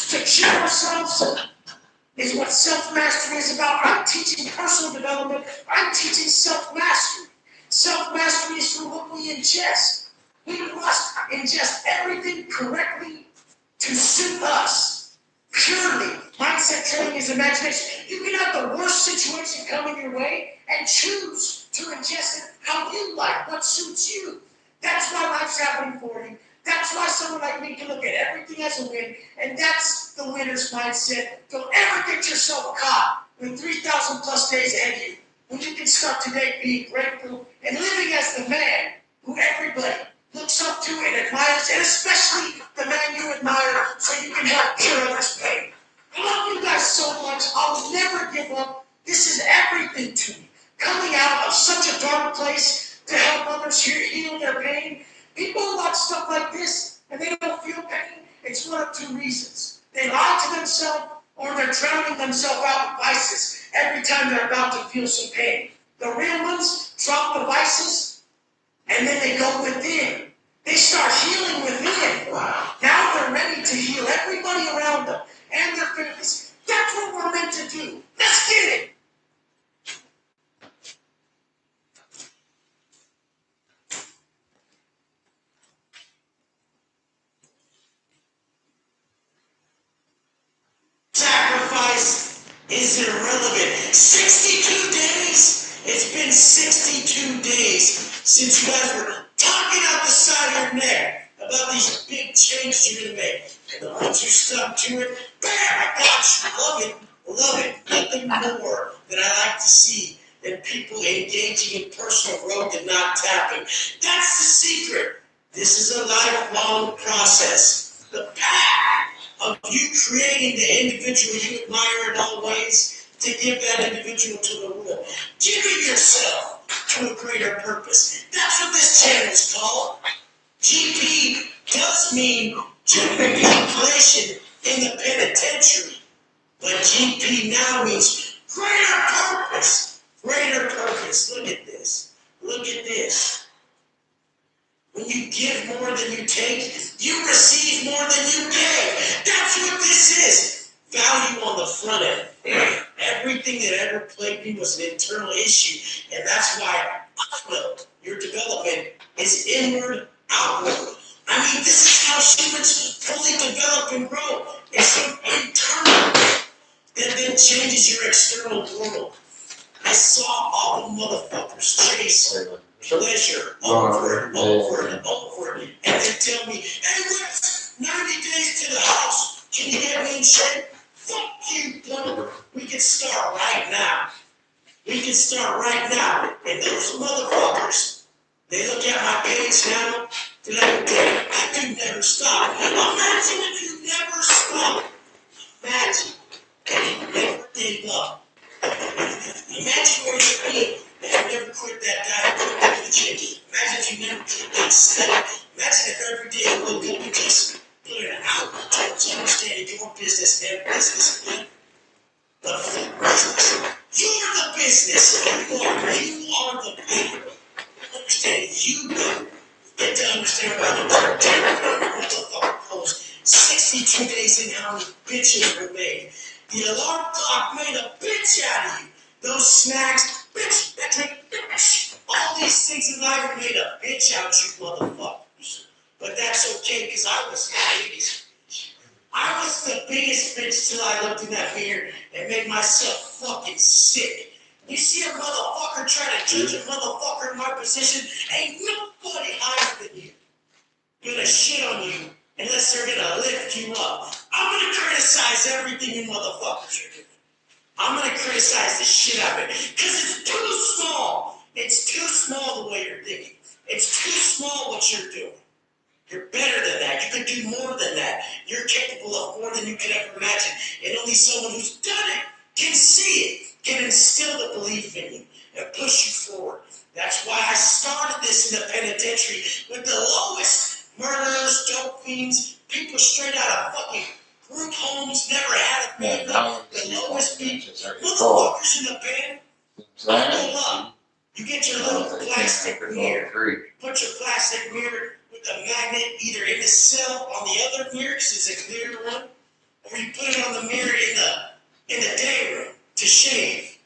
to cure ourselves is what self-mastery is about. I'm teaching personal development. I'm teaching self-mastery. Self-mastery is through what we ingest. We must ingest everything correctly to suit us. Purely. Mindset training is imagination. You can have the worst situation coming your way and choose to ingest it how you like, what suits you. That's why life's happening for you. That's why someone like me can look at everything as a win, and that's the winner's mindset. Don't ever get yourself caught with 3,000 plus days ahead of you when you can start today being grateful and living as the man who everybody looks up to and admires, and especially the man you admire so you can help cure others' pain. I love you guys so much. I'll never give up. This is everything to me. Coming out of such a dark place to help others heal their pain. People watch stuff like this and they don't feel pain. It's one of two reasons. They lie to themselves or they're drowning themselves out with vices every time they're about to feel some pain. The real ones drop the vices and then they go within. They start healing within. Now they're ready to heal everybody around them and their families. That's what we're meant to do. Let's get it. is irrelevant. 62 days? It's been 62 days since you guys were talking out the side of your neck about these big changes you're gonna make. And once you stuck to it, bam, I got you. Love it. Nothing more than I like to see than people engaging in personal growth and not tapping. That's the secret. This is a lifelong process. The path of you creating the individual you admire in all ways to give that individual to the world. Giving yourself to a greater purpose. That's what this channel is called. GP does mean population in the penitentiary. But GP now means greater purpose. Greater purpose. Look at this. Look at this. When you give more than you take, you receive more than you give. That's what this is. Value on the front end. Everything that ever plagued me was an internal issue. And that's why your development is inward, outward. I mean, this is how humans fully develop and grow. It's an internal that then changes your external world. I saw all the motherfuckers chase pleasure over and over and over and then tell me, hey Wes, 90 days to the house, can you get me in shape? Fuck you, bro. We can start right now. We can start right now. And those motherfuckers, they look at my page now, they're like, damn, I could never stop. Imagine if you never stop. Imagine. And you never gave up. Imagine where you'd be if you never quit that diet for the gym. Imagine if you never quit that step. Imagine if every day you woke up and just put it out towards understanding your business and business. But fuck business. You're the business. You are the people. Understand you get to understand about the post 62 days in how many bitches were made. The alarm clock made a bitch out of you. Those snacks, bitch, that drink, bitch. All these things in life made a bitch out of you motherfuckers. But that's okay, because I was the biggest bitch. I was the biggest bitch till I looked in that mirror and made myself fucking sick. You see a motherfucker try to judge a motherfucker in my position, ain't nobody higher than you gonna shit on you unless they're gonna lift you up. I'm gonna criticize everything you motherfuckers are doing. I'm gonna criticize the shit out of it because it's too small. It's too small the way you're thinking. It's too small what you're doing. You're better than that. You can do more than that. You're capable of more than you could ever imagine. And only someone who's done it can see it, can instill the belief in you and push you forward. That's why I started this in the penitentiary with the lowest murderers, dope fiends, people straight out of fucking group homes, never had a family, the lowest people, motherfuckers in the band. Buckle up. You get your little plastic mirror. Put your plastic mirror with a magnet either in the cell on the other mirror, because it's a clear one, or you put it on the mirror in the day room to shave.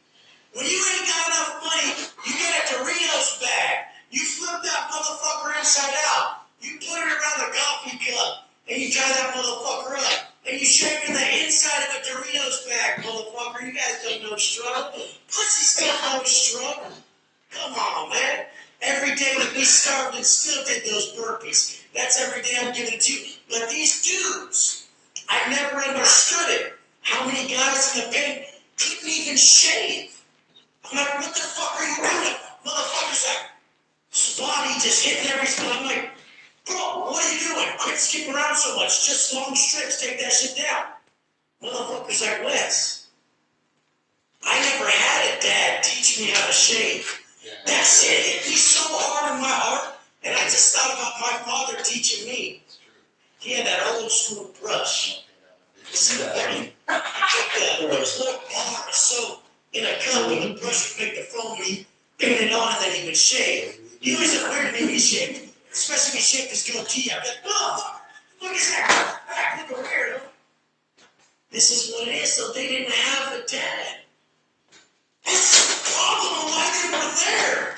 When you ain't got enough money, you get a Doritos bag. You flip that motherfucker inside out. You put it around the coffee cup, and you tie that motherfucker up. And you shake in the inside of a Doritos bag, motherfucker. You guys don't know struggle. Pussies don't know struggle. Come on, man. Every day with me starved and still did those burpees. That's every day I'm giving it to you. But these dudes, I never understood it. How many guys in the pen couldn't even shave? I'm like, what the fuck are you doing? Motherfuckers like, spotty just hitting every spot. I'm like, bro, what are you doing? Quit skipping around so much. Just long strips, take that shit down. Motherfuckers like, Wes, I never had a dad teach me how to shave. That's it. It hit me so hard in my heart. And I just thought about my father teaching me. He had that old school brush. See the thing? Those little bars. So in a cup with a brush would make the foam, he paint it on and then he would shave. He always had weird to make me shave. Especially if he shaved his goatee. I'd be like, oh, look at that. Look at weirdo. This is what it is. So they didn't have a dad. This is the problem of why they were there.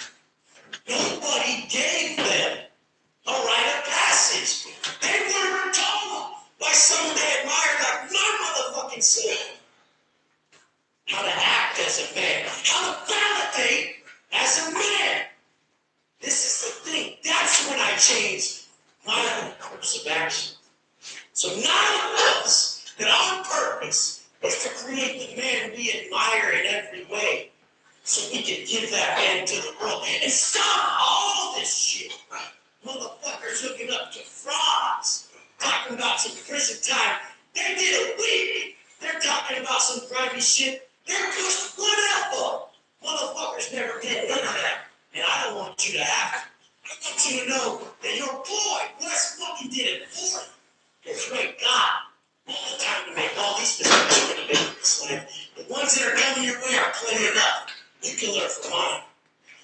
Nobody gave them a rite of passage. They weren't told by someone they admired like my motherfucking self. changed my course of action. So now it was that our purpose is to create the man we admire in every way, so we can give that man to the world and stop all this shit. Motherfuckers hooking up to frauds, talking about some prison time. They did a week. They're talking about some grimy shit. They're just whatever. Motherfuckers never did none of that. And I don't want you to have it. I want you to know that your boy, Wes fucking did it for you. And thank God, all the time to make all these mistakes you're gonna make in this life. The ones that are coming your way are plenty enough. You can learn from mine.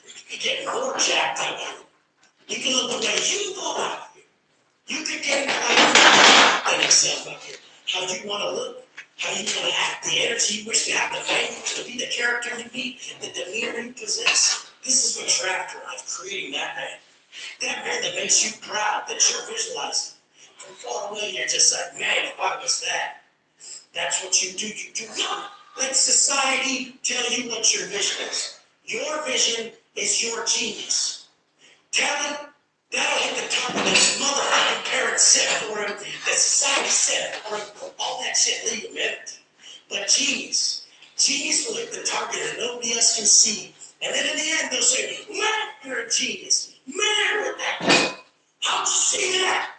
You can get more jacked up. You can look the way you go out here. You can get than yourself out here. How you want to look, how you want to act, the energy you wish to have, the value to be the character you be, the demeanor you possess. This is what you're after. I'm creating that man. That man that makes you proud, that you're visualizing. From far away, you're just like, man, what was that? That's what you do. You do not let society tell you what your vision is. Your vision is your genius. Talent, that'll hit the target that his motherfucking parents set for him, that society set for him, all that shit leave him empty. But genius will hit the target that nobody else can see. And then in the end, they'll say, man, you're a genius. Man, with that. How'd you see that?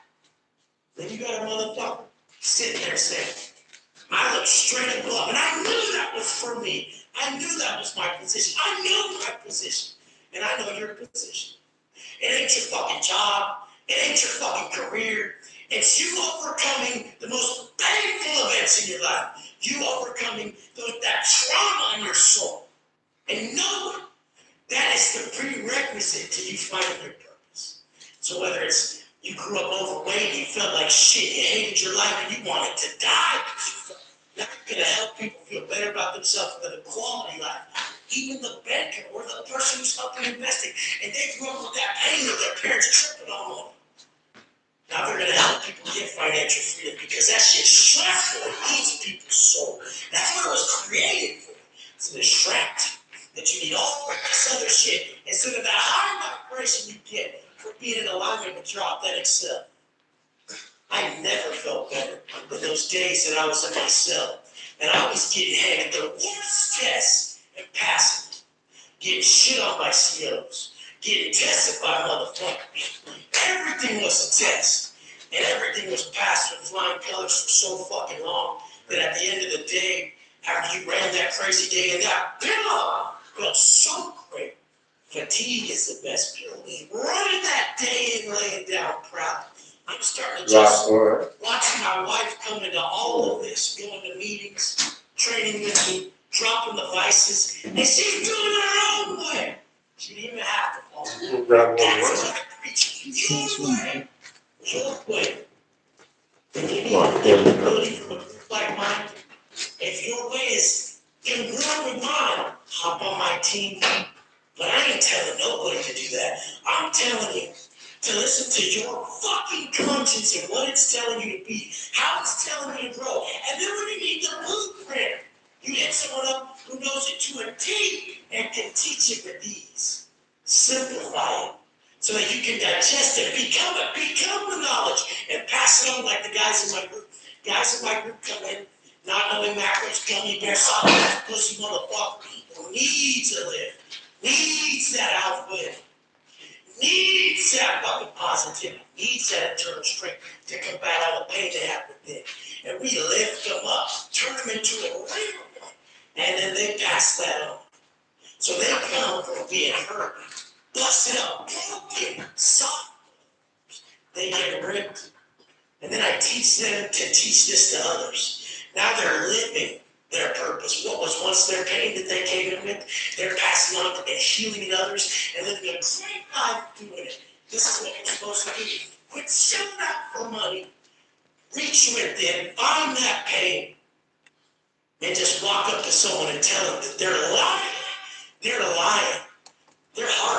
Then you got a motherfucker sitting there saying, I look straight above, and I knew that was for me. I knew that was my position. I knew my position. And I know your position. It ain't your fucking job. It ain't your fucking career. It's you overcoming the most painful events in your life. You overcoming that trauma in your soul. And know that is the prerequisite to you finding your purpose. So whether it's you grew up overweight and you felt like shit, you hated your life and you wanted to die, now you're going to help people feel better about themselves with a quality life. Even the banker or the person who's helping investing, and they grew up with that pain of their parents tripping on them. Now they're going to help people get financial freedom because that shit's stressful. It eats people's soul. That's what it was created for. To distract. That you need all this other shit instead of that high vibration you get for being in alignment with your authentic self. I never felt better than those days that I was in my cell. And I was getting handed the worst tests and passing. Getting shit on by COs. Getting tested by motherfuckers. Everything was a test. And everything was passed with flying colors for so fucking long that at the end of the day, after you ran that crazy day and that pillow felt so great. Fatigue is the best pill. Running that day and laying down proud. I'm starting to just watching my wife come into all of this, going to meetings, training with me, dropping the vices, and she's doing it her own way. She didn't even have to follow. That's what I preach. Your way. Your way. And you need the ability for a group like mine. If your way is congruent with mine, hop on my team. But I ain't telling nobody to do that. I'm telling you to listen to your fucking conscience and what it's telling you to be, how it's telling you to grow. And then when you need the blueprint, you hit someone up who knows it to a T and can teach it with ease. Simplify it so that you can digest it, become the knowledge, and pass it on like the guys in my group. Guys in my group come in, not knowing macros, gummy bear, soft pussy motherfucker who needs a lift, needs that outfit. Needs that fucking positivity, needs that internal strength to combat all the pain they have within. And we lift them up, turn them into a real one, and then they pass that on. So they come from being hurt, busted up, broken, soft. They get ripped. And then I teach them to teach this to others. Now they're living their purpose. What was once their pain that they came in with, they're passing on and healing others and living a great life doing it. This is what you're supposed to do. Quit selling out for money. Reach within, find that pain, and just walk up to someone and tell them that they're lying. They're lying. Their heart